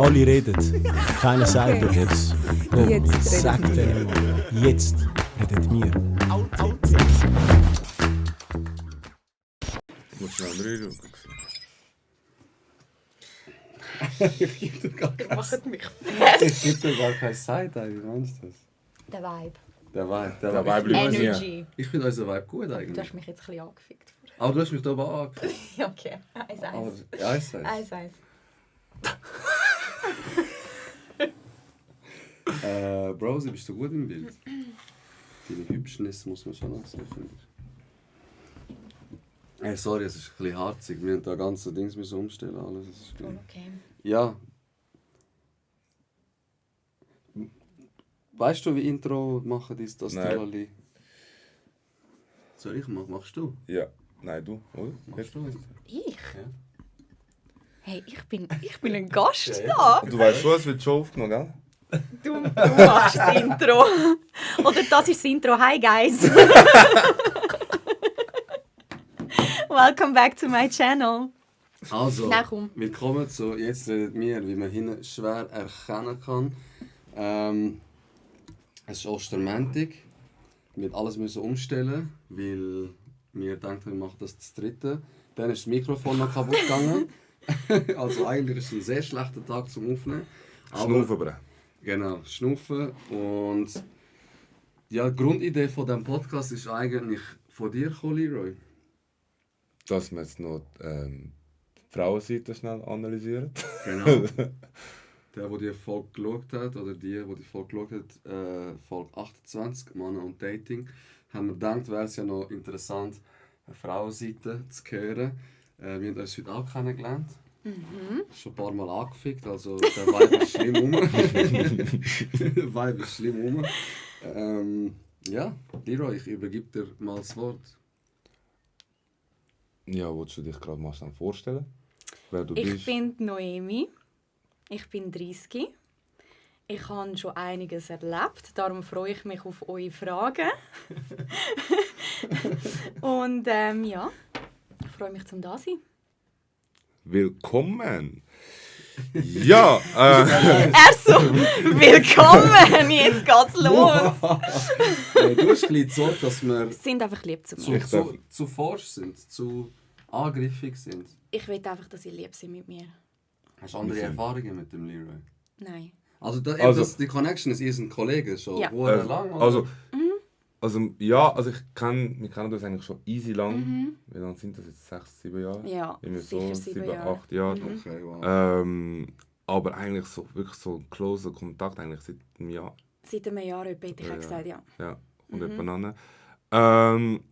Alle reden, keiner sagt Okay. etwas. Jetzt Sag reden denen mal, jetzt redet wir. Ich muss schnell rühren. Ihr macht mich Ich gebe dir gar keine Side-Eye, wie meinst du das? Der Vibe. Der Vibe. Der Vibe bleibt mir. Energy. Ich finde unseren Vibe gut Du eigentlich. hast mich jetzt ein bisschen angefickt. Aber du hast mich da oben angefangen. Okay, eins. Ja, eins. Eins. Bro, bist du gut im Bild? Deine Hübschnis muss man schon ansehen, finde ich. Hey, sorry, es ist ein bisschen harzig. Wir mussten da ganze Dings umstellen. Alles. Es ist Okay. ja. Weißt du, wie Intro machen ist das Nein. Tiroli? Soll ich machen? Machst du? Ja. Nein, du, oder? Machst du? Ich? Ja. Hey, ich bin ein Gast da. Du weißt schon, es wird schon aufgenommen, gell? Du machst das Intro. Oder das ist das Intro. Hi, guys. Welcome back to my channel. Also, Nein, komm. willkommen zu «Jetzt redet mir», wie man hinten schwer erkennen kann. Es ist Ostermontag. Wir mussten alles umstellen, weil wir dachten, wir machen das zu dritten. Dann ist das Mikrofon noch kaputt gegangen. Also eigentlich ist es ein sehr schlechter Tag zum Aufnehmen. Schnaufen, bre. Genau, schnaufen. Und ja, die Grundidee von diesem Podcast ist eigentlich von dir gekommen, Leroy. Dass wir jetzt noch die Frauenseite schnell analysieren. Genau. Der die Folge geschaut hat, oder die Folge geschaut hat, Folge 28, Männer und Dating, haben wir gedacht, wäre es ja noch interessant, eine Frauenseite zu hören. Wir haben uns heute auch kennengelernt. Schon ein paar Mal angefickt, also der Vibe ist schlimm rum. Der Vibe ist schlimm rum. Ja, Leroy, ich übergebe dir mal das Wort. Ja, willst du dich gerade mal schnell vorstellen? Wer du Ich bist? bin Noemi. Ich bin 30. Ich habe schon einiges erlebt, darum freue ich mich auf eure Fragen. Und ja, ich freue mich zum da sein. Willkommen! Ja, Er so, willkommen, jetzt geht's los. Du hast ein bisschen Sorge, dass wir Sie sind einfach lieb zu mir. zu forsch sind, zu angriffig sind. Ich will einfach, dass sie lieb sind mit mir. Hast du andere Erfahrungen mit dem Leroy? Nein. Also, Also- die Connection ist, ihr sind Kollegen schon Ja. lang, oder? Also wir kennen uns eigentlich schon easy lang. Wie lange sind das jetzt? 6, 7 Jahre? Ja, Irgendwie sicher 7 Jahre. 8 Jahre. Okay, wow. Aber eigentlich so, wirklich so ein closer Kontakt eigentlich seit einem Jahr. Seit einem Jahr etwa hätte ich Ja. auch gesagt, ja. Ja, und jemand anderen.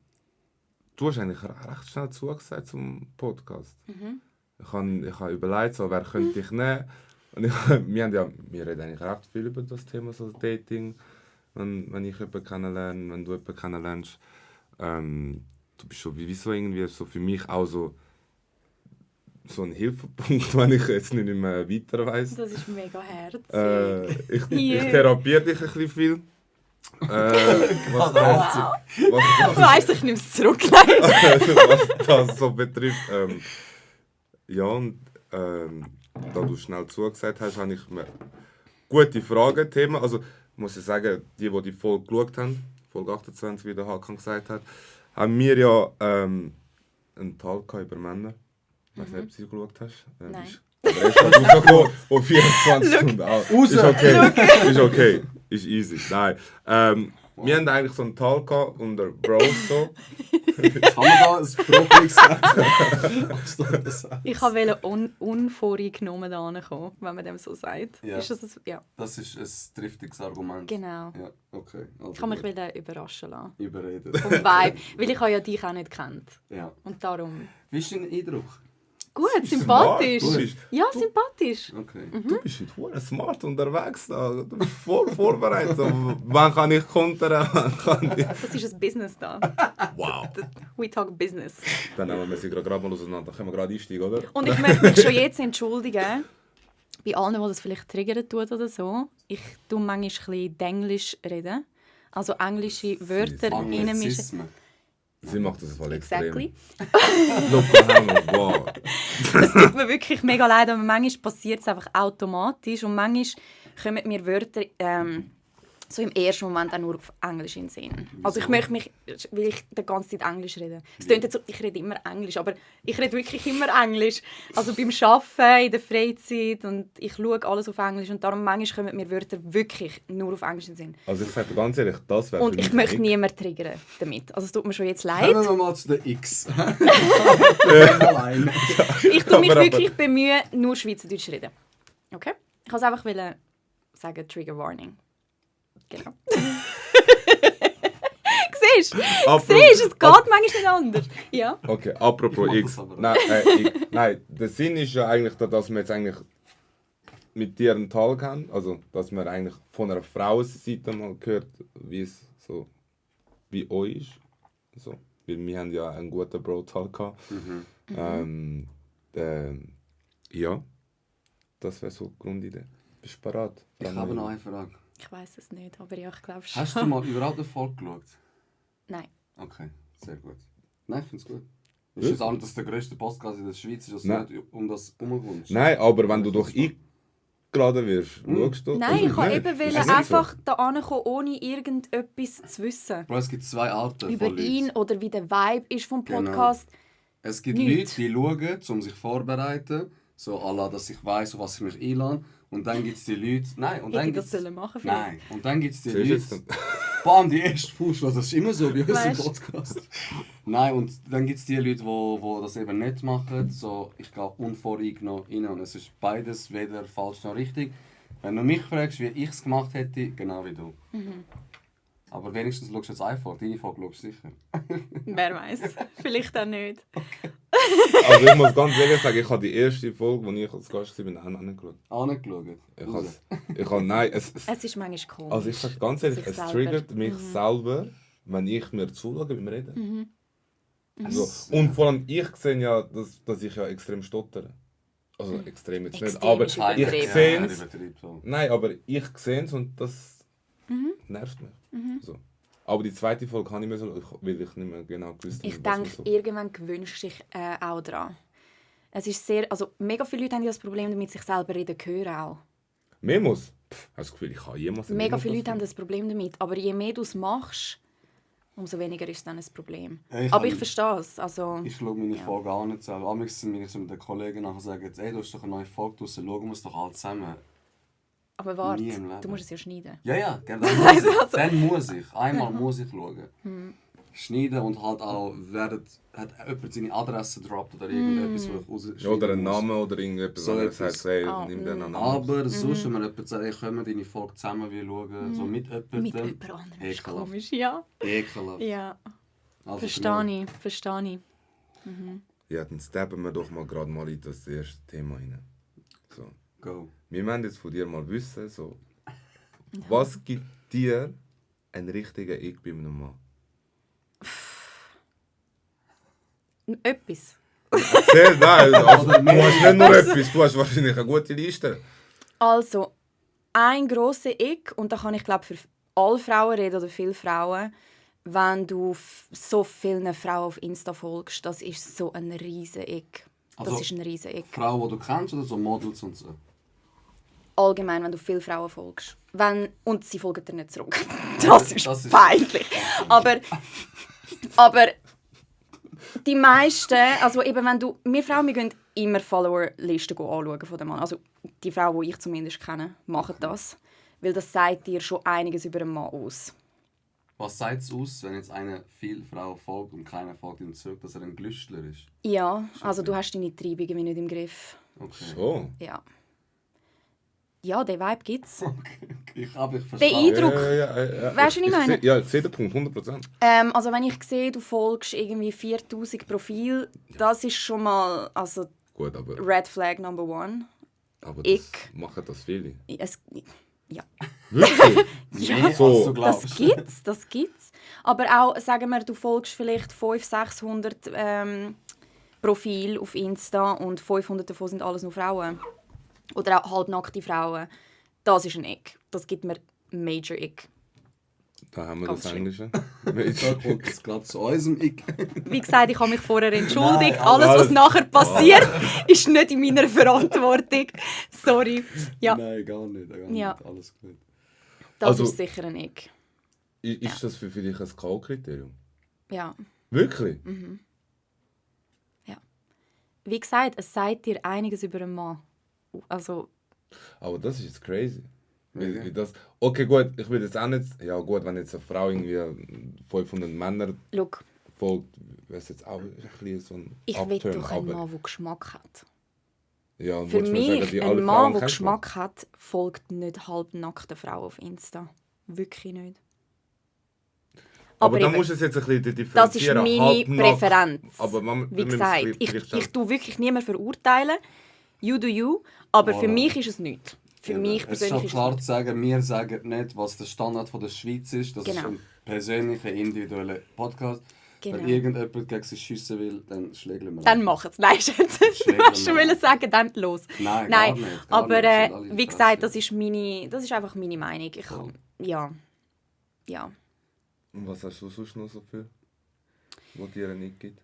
Du hast eigentlich recht schnell zugesagt zum Podcast. Ich habe überlegt, so, wer könnte ich nehmen. Und wir reden eigentlich recht viel über das Thema so Dating, wenn ich jemanden kennenlerne, wenn du jemanden kennenlernst. Du bist schon wie so irgendwie so für mich auch so ein Hilfepunkt, wenn ich jetzt nicht mehr weiter weiss. Das ist mega herzig. Ich Yeah. therapiere dich ein bisschen viel. Was Weißt du, ich nehme es zurück. Nein. was das so betrifft. Ja, und da du schnell zugesagt hast, habe ich mir gute Fragen, Themen. Also muss ich sagen, die Folge geschaut haben, Folge 28, wie der Hakan gesagt hat, haben wir ja einen Talk über Männer. Ich weiß nicht, ob du sie geschaut hast. Nein. Ist der erste rausgekommen, auf 24 Stunden. Ist okay. Ist okay. Ist easy. Nein. Wir haben eigentlich so einen Talk gehabt unter Bros so. Kann man da ein Problem sagen? Ich wollte unvoreingenommen da kommen, wenn man dem so sagt. Ja. Ist das ein, ja, Das ist ein triftiges Argument. genau. Ja, okay. Also Ich kann mich wieder überraschen lassen. überreden. Vom Vibe. Weil ich habe ja dich auch nicht kennt. Ja. Und darum... Wie ist dein Eindruck? Gut, sympathisch. Du bist, Ja, sympathisch. Okay. du bist heute verdammt smart unterwegs. Da. Du bist voll vorbereitet. So, wann kann ich kontern? Wann kann ich... Das ist ein Business da. Wow. We talk business. Dann nehmen wir sie gerade mal auseinander. Dann können wir gerade einsteigen, oder? Und ich möchte mich schon jetzt entschuldigen, bei allen, die das vielleicht triggern tut oder so. Ich tue manchmal ein bisschen Englisch reden. Also englische Wörter reinmischen. Anglizismen. Sie macht das voll extrem. Exactly. Look, wow. Es tut mir wirklich mega leid, aber manchmal passiert es einfach automatisch und manchmal kommen mir Wörter so im ersten Moment auch nur auf Englisch in den Sinn. Also ich möchte mich, weil ich die ganze Zeit Englisch rede. Es klingt jetzt so, ich rede immer Englisch, aber ich rede wirklich immer Englisch. Also beim Arbeiten, in der Freizeit und ich schaue alles auf Englisch und darum manchmal kommen mir Wörter wirklich nur auf Englisch in den Sinn. Also ich sage dir ganz ehrlich, das wäre Und ich möchte niemanden triggern damit. Also es tut mir schon jetzt leid. Kommen wir mal zu der X. Allein. Ich tue mich Aber- wirklich bemühen, nur Schweizerdeutsch zu reden. Okay? Ich wollte einfach sagen, Trigger Warning. Genau. Siehst du? Es geht manchmal nicht anders. Ja. Okay, apropos Ich mach X. das aber. Nein, der Sinn ist ja eigentlich, dass wir jetzt eigentlich mit dir einen Talk haben. Also, dass man eigentlich von einer Frauenseite mal hört, wie es so bei euch ist. So. Weil wir haben ja einen guten Bro-Talk gehabt. Ja, das wäre so die Grundidee. Bist du bereit? Ich habe noch eine Frage. Ich weiß es nicht, aber ja, ich glaube schon. Hast du mal überhaupt eine Folge geschaut? Nein. Okay, sehr gut. Nein, ich finde es gut. Ist es auch nicht, dass der grösste Podcast in der Schweiz ist, dass du Nein. nicht um das herumkommst? Nein, aber wenn du doch eingeladen wirst, schaust du. Nein, ich kann Nein, eben ist wollen, nicht so. einfach da hinkommen, ohne irgendetwas zu wissen. Bro, es gibt zwei Arten Über von Leuten. ihn oder wie der Vibe ist vom Genau. Podcast. Es gibt Nichts. Leute, die schauen, um sich vorzubereiten. So, alla, dass ich weiss, auf was ich mich einlade. Und dann gibt es die Leute... Nein, und Hätte dann ich das gibt's... sollen machen vielleicht? Nein, und dann gibt es die Siehst du Leute... jetzt? Bam, die erste Fuß, das ist immer so bei uns im Weißt. Podcast. Nein, und dann gibt es die Leute, die das eben nicht machen. So, ich gehe unvoreingenommen rein und es ist beides weder falsch noch richtig. Wenn du mich fragst, wie ich es gemacht hätte, genau wie du. Aber wenigstens schaust du jetzt eine Folge. Deine Folge schaust du sicher. Wer weiß. Vielleicht auch nicht. Also ich muss ganz ehrlich sagen, ich habe die erste Folge, wo ich als Gast war, auch nicht geschaut. Angeschaut. Nein, Es ist manchmal komisch. also ich sage ganz ehrlich, Sich es selber. triggert mich selber, wenn ich mir zuschaue beim Reden. Also, und vor allem, ich sehe ja, dass ich ja extrem stottere. Also extrem jetzt nicht, Extrem aber ist ich übertrieben. sehe es. übertrieben so. Nein, aber ich sehe es und das nervt mich. So. Aber die zweite Folge kann ich mir so, weil ich nicht mehr genau gewusst Ich was denke, so. irgendwann gewünscht sich auch daran. Es ist sehr, also mega viele Leute haben ja das Problem damit, sich selber reden hören auch. Memos? Hast du das Gefühl, ich kann jemals eine Mega Memo viele Leute haben passieren? das Problem damit. Aber je mehr du es machst, umso weniger ist dann ein Problem. Ja, ich Aber kann- ich verstehe es. Also, Ich schaue meine Folge auch nicht selber. Amigs, wenn ich so mit den Kollegen nachher sage, ey, du hast doch eine neue Folge draussen, schauen wir es doch alle zusammen. aber warte, nie im Leben. du musst es ja schneiden. Ja, dann muss ich. Also- Dann muss ich. Einmal muss ich schauen. Schneiden und halt auch, hat jemand seine Adresse droppt oder irgendetwas, wo ich rausschneiden Oder einen muss. Namen oder irgendetwas, So wo er etwas. sagt, hey, Ah, nimm den Namen. Aber sonst, wenn mir jemand sagt, ey, können wir deine Folge zusammen schauen, so mit jemandem. Mit jemand anderem ist Ekelhaft. komisch, ja. Ekelhaft. Ja, Also verstehe ich, verstehe ich. Ja, dann steppen wir doch mal gerade mal in das erste Thema rein. So. Go. Wir wollen jetzt von dir mal wissen, so, was gibt dir einen richtigen Ich bei einem Mann? Etwas. Erzähl, nein, also, Oder du hast nicht nur etwas, du hast wahrscheinlich eine gute Liste. Also, ein grosser Ich, und da kann ich glaube für alle Frauen reden oder viele Frauen, wenn du so vielen Frauen auf Insta folgst, das ist so ein riesen Ich. Das Also- ist ein riesen Ich. Frauen, die du kennst oder so Models und so? Allgemein, wenn du viele Frauen folgst. Und sie folgen dir nicht zurück. Das ist Das ist- peinlich. Aber die meisten, also eben wenn du, wir Frauen, wir gehen immer Follower-Listen anschauen von dem Mann. Also die Frauen, die ich zumindest kenne, machen das. Weil das sagt dir schon einiges über einen Mann aus. Was sagt es aus, wenn jetzt eine viel Frau folgt und keiner folgt ihm zurück, dass er ein Glüstler ist? Ja, also du hast deine Treibungen nicht im Griff. Okay. So. Ja. Ja, den Vibe gibt's. Ich habe Den verstanden. Eindruck. Ja. Weißt du, was ich meine? Ja, ich sehe den Punkt, 100%. Also wenn ich sehe, du folgst irgendwie 4000 Profile, das ist schon mal also Gut, aber Red Flag Number 1. das Ich. machen das viele. Es, ja, Wirklich? Mehr, So. als du das glaubst. gibt's. Aber auch, sagen wir, du folgst vielleicht 500-600 Profile auf Insta und 500 davon sind alles nur Frauen. Oder auch halbnackte Frauen. Das ist ein Ick. Das gibt mir Major Ick. Da haben wir Ganz das schlimm. Englische. Da kommt es gerade zu unserem Ick. Wie gesagt, ich habe mich vorher entschuldigt. Nein, Alles, was alles- nachher passiert, ist nicht in meiner Verantwortung. Sorry. Ja, Nein, gar nicht. Ja. Alles gut. das Also- ist sicher ein Eck. Ist das für dich ein K.O.-Kriterium? Ja. Wirklich? Wie gesagt, es sagt dir einiges über einen Mann. Also, Aber das ist jetzt crazy. Ja. Wie das, okay, gut, ich will jetzt auch nicht. Ja, gut, wenn jetzt eine Frau irgendwie 500 Männer look, folgt, wäre es jetzt auch ein bisschen so ein ich will Upturn, doch einen aber- Mann, der Geschmack hat. Ja, und Für willst du mir mich, sagen, die alle ein Mann, Frauen der kennen Geschmack hat, folgt nicht halbnackten Frauen auf Insta. Wirklich nicht. Aber dann eben, musst du es jetzt ein bisschen das ist differenzieren. meine halbnackt. Präferenz. Aber man, Wie wir müssen gesagt, vielleicht ich tue wirklich niemanden verurteilen. You do you. Aber für Voilà. mich ist es nichts. Für mich Es ist schon persönlich ist klar es zu sagen, wir sagen nicht, was der Standard von der Schweiz ist. Das ist Genau. ein persönlicher, individueller Podcast. Genau. Wenn irgendjemand gegen sich schiessen will, dann schlägeln wir Dann ihn. mach es. Nein, Schatz. Du Schlägt hast schon man. wollen sagen, dann los. Nein, Nein, gar nicht, aber gar nicht. Sind alle wie gesagt, das Interessen. ist einfach meine Meinung. Voll. Ja. Und was hast du sonst noch so viel, was dir nicht gibt?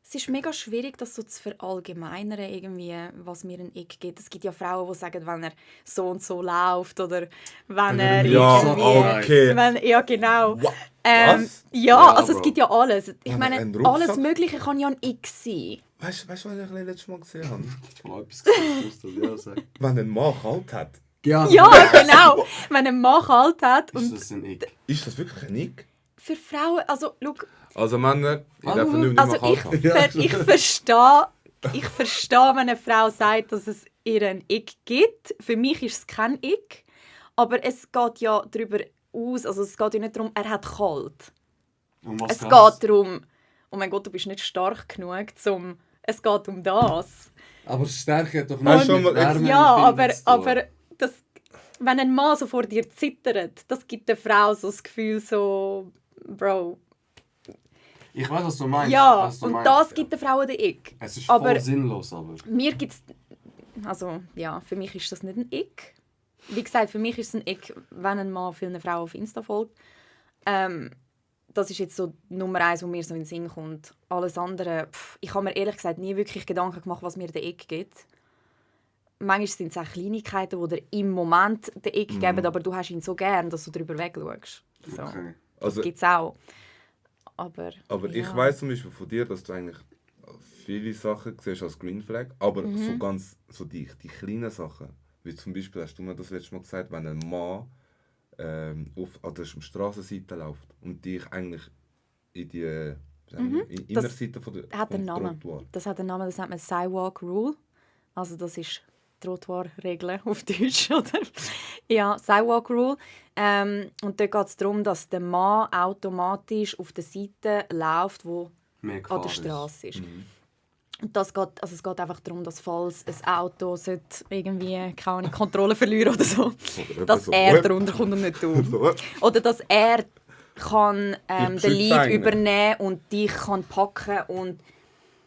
Es ist mega schwierig, das so zu verallgemeinern, irgendwie, was mir ein Ick gibt. Es gibt ja Frauen, die sagen, wenn er so und so läuft oder wenn er Ja, irgendwie... okay. Ja, genau. Was? Ja, Ja, also es Bro. gibt ja alles. Ich Wenn meine, er einen Rucksack- alles Mögliche kann ja ein Ick sein. Weißt du, was ich letztes Mal gesehen habe? Mal etwas gesehen, musst du ja sagen. Wenn ein Mann kalt hat, Ja, genau. Wenn ein Mann kalt hat Ist und das ein Ick? ist das wirklich ein Nick? für Frauen, also schau, Also Männer, ich darf nicht also mehr kalt haben. ich verstehe, wenn eine Frau sagt, dass es ihr ein Ick gibt. Für mich ist es kein Ick, aber es geht ja darüber aus, also es geht ja nicht darum, er hat kalt. Um was Es geht's? geht darum, oh mein Gott, du bist nicht stark genug, es geht um das. Aber Stärke hat doch Hast nicht du schon mit mal- Wärme Ja, empfinden zu tun. aber das, wenn ein Mann so vor dir zittert, das gibt der Frau so das Gefühl, so, Bro. Ich weiß, was du meinst. Ich Ja, weiß, was du und meinst, das ja. gibt der Frau den Ick. Es ist aber voll sinnlos, aber... mir gibt's, also ja, für mich ist das nicht ein Ick. Wie gesagt, für mich ist es ein Ick, wenn ein Mann vielen Frauen auf Insta folgt. Das ist jetzt so Nummer 1, wo mir so in den Sinn kommt. Alles andere, ich habe mir ehrlich gesagt nie wirklich Gedanken gemacht, was mir den Ick gibt. Manchmal sind es auch Kleinigkeiten, die dir im Moment den Ick geben, aber du hast ihn so gern, dass du darüber wegschaust. So. Okay. Das Also, gibt es auch. Aber aber ja. ich weiss zum Beispiel von dir, dass du eigentlich viele Sachen siehst als Green Flag, aber so ganz so die kleinen Sachen, wie zum Beispiel hast du mir das letzte Mal gesagt, wenn ein Mann auf der Strassenseite läuft und dich eigentlich in die in die Das Innerseite von der hat einen vom Namen. Trottoir. Das hat einen Namen, das nennt man Sidewalk Rule. Also das ist Trottoir-Regeln auf Deutsch, oder? Ja, Sidewalk Rule. Und dort geht es darum, dass der Mann automatisch auf der Seite läuft, wo Mehr an Gefahr der ist. Straße ist. Und das geht, also es geht einfach darum, dass falls ein Auto sollte irgendwie keine Kontrolle verlieren oder so, dass so, er darunter kommt und nicht du. So. Oder dass er kann den beschützt Lead eigentlich. übernehmen und dich kann packen und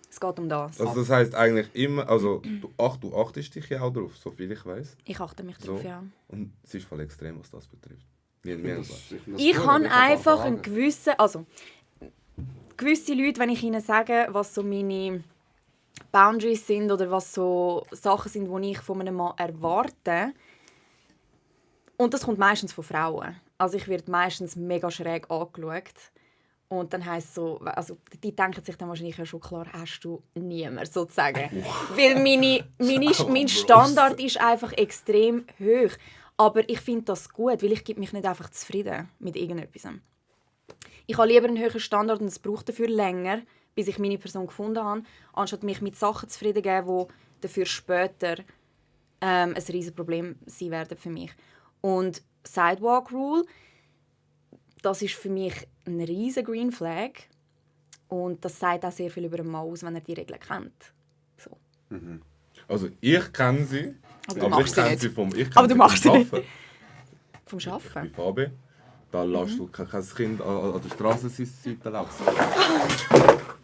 es geht um das. Also das heisst eigentlich immer, also du achtest dich ja auch drauf, so viel ich weiß. Ich achte mich So. darauf, ja. Und es ist voll extrem, was das betrifft. Nicht mehr. Ich habe einfach einen gewissen, also gewisse Leute, wenn ich ihnen sage, was so meine Boundaries sind oder was so Sachen sind, die ich von einem Mann erwarte, und das kommt meistens von Frauen. Also ich werde meistens mega schräg angeschaut. Und dann heisst es so, also die denken sich dann wahrscheinlich ja schon, klar, hast du niemand sozusagen. Weil mein Standard ist einfach extrem hoch. Aber ich finde das gut, weil ich gebe mich nicht einfach zufrieden mit irgendetwas. Ich habe lieber einen höheren Standard und es braucht dafür länger, bis ich meine Person gefunden habe, anstatt mich mit Sachen zufrieden zu geben, die dafür später ein riesiges Problem sein werden für mich. Und Sidewalk Rule, das ist für mich ein riesiger Green Flag. Und das sagt auch sehr viel über einen Mann aus, wenn er die Regeln kennt. So. Also ich kenne sie, Aber du aber ich machst sie kenne nicht. sie vom Aber du machst sie nicht. Arbeiten. Vom Bei Arbeiten? Fabi. Da lässt du kein Kind an der Strassenseite laufen.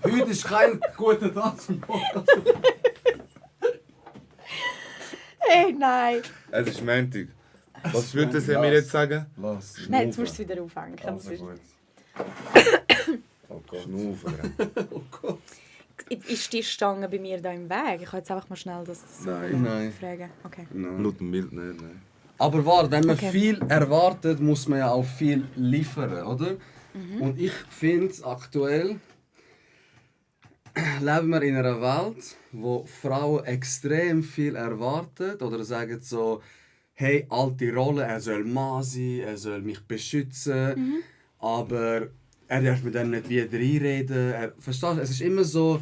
Heute ist kein guter Tag zum Podcast. Hey, nein. Es ist Montag. Was würde sie mir jetzt sagen? Lass. Nein, jetzt musst du es wieder aufhängen. Also gut. Oh Gott. Schnaufen. Oh Gott. Ist die Stange bei mir da im Weg? Ich kann jetzt einfach mal schnell das Nein. fragen. Okay. Nein. Laut dem Bild nicht, nein. Aber warte, wenn man Okay. viel erwartet, muss man ja auch viel liefern, oder? Und ich finde, aktuell leben wir in einer Welt, wo Frauen extrem viel erwarten oder sagen so, hey, alte Rolle, er soll Mann sein, er soll mich beschützen, aber er darf mit dem nicht wieder reinreden. Verstehst du? Es ist immer so,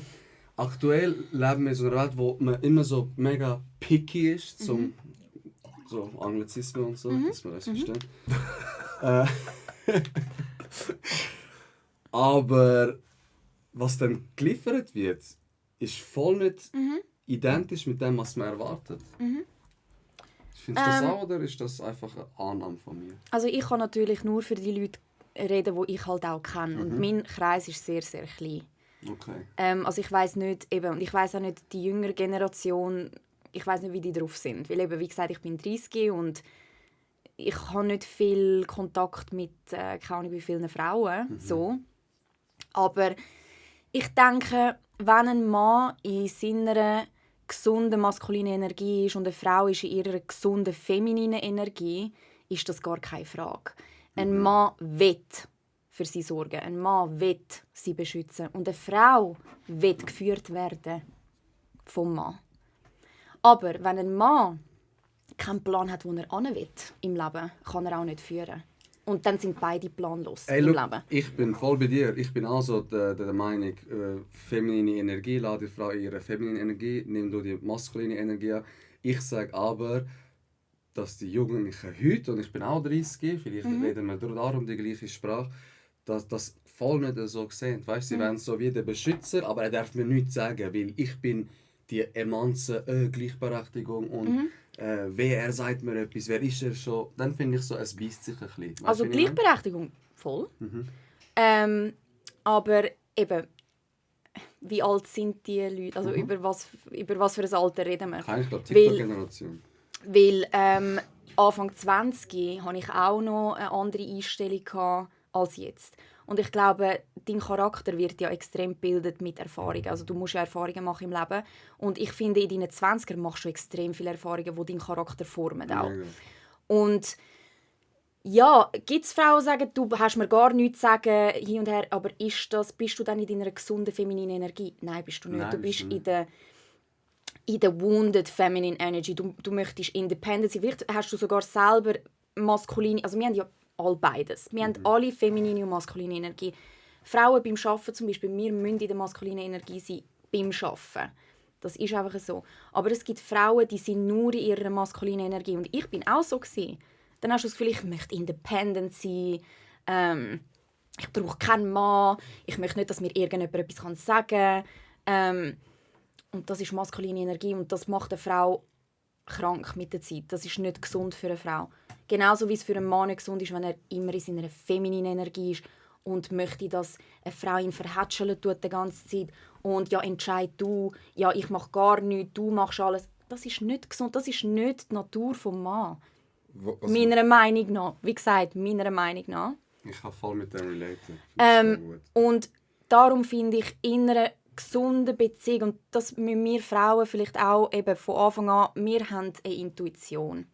aktuell leben wir in so einer Welt, wo man immer so mega picky ist, zum so Anglizismen und so, dass man das versteht. Aber was dann geliefert wird, ist voll nicht identisch mit dem, was man erwartet. Findest du das auch oder ist das einfach eine Annahme von mir? Also ich kann natürlich nur für die Leute reden, die ich halt auch kenne. Und mein Kreis ist sehr, sehr klein. Okay. Also ich weiß nicht, und ich weiß auch nicht, die jüngere Generation, ich weiß nicht, wie die drauf sind. Weil eben, wie gesagt, ich bin 30 und ich habe nicht viel Kontakt mit, keine Ahnung, wie vielen Frauen. So. Aber ich denke, wenn ein Mann in seiner gesunden maskulinen Energie ist und eine Frau ist in ihrer gesunden femininen Energie, ist das gar keine Frage. Ein Mann will für sie sorgen, ein Mann will sie beschützen und eine Frau will geführt werden vom Mann. Aber wenn ein Mann keinen Plan hat, wo er hin will im Leben, kann er auch nicht führen. Und dann sind beide planlos Hey, im look, Leben. ich bin voll bei dir. Ich bin also der Meinung, feminine Energie, lade die Frau ihre feminine Energie, nimm du die maskuline Energie an. Ich sage aber, dass die Jugendlichen heute, und ich bin auch 30, vielleicht reden wir darum die gleiche Sprache, dass das voll nicht so sehen. Weißt, sie werden so wie der Beschützer, aber er darf mir nichts sagen, weil ich bin die Emanze, Gleichberechtigung und wer sagt mir etwas, wer ist er schon. Dann finde ich so, es beißt sich ein bisschen. Weißt Also du, wie ich meine? Gleichberechtigung, voll. Aber eben, wie alt sind die Leute? Also über was für ein Alter reden wir? Ich glaube, Weil- TikTok-Generation. Weil Anfang 20 hatte ich auch noch eine andere Einstellung als jetzt. Und ich glaube, dein Charakter wird ja extrem gebildet mit Erfahrungen. Also du musst ja Erfahrungen machen im Leben. Und ich finde, in deinen 20er machst du extrem viele Erfahrungen, die deinen Charakter formen auch. Mega. Und ja, gibt es Frauen, die sagen, du hast mir gar nichts zu sagen, hin und her, aber bist du dann in deiner gesunden femininen Energie? Nein, bist du nicht. Nein, Du bist bist du nicht. in der wounded feminine energy. Du möchtest independent sein. Vielleicht hast du sogar selber maskuline, also wir haben ja all beides. Wir haben alle feminine und maskuline Energie. Frauen beim Arbeiten zum Beispiel, wir müssen in der maskulinen Energie sein beim Arbeiten. Das ist einfach so. Aber es gibt Frauen, die sind nur in ihrer maskulinen Energie. Und ich bin auch so gewesen. Dann hast du das Gefühl, ich möchte independent sein. Ich brauche keinen Mann. Ich möchte nicht, dass mir irgendjemand etwas sagen kann. Und das ist maskuline Energie und das macht eine Frau krank mit der Zeit. Das ist nicht gesund für eine Frau. Genauso wie es für einen Mann nicht gesund ist, wenn er immer in seiner femininen Energie ist und möchte, dass eine Frau ihn verhätscheln tut die ganze Zeit und ja, entscheid du, ja, ich mache gar nichts, du machst alles. Das ist nicht gesund, das ist nicht die Natur des Mannes. Meiner Meinung nach. Wie gesagt, meiner Meinung nach. Ich kann voll mit dem relaten. Finde ich so gut. Und darum finde ich, in einer gesunden Beziehung, und das müssen wir Frauen vielleicht auch eben von Anfang an, wir haben eine Intuition.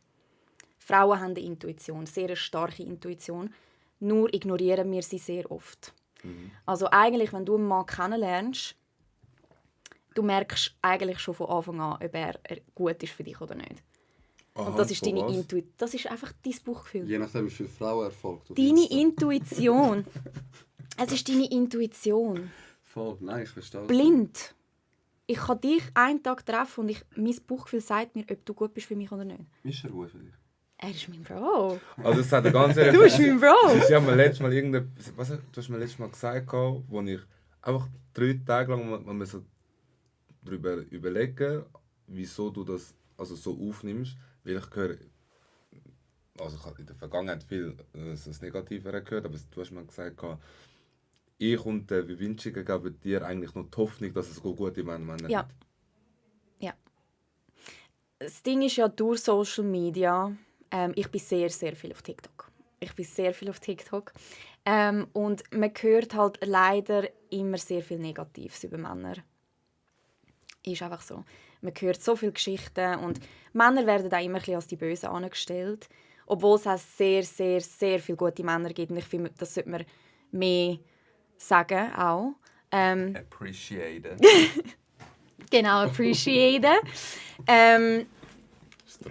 Frauen haben eine Intuition, sehr eine starke Intuition. Nur ignorieren wir sie sehr oft. Also eigentlich, wenn du einen Mann kennenlernst, du merkst eigentlich schon von Anfang an, ob er gut ist für dich oder nicht. Und das ist von deine was? Intuition. Das ist einfach dein Bauchgefühl. Je nachdem, wie viele Frauen erfolgt. Deine Intuition. Es ist deine Intuition. Voll, nein, ich verstehe das. Blind. Ich kann dich einen Tag treffen und mein Bauchgefühl sagt mir, ob du gut bist für mich oder nicht. Ist er gut für dich? Er ist mein Bro. Also es hat ganz ehrlich. Du bist mein Bro. Sie haben mir letztes Mal du hast mir letztes Mal gesagt, wo ich einfach 3 Tage lang wenn wir so darüber überlegen, wieso du das also so aufnimmst, weil ich höre, also ich habe in der Vergangenheit viel das Negative gehört, aber du hast mir gesagt, ich und der Vivinci geben dir eigentlich noch die Hoffnung, dass es gut in meinen Männern Ja. Ja. Das Ding ist ja, durch Social Media Ich bin sehr, sehr viel auf TikTok. Und man hört halt leider immer sehr viel Negatives über Männer. Ist einfach so. Man hört so viele Geschichten und Männer werden auch immer ein bisschen als die Bösen angestellt. Obwohl es auch sehr, sehr, sehr viele gute Männer gibt. Und ich finde, das sollte man mehr sagen auch. Appreciated. Genau, appreciaten.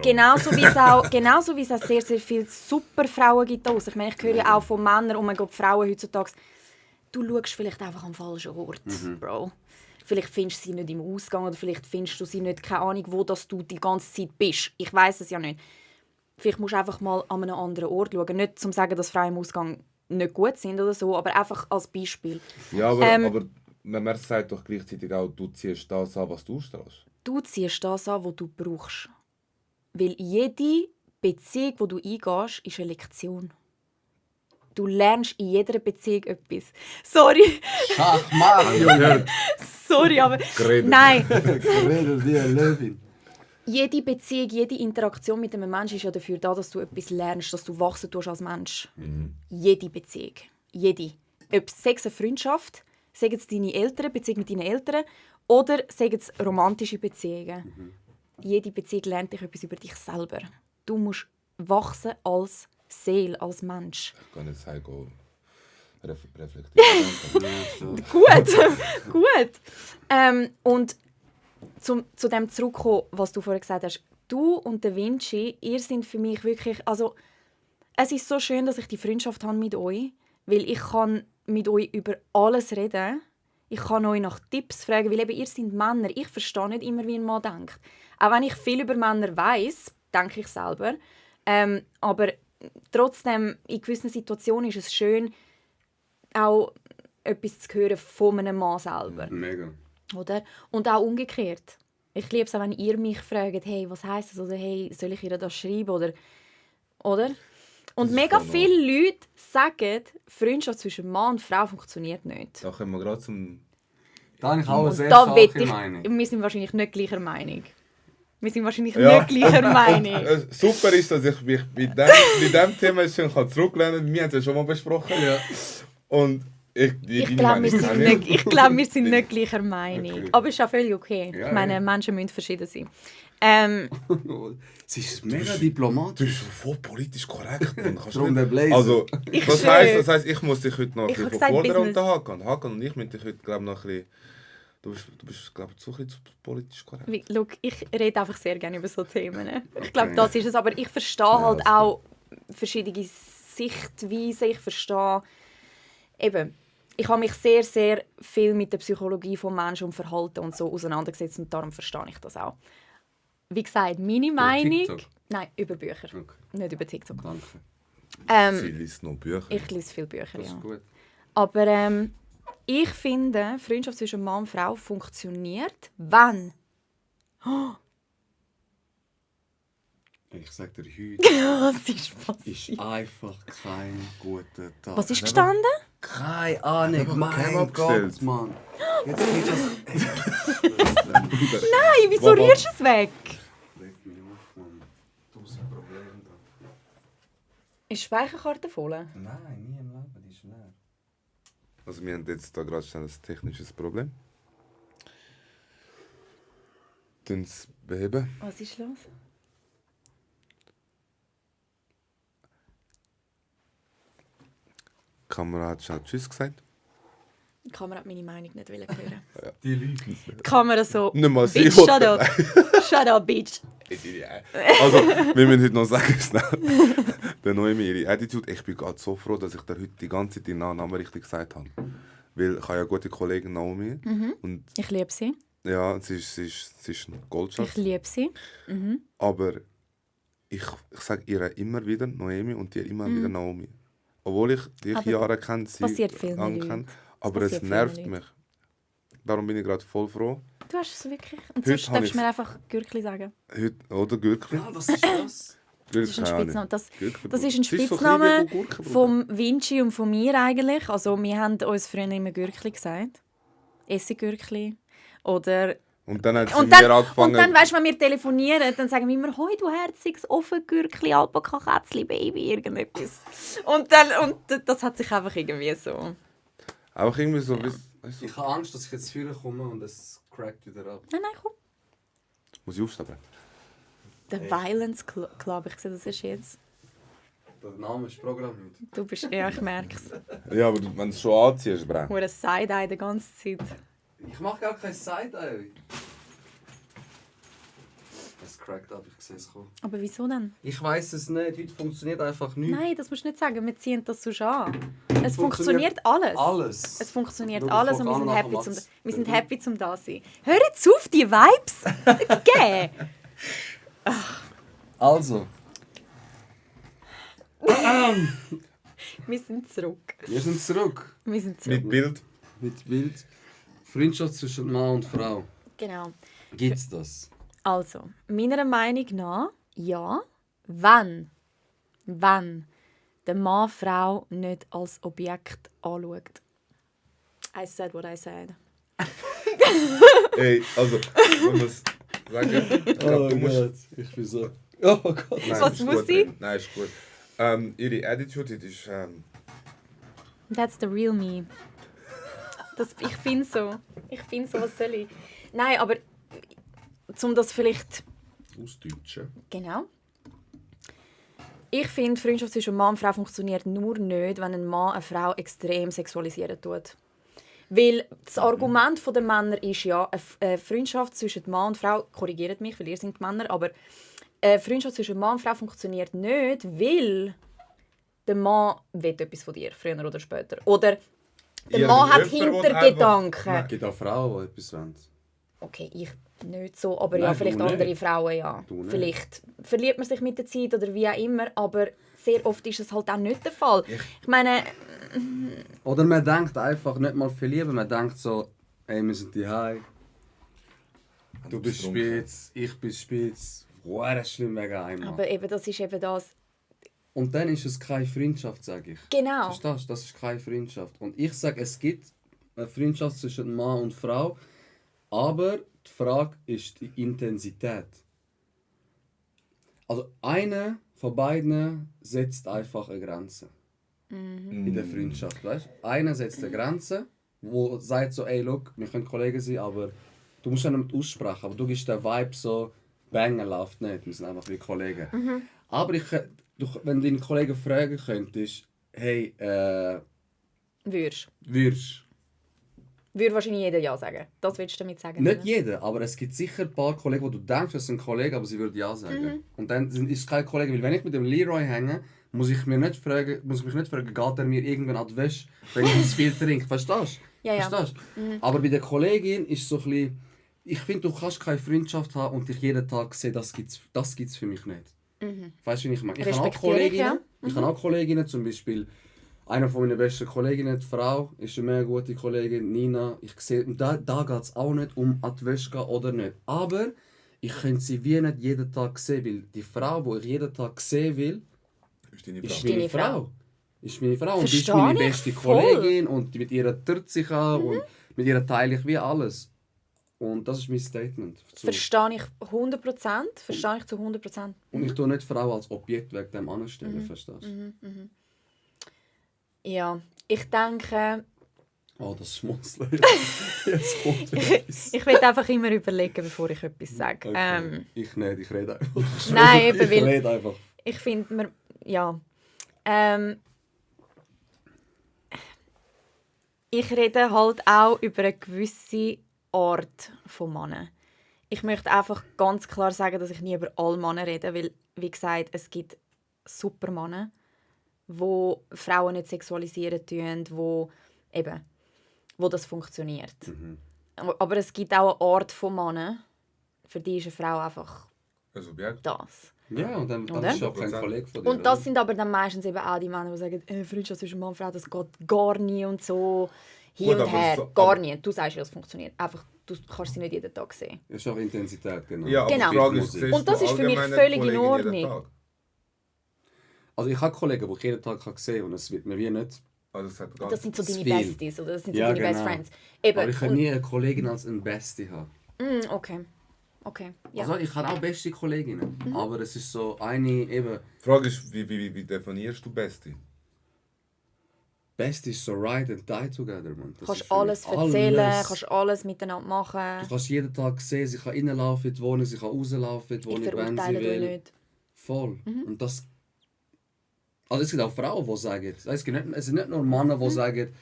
Genauso wie es auch sehr, sehr viele super Frauen gibt. Ich meine, ich höre ja auch von Männern, und die Frauen heutzutage, du schaust vielleicht einfach am falschen Ort, Bro. Vielleicht findest du sie nicht im Ausgang oder vielleicht findest du sie nicht, keine Ahnung, wo dass du die ganze Zeit bist. Ich weiß es ja nicht. Vielleicht musst du einfach mal an einem anderen Ort schauen. Nicht zum sagen, dass Frauen im Ausgang nicht gut sind oder so, aber einfach als Beispiel. Ja, aber man sagt doch gleichzeitig auch, du ziehst das an, was du ausstrahlst. Du ziehst das an, was du brauchst. Weil jede Beziehung, die du eingehst, ist eine Lektion. Du lernst in jeder Beziehung etwas. Sorry, sorry, aber... Geredet. Nein, Rede wie eine Löwin. jede Beziehung, jede Interaktion mit einem Menschen ist ja dafür da, dass du etwas lernst, dass du wachsen tust als Mensch. Jede Beziehung. Jede. Ob es eine Freundschaft, sagen es deine Eltern, Beziehung mit deinen Eltern, oder sagen es romantische Beziehungen. Jede Beziehung lernt dich etwas über dich selber. Du musst wachsen als Seele, als Mensch. Ich kann nicht sagen, reflektieren. Gut. Und zu dem zurückkommen, was du vorher gesagt hast. Du und der Vinci, ihr seid für mich wirklich... Also, es ist so schön, dass ich die Freundschaft habe mit euch, weil ich kann mit euch über alles reden. Ich kann euch nach Tipps fragen, weil eben ihr seid Männer. Ich verstehe nicht immer, wie ein Mann denkt. Auch wenn ich viel über Männer weiss, denke ich selber. Aber trotzdem, in gewissen Situationen ist es schön, auch etwas zu hören von einem Mann selber. Mega. Oder? Und auch umgekehrt. Ich liebe es auch, wenn ihr mich fragt, hey, was heisst das? Oder hey, soll ich ihr das schreiben? Oder? Und mega viele Leute sagen, Freundschaft zwischen Mann und Frau funktioniert nicht. Da kommen wir gerade zum... Da habe ich auch eine sehr Da will starke Meinung. wir sind wahrscheinlich nicht gleicher Meinung. Nicht gleicher Meinung. Super ist, dass ich mich bei diesem Thema schon zurücklehnen kann. Wir haben es ja schon mal besprochen. Ja. Und ich glaube, wir sind nicht gleicher Meinung. Okay. Aber es ist auch völlig okay. Ja, ich meine, ja. Menschen müssen verschieden sein. Sie ist mega diplomatisch. Du bist voll politisch korrekt. Darum der Blazer. Also, Ich das heisst, ich muss dich heute noch ein Ich bisschen hab gesagt, von vorne Business. unterhalten. Hakan und ich müssen dich heute, glaube ich, noch ein bisschen... Du bist glaube ich, zu politisch korrekt. Schau, ich rede einfach sehr gerne über so Themen. Ich glaube, das ist es. Aber ich verstehe halt auch verschiedene Sichtweisen. Ich verstehe... Eben, ich habe mich sehr, sehr viel mit der Psychologie von Menschen und Verhalten und so auseinandergesetzt und darum verstehe ich das auch. Wie gesagt, meine Meinung... TikTok? Nein, über Bücher. Okay. Nicht über TikTok. Danke. Sie liest noch Bücher. Ich lese viele Bücher, Das ja. ist gut. Aber ich finde, Freundschaft zwischen Mann und Frau funktioniert, wenn... Ich sage dir heute, Was ist passiert? ist einfach kein guter Tag. Was ist gestanden? Keine Ahnung, Cam mein abgestellt. Gott, Mann. Jetzt geht das... Nein, wieso rührst du es weg? Leg mich auf, Mann. 1000 Probleme da. Ist die Speicherkarte voll? Nein, nie im Leben, die ist leer. Also wir haben jetzt da gerade schnell ein technisches Problem. Dann es beheben. Was ist los? Die Kamera hat schnell Tschüss gesagt. Die Kamera hat meine Meinung nicht hören. Die Leute. Die Kamera so... Nicht mal sie Bitch, will- shut up. Shut up, bitch. Also, wir müssen heute noch sagen, schnell. Der Noemi, ihre Attitude. Ich bin gerade so froh, dass ich dir heute die ganze Zeit den Namen richtig gesagt habe. Weil ich habe ja eine gute Kollegin Naomi. Und Ich liebe sie. ja, sie ist ein Goldschatz. Ich liebe sie. Aber ich sage ihr immer wieder Noemi und dir immer wieder Naomi. Obwohl ich dich Aber Jahre kenne, sie passiert vielen lange Leuten. kenne. Aber passiert es vielen nervt Leuten. mich. Darum bin ich gerade voll froh. Du hast es wirklich... Und Heute sonst habe darfst du ich- mir einfach Gürkli sagen. Heute, oder Gürkli? Ah, was ist das? Das ist ein Spitzname. Das ist ein Das ist so Spitzname klein wie Gurken, Bruder. vom Vinci und von mir eigentlich. Also wir haben uns früher immer Gürkli gesagt. Essiggürkli. Oder Und dann hat sie Und mir dann, angefangen... und dann, weißt du, wenn wir telefonieren, dann sagen wir immer, «Hoi, du herziges Offengürkli, Alpaka-Kätzli, Baby», irgendetwas. Und das hat sich einfach irgendwie so... Auch irgendwie so... Weißt du, Ich habe Angst, dass ich jetzt früher komme und es crackt wieder ab. Nein, komm. muss ich aufstehen? Der Violence Club, ich sehe, das ist jetzt... Der Name ist programmiert. Du bist... Ja, ich merke es. Ja, aber wenn du es schon anziehst, Bro. Nur ein Side-Eye die ganze Zeit. Ich mache gar kein Side-Eye. Es crackt ab, ich sehe es kommen. Aber wieso denn? Ich weiß es nicht, heute funktioniert einfach nicht. Nein, das musst du nicht sagen, wir ziehen das so an. Es Funktioniert funktioniert alles. Alles. Es funktioniert Schau, alles ich und wir sind fange happy an, zum, Max. wir sind happy zum da sein. Hör jetzt auf, die Vibes! Geh! Also, Wir sind zurück. wir sind zurück. Wir sind zurück. Mit Bild. Mit Bild. Freundschaft zwischen Mann und Frau. Genau. Gibt's das? Also, meiner Meinung nach, ja, wenn der Mann Frau nicht als Objekt anschaut. I said what I said. Ey, also, wenn wir es sagen... Ich glaub, du musst... ich bin so... Oh Gott. Nein, Was ist muss gut, ich? Ren. Nein, ist gut. Ihre Attitude die ist... That's the real me. Ich bin so. Ich bin so, was soll ich? Nein, aber um das vielleicht... Ausdeutschen. Genau. Ich finde, Freundschaft zwischen Mann und Frau funktioniert nur nicht, wenn ein Mann eine Frau extrem sexualisieren tut. Weil das Argument der Männer ist ja, eine Freundschaft zwischen Mann und Frau, korrigiert mich, weil ihr seid Männer, aber eine Freundschaft zwischen Mann und Frau funktioniert nicht, weil der Mann will etwas von dir, früher oder später. Oder der Mann hat Hintergedanken. Es gibt auch Frauen, die etwas wollen. Okay, ich nicht so, aber Nein, ja, du vielleicht nicht. andere Frauen, ja. Du nicht. Vielleicht verliebt man sich mit der Zeit oder wie auch immer, aber sehr oft ist es halt auch nicht der Fall. Ich meine, Oder man denkt einfach nicht mal verlieben, man denkt so, hey, wir sind die High. Du bist spitz, ich bin spitz. Wow, das ist schlimm wegen einmal. aber eben, das ist eben das. Und dann ist es keine Freundschaft, sage ich. Genau. Verstehst du? Das ist keine Freundschaft. Und ich sage, es gibt eine Freundschaft zwischen Mann und Frau, aber die Frage ist die Intensität. Also einer von beiden setzt einfach eine Grenze. In der Freundschaft, weißt du? Einer setzt eine Grenze, wo sagt so, ey, look, wir können Kollegen sein, aber du musst ja nicht aussprechen, aber du gibst den Vibe so, Bangen läuft nicht, wir sind einfach wie Kollegen. Aber wenn du deinen Kollegen fragen könntest, hey, Würdest. würde wahrscheinlich jeder Ja sagen. Das willst du damit sagen? nicht oder? jeder, aber es gibt sicher ein paar Kollegen, wo du denkst, das sind Kollegen, aber sie würden Ja sagen. Und dann ist es kein Kollege, weil wenn ich mit dem Leroy hänge, muss ich mich nicht fragen, geht er mir irgendwann an die Wäsche, wenn ich zu viel trinke. Verstehst du? Ja, ja. Verstehst du? Aber bei der Kollegin ist es so ein bisschen, ich finde, du kannst keine Freundschaft haben und dich jeden Tag sehen, das gibt's für mich nicht. Weißt du, wie ich meine? Ich habe auch Respektiere ich, Kolleginnen, ja. ich habe auch Kolleginnen, zum Beispiel eine von meinen besten Kolleginnen, die Frau, ist eine mega gute Kollegin, Nina. Ich sehe, und da geht es auch nicht um an die Wäsche gehen oder nicht. Aber ich könnte sie wie nicht jeden Tag sehen, weil die Frau, die ich jeden Tag sehen will, Ist deine ist Frau. meine Deine Frau. Frau. Ist meine Frau. Und die ist Verstehe meine ich beste voll. Kollegin und mit ihr tört sich an und mit ihr teile ich wie alles. Und das ist mein Statement. dazu. Verstehe ich 100%. Verstehe ich zu 100%. Und ich tue nicht die Frau als Objekt wegen dem anstellen, verstehst du? Ja, ich denke, Oh, das Schmunzeln. Jetzt kommt etwas. ich will einfach immer überlegen, bevor ich etwas sage. Okay. Ich nicht, ich rede einfach. Nein, eben, ich weil- rede einfach. Ich finde, ja. Ich rede halt auch über eine gewisse Art von Männern. Ich möchte einfach ganz klar sagen, dass ich nie über alle Männer rede, weil, wie gesagt, es gibt super Männer, wo Frauen nicht sexualisieren tun, wo das funktioniert. Aber es gibt auch eine Art von Männern, für die ist eine Frau einfach Ein Subjekt. das. Ja, und dann Oder? ist auch kein Kollege von dir. Und das sind aber dann meistens eben auch die Männer, die sagen, Freundschaft zwischen Mann und Frau, das geht gar nie und so. Hin Gut, und aber her, so- gar aber- nie. Du sagst ja, es funktioniert. Einfach, du kannst sie nicht jeden Tag sehen. Das ist auch Intensität, genau. Ja, aber Genau. die Frage ist, Und siehst Und das du ist für mich allgemein völlig in Kollegen jeden Ordnung. Tag? Also ich habe Kollegen, die ich jeden Tag sehen kann und es wird mir wie nicht. Also es hat ganz Das sind so zu deine viel. Besties oder das sind so Ja, deine Best genau. Friends. Eben, Aber ich kann und- nie eine Kollegin als ein Bestie haben. Okay. Ja. Also ich habe auch beste Kolleginnen, aber es ist so eine eben... Die Frage ist, wie definierst du Beste? Beste ist so ride and die together, man. Du kannst alles erzählen, kannst alles miteinander machen. Du kannst jeden Tag sehen, sie kann reinlaufen in die Wohnung, sie kann rauslaufen in die Ich Wohnung, wenn sie verurteile dich will. nicht. Voll. Und das... Also es gibt auch Frauen, die sagen... Es sind nicht nur Männer, die sagen...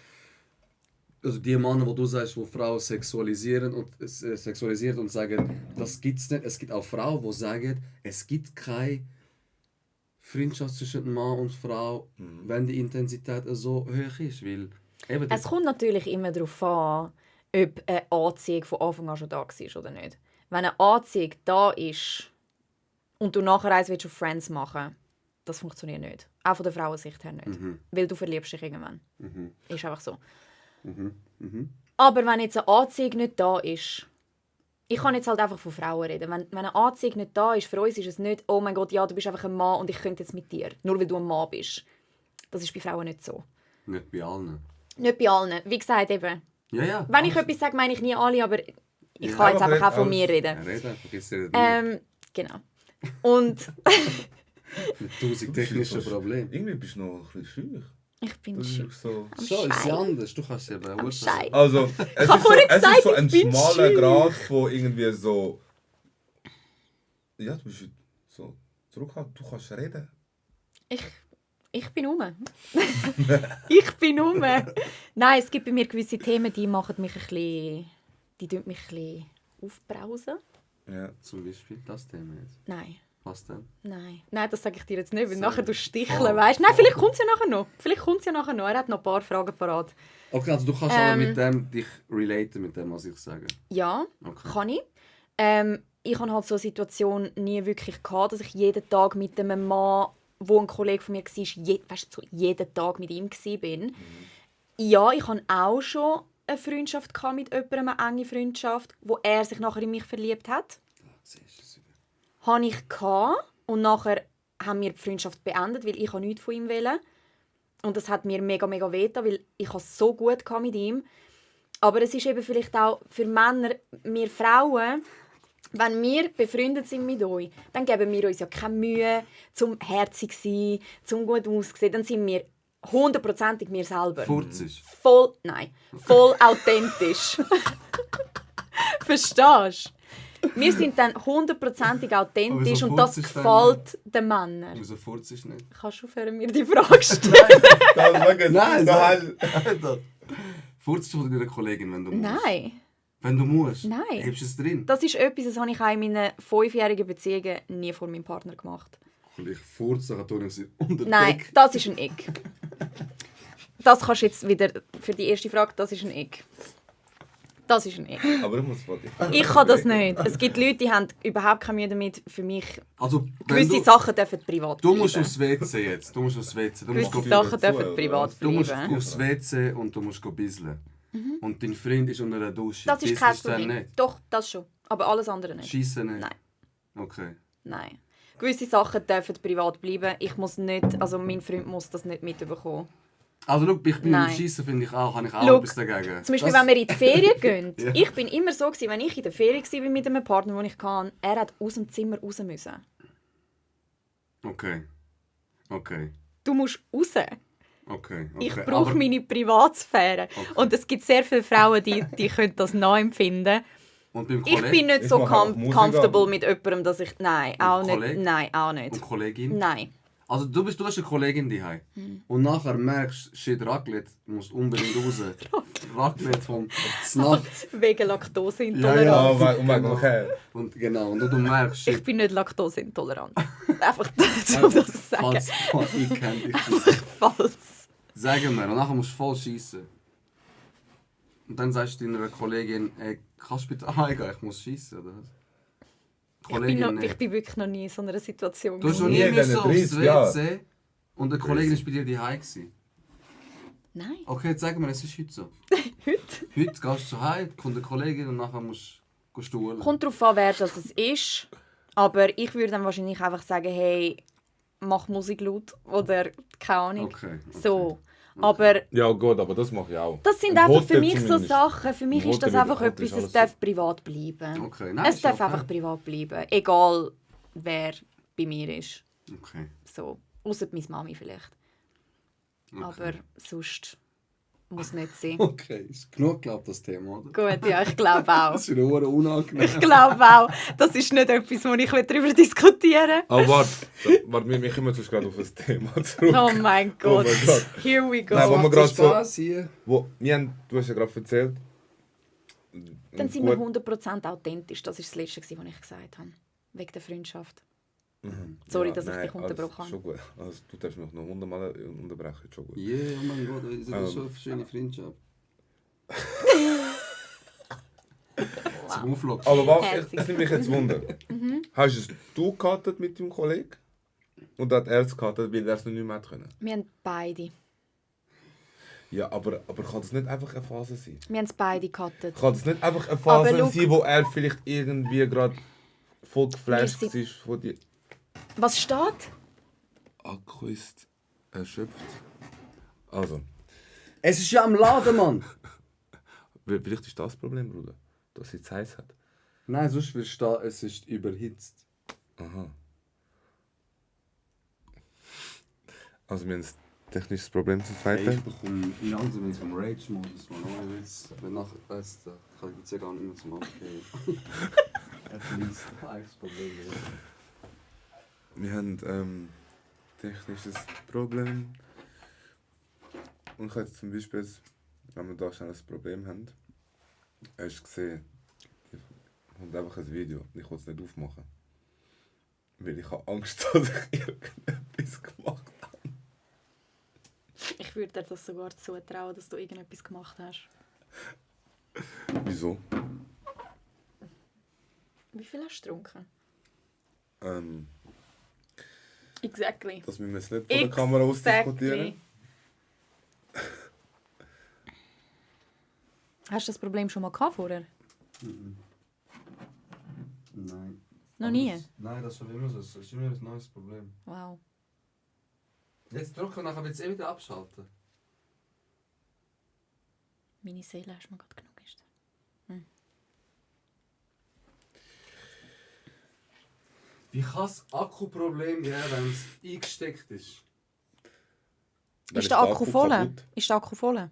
Also die Männer, die du sagst, die Frauen sexualisieren und sagen, das gibt es nicht. Es gibt auch Frauen, die sagen, es gibt keine Freundschaft zwischen Mann und Frau, wenn die Intensität so hoch ist. Weil eben Es kommt natürlich immer darauf an, ob eine Anziehung von Anfang an schon da war oder nicht. Wenn eine Anziehung da ist und du nachher eins auf Friends machen, das funktioniert nicht. Auch von der Frauensicht her nicht. Weil du verliebst dich irgendwann. Ist einfach so. Aber wenn jetzt eine Anziehung nicht da ist, ich kann jetzt halt einfach von Frauen reden. Wenn eine Anziehung nicht da ist, für uns ist es nicht, oh mein Gott, ja, du bist einfach ein Mann und ich könnte jetzt mit dir, nur weil du ein Mann bist. Das ist bei Frauen nicht so. nicht bei allen. Nicht bei allen. Wie gesagt, eben. Ja. Wenn ich etwas sage, meine ich nie alle, aber ich kann jetzt einfach auch von mir reden. Red einfach, jetzt redet nicht. Genau. Und Mit 1000 technischen Problemen. Irgendwie bist du noch ein bisschen schüch. ich bin Das ist schön. so... So, ist ja anders. Du kannst ja Am Schei. Also, es hab ist so, vorhin es gesagt, ist so ich ein bin schmaler schüch. Grad von irgendwie so... Ja, du bist so zurückhaltend, du kannst reden. Ich bin rum. Ich bin rum. Nein, es gibt bei mir gewisse Themen, die machen mich ein bisschen... Die tun mich ein bisschen aufbrausen. Ja. Zum Beispiel das Thema jetzt. Nein. Was denn? Nein, das sage ich dir jetzt nicht, weil So. nachher du sticheln, Oh. weißt? Nein, vielleicht kommt es ja nachher noch. Er hat noch ein paar Fragen parat. Okay, also du kannst aber mit dem dich relaten, mit dem, was ich sage. Ja, Okay. kann ich. Ich hatte halt so eine Situation nie wirklich gehabt, dass ich jeden Tag mit einem Mann, wo ein Kollege von mir war, so jeden Tag mit ihm war. Ja, ich hatte auch schon eine Freundschaft gehabt mit jemandem, eine enge Freundschaft, wo er sich nachher in mich verliebt hat. Siehst du es wieder? Hatte ich gehabt, und nachher haben wir die Freundschaft beendet, weil ich nichts von ihm wollte. Und das hat mir mega, mega wehgetan, weil ich es so gut hatte mit ihm. Aber es ist eben vielleicht auch für Männer, wir Frauen, wenn wir befreundet sind mit euch, dann geben wir uns ja keine Mühe, zum herzig zu sein, zum gut auszusehen. Dann sind wir 100%ig wir selber. Furz ist. Voll authentisch. Verstehst du? Wir sind dann 100%ig authentisch Aber wieso und das Furz ist gefällt den Männern. Wieso Furz ist nicht? Kannst du aufhören, mir die Frage zu stellen? Furzt du von deiner Kollegin, wenn du musst? Nein. Wenn du musst? Nein. Hebst du es drin? Das ist etwas, das habe ich auch in meinen 5-jährigen Beziehungen nie vor meinem Partner gemacht. Ich furze, dann tue ich sie unter Nein, Deck. das ist ein Ick. Das kannst du jetzt wieder für die erste Frage, das ist ein Ick. Das ist ein Ick. Aber ich muss von dir. Ich kann das nicht. Es gibt Leute, die haben überhaupt keine Mühe damit. Für mich, Also, wenn gewisse du, Sachen dürfen privat du bleiben. musst aufs WC jetzt. Du musst aufs WC. Du musst, Gewisse go- Sachen zu, dürfen oder privat was? du musst bleiben. aufs WC und du musst go bisseln. Und dein Freund ist unter einer Dusche. Das ist kein Bisselst du dann Problem. nicht? Doch, das schon. Aber alles andere nicht. Schiessen nicht? Nein. Okay. Nein. Gewisse Sachen dürfen privat bleiben. Ich muss nicht, also mein Freund muss das nicht mitbekommen. Also schau, ich bin Nein. im Schiessen finde ich auch, habe ich auch Schau, etwas dagegen. Zum Beispiel, Das- wenn wir in die Ferien gehen. Ja. Ich bin immer so gewesen, wenn ich in der Ferien war mit einem Partner, den ich kann, er hat aus dem Zimmer raus müssen. Okay. Okay. Du musst raus. Okay. Ich okay. brauche Aber- meine Privatsphäre. Okay. Und es gibt sehr viele Frauen, die können das nachempfinden. Und beim Ich Kollegen? bin nicht Ich so mache auch Musik comfortable an. mit jemandem, dass ich... Nein, auch nicht. Kollege? Nein, auch nicht. Und Kollegin? Nein. Also du hast eine Kollegin daheim und nachher merkst, shit, Raclette muss unbedingt raus. Raclette vom Snack. Wegen Laktoseintoleranz. Ja, und wegen okay. Und genau, und du merkst, Ich shit, bin nicht laktoseintolerant. Einfach um das zu sagen. falls ich kenne dich nicht. Falls. Sagen wir, und nachher musst du voll schiessen. Und dann sagst du deiner Kollegin, ey, kannst du bitte heimgehen, ich muss schiessen, oder was? Kollegin Ich nicht. bin wirklich noch nie in so einer Situation. Du hast noch gewesen. nie Nie in so diesen aufs 30 Jahren. WC und eine Kollegin war bei dir daheim. Nein. Okay, jetzt sagen wir, es ist heute so. Heute? Heute gehst du zu Hause, kommt eine Kollegin und nachher musst du stuhlen. Kommt darauf an, wer das ist. Aber ich würde dann wahrscheinlich einfach sagen, hey, mach Musik laut. Oder keine Ahnung. Okay. So. Aber Ja gut, aber das mache ich auch. das sind Im einfach für Hotel mich so zumindest. Sachen. Für mich Im ist das Hotel einfach überhaupt ist etwas, es alles darf privat bleiben. Okay, nein, Es ist darf okay. einfach privat bleiben. Egal, wer bei mir ist. Okay. So. Ausser meine Mami vielleicht. Aber sonst muss nicht sein. Okay, ist genug, glaube das Thema, oder? Gut, ja, ich glaube auch. Das ist eine unangenehm. Ich glaube auch. Das ist nicht etwas, wo ich darüber diskutieren will. Aber warte, wir kommen jetzt gerade auf das Thema zurück. Oh mein Gott. mein Gott. Here we go. Nein, wo wir Macht gerade so so... Spaß hier? Du hast ja gerade erzählt... Dann sind wir 100% authentisch. Das ist das Letzte, was ich gesagt habe. Wegen der Freundschaft. Sorry, dass ich dich unterbrochen habe. Schon gut. Also, du darfst mich noch 100-mal unterbrechen, schon gut. Yeah, oh mein Gott, das ist schon eine schöne Freundschaft. Zum Auflocken. Aber was, Herzig. es nimmt mich jetzt Wunder. Hast es du gecuttet mit deinem Kollegen? Und hat er es gecuttet, weil er es noch nicht mehr hat können? Wir haben beide. Ja, aber kann das nicht einfach eine Phase sein? Wir haben es beide gecuttet. Kann das nicht einfach eine Aber Phase schau- sein, wo er vielleicht irgendwie gerade voll geflasht Wir ist von dir? Was steht? Akku ist erschöpft. Also, Es ist ja am Laden, Mann! vielleicht ist das das Problem, Bruder. Dass sie zu heiß hat. Nein, sonst wirst du da, es ist überhitzt. Aha. Also, wir haben ein technisches Problem zum Hey, zweiten. ich bekomme langsam in vom Rage-Modus, man. Ohne Witz. Wenn nachher weiss, da kann ich jetzt ja gar nicht mehr zum Abgehen. At least ein Problem. Wir haben technisches Problem. Und ich habe jetzt zum Beispiel, jetzt, wenn wir da schon ein Problem haben, hast du gesehen, ich habe einfach ein Video und ich will es nicht aufmachen. Weil ich habe Angst, dass ich irgendetwas gemacht habe. Ich würde dir das sogar zutrauen, dass du irgendetwas gemacht hast. Wieso? Wie viel hast du getrunken? Ähm, Exactly. das müssen wir jetzt nicht vor der Kamera ausdiskutieren. Hast du das Problem schon mal gehabt vorher? Nein. Noch nie? Nein, das ist schon immer so. Das ist immer ein neues Problem. Wow. Jetzt drücken und nachher wird es wieder abschalten. Meine Seele hast du mir gerade genug ist. Wie kann es Akkuproblem geben, wenn es eingesteckt ist? Dann Ist der Akku voll? kaputt. Ist der Akku voll?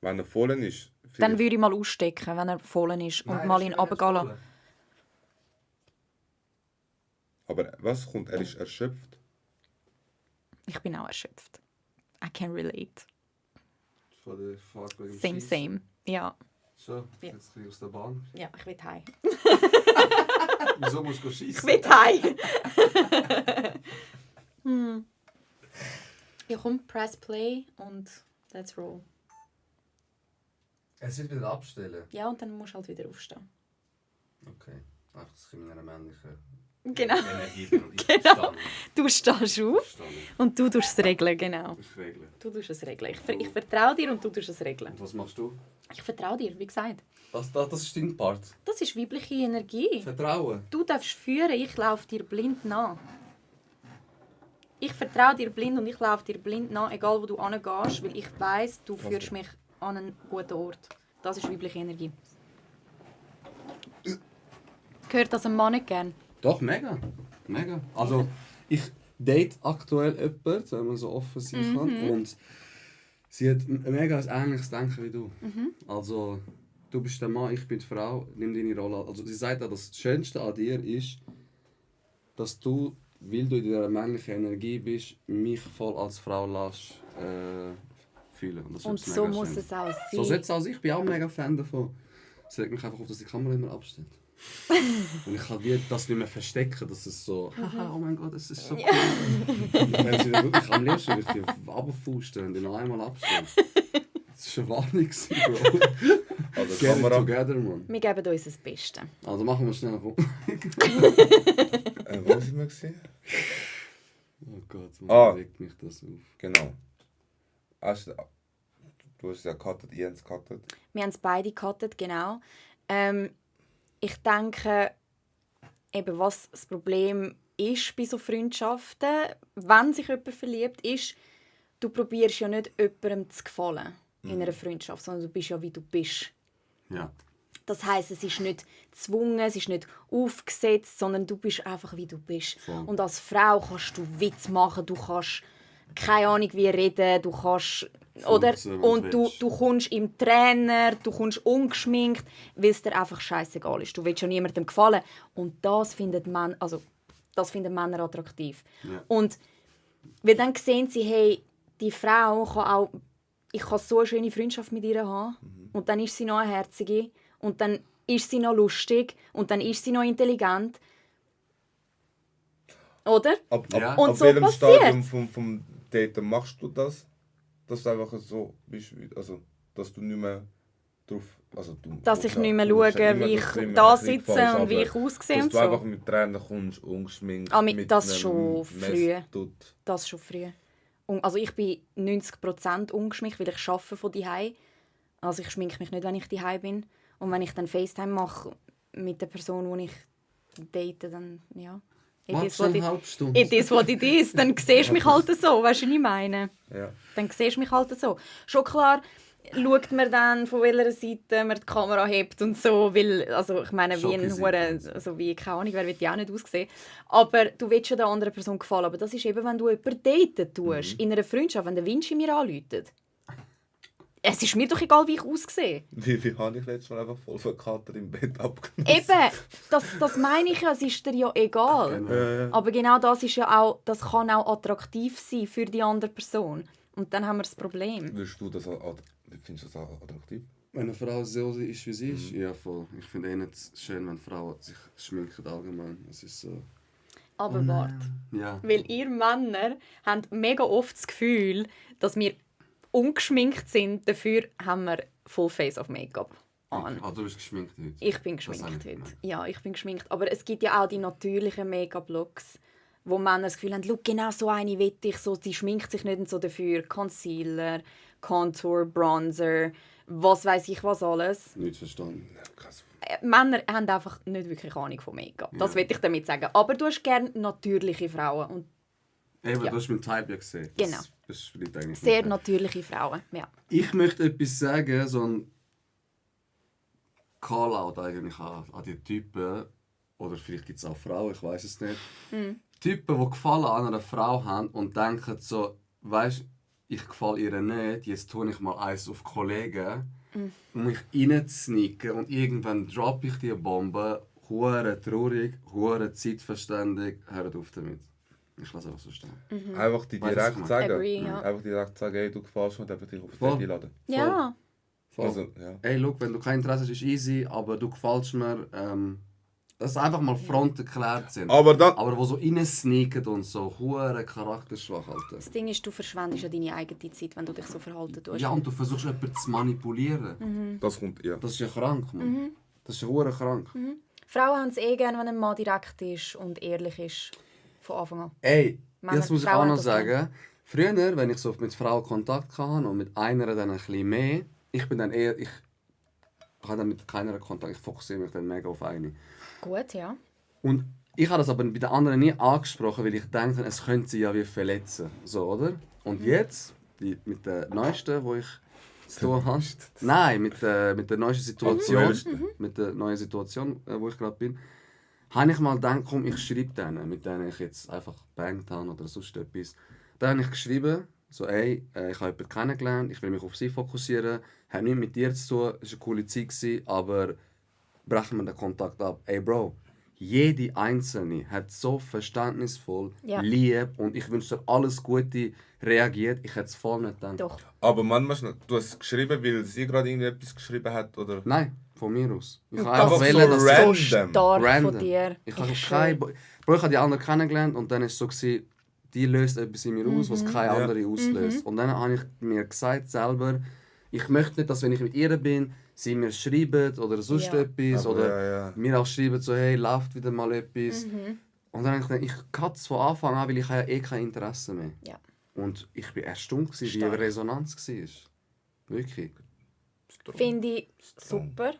Wenn er voll ist, Dann würde ich mal ausstecken, wenn er voll ist und mal ihn runtergehen lassen. aber was kommt? Er ist erschöpft. Ich bin auch erschöpft. I can relate. Von der Fahrt wegen dem Same, Schiessen. same. Ja, So, Ja. jetzt krieg ich aus der Bahn. ja, ich will heim. Wieso musst du Ich schießen? will heim. Ja, komm, press play und let's roll. Es wird wieder abstellen. Ja, und dann musst du halt wieder aufstehen. Okay. Einfach das in meiner männlichen Genau. Energie. Ich Genau. Du stehst auf verstehe. und du tust es regeln, genau. Ich regle. Du tust es regeln. Ich vertraue dir und du tust es regeln. Und was machst du? Ich vertraue dir, wie gesagt. Das ist dein Part. Das ist weibliche Energie. Vertrauen. Du darfst führen, ich laufe dir blind nach. Ich vertraue dir blind und ich laufe dir blind nach, egal wo du hingehst, weil ich weiss, du führst mich an einen guten Ort. Das ist weibliche Energie. Gehört das einem Mann nicht gern? Doch, mega. Mega. Also, ich date aktuell jemanden, wenn man so offen sein kann. Und sie hat ein mega ähnliches Denken wie du. Also, du bist der Mann, ich bin die Frau, nimm deine Rolle an. Also, sie sagt auch, das Schönste an dir ist, dass du, weil du in dieser männlichen Energie bist, mich voll als Frau lässt fühlen. Und, das ist Und etwas so mega muss Schönes. es auch So sein. setzt es aus. Ich bin auch mega Fan davon. Es regt mich einfach auf, dass die Kamera immer abstellt. Und ich kann das nicht mehr verstecken, dass es so, haha, oh mein Gott, es ist so cool. Wenn sie dann wirklich am liebsten würde ich die runterfusten und die noch einmal abstellen. Das war schon wahnsinnig, Bro. Also Get it Kamera. together, man. Wir geben uns das Beste. Also machen wir schnell. Oh Wo sind wir gewesen? Gott, Ah. man regt mich das auf. Genau. Du hast ja gecuttet, ihr habt es gecuttet. Wir haben es beide gecuttet, genau. Ich denke, eben, was das Problem ist bei so Freundschaften, wenn sich jemand verliebt, ist, du probierst ja nicht jemandem zu gefallen in einer Freundschaft, sondern du bist ja, wie du bist. Ja. Das heisst, es ist nicht gezwungen, es ist nicht aufgesetzt, sondern du bist einfach, wie du bist. Voll. Und als Frau kannst du Witz machen, du kannst keine Ahnung wie reden, du kannst... Oder? Furzen, Und du willst. kommst im Trainer, du kommst ungeschminkt, weil es dir einfach scheißegal ist. Du willst ja niemandem gefallen. Und das findet das finden Männer attraktiv. Ja. Und weil dann sehen sie, hey, die Frau kann auch... Ich kann so eine schöne Freundschaft mit ihr haben. Und dann ist sie noch eine Herzige. Und dann ist sie noch lustig. Und dann ist sie noch intelligent. Oder? Ja. Und ab so welchem passiert's. Stadium vom Daten machst du das? Dass du einfach so bist, also dass du nicht mehr drauf... Also du, Dass ich ja, nicht mehr du musst schaue, ja immer, wie dass ich du immer da ein bisschen sitze gefällst, und wie aber ich aussehe dass und du so. einfach mit Tränen kommst, ungeschminkt. Das einem schon früh. Messtut. Das schon früh. Also ich bin 90% ungeschminkt, weil ich arbeite von daheim. Also ich schminke mich nicht, wenn ich daheim bin. Und wenn ich dann FaceTime mache mit der Person, die ich date, dann ja. Machst du eine halbe Stunde? It is what it is. Dann siehst du mich halt so, weißt du, was ich meine? Ja. Dann siehst du mich halt so. Schon klar schaut man dann, von welcher Seite man die Kamera hebt und so, weil, also ich meine, wie ein Hure, also wie, keine Ahnung, wer wird ja auch nicht aussehen. Aber du willst ja der anderen Person gefallen, aber das ist eben, wenn du jemanden daten tust, in einer Freundschaft, wenn der Vinci mir anläutet. Es ist mir doch egal, wie ich aussehe. Wie habe ich letztes Mal einfach voll von Kater im Bett abgenommen? Eben, das meine ich ja, es ist dir ja egal. Genau. Aber genau das ist ja auch, das kann auch attraktiv sein für die andere Person. Und dann haben wir das Problem. Findest du das attraktiv? Wenn eine Frau so ist, wie sie ist, ja voll. Ich finde nicht schön, wenn Frauen sich schminken allgemein. Es ist so... Aber warte. Ja. Weil ihr Männer habt mega oft das Gefühl, dass wir ungeschminkt sind, dafür haben wir Full Face of Make-up an. Ah, du bist geschminkt heute. Ich bin Das habe geschminkt ich heute. gemeint. Ja, ich bin geschminkt. Aber es gibt ja auch die natürlichen Make-up-Looks, wo Männer das Gefühl haben, «Schau, genau so eine will ich». So, sie schminkt sich nicht und so dafür. Concealer, Contour, Bronzer, was weiß ich was alles. Nicht verstanden. Krass. Männer haben einfach nicht wirklich Ahnung von Make-up. Das will ich damit sagen. Aber du hast gerne natürliche Frauen. Und Eben, Ja. du hast meinen Type ja gesehen. Genau. Das spricht eigentlich sehr nicht. natürliche Frauen. Ja. Ich möchte etwas sagen, so ein Call-out eigentlich an die Typen, oder vielleicht gibt es auch Frauen, ich weiß es nicht. Typen, die Gefallen an einer Frau haben und denken so, weißt, ich gefalle ihr nicht, jetzt tue ich mal eins auf Kollegen, um mich reinzusneaken und irgendwann droppe ich die Bombe, hure traurig, hure zeitverständig, hört auf damit. Ich lasse einfach so stehen. Einfach die Weißt du, was ich direkt meine? sagen. Agree, ja. Einfach direkt sagen, hey, du gefällst mir, darf ich dich auf Voll. das einladen. Ja. Voll. Also, ja. Hey, look, wenn du kein Interesse hast, ist easy, aber du gefällst mir. Dass einfach mal Fronten geklärt sind. Aber dann... Aber wo so reinsneaken und so hure charakterschwach, Alter. Das Ding ist, du verschwendest ja deine eigene Zeit, wenn du dich so verhalten tust. Ja, und du versuchst jemanden zu manipulieren. Das kommt, ja. Das ist ja krank, Mann. Das ist ja hure krank. Frauen haben es gerne, wenn ein Mann direkt ist und ehrlich ist. Von Anfang an. Ey, Männer- jetzt muss ich Frauen auch haben noch das sagen, früher, wenn ich so mit Frauen Kontakt hatte und mit einer dann ein bisschen mehr, ich bin dann eher, ich habe dann mit keiner Kontakt, ich fokussiere mich dann mega auf eine. Gut, ja. Und ich habe das aber bei den anderen nie angesprochen, weil ich dachte, es könnte sie ja wie verletzen. So, oder? Und jetzt, mit der neuesten, wo ich zu tun habe, nein, mit der neuesten Situation, mit der neuen Situation, wo ich gerade bin, habe ich mal gedacht, komm, ich schreibe denen, mit denen ich jetzt einfach gebangt habe oder sonst etwas. Dann habe ich geschrieben, so, ey, ich habe jemanden kennengelernt, ich will mich auf sie fokussieren, hat nichts mit dir zu tun, es war eine coole Zeit, aber brechen wir den Kontakt ab. Ey, Bro, jede Einzelne hat so verständnisvoll, Ja. lieb und ich wünsche dir alles Gute reagiert. Ich hätte es voll nicht gedacht. Doch. Aber manchmal, du hast es geschrieben, weil sie gerade irgendetwas geschrieben hat, oder? Nein, von mir aus. Ich habe das einfach so wollen, dass random. So stark Random. von dir. Ich habe schwöre. keine... Bro, ich habe die anderen kennengelernt und dann war es so, gewesen, die löst etwas in mir aus, was keine Ja. andere auslöst. Und dann habe ich mir gesagt selber, ich möchte nicht, dass wenn ich mit ihr bin, sie mir schreibt oder sonst Ja. etwas Aber oder ja. mir auch schreibt so, hey, läuft wieder mal etwas. Und dann habe ich gedacht, ich cutte es von Anfang an, weil ich habe ja eh kein Interesse mehr. Ja. Und ich war erstaunt, wie die Stark. Resonanz war. Wirklich. Finde ich Strong. super.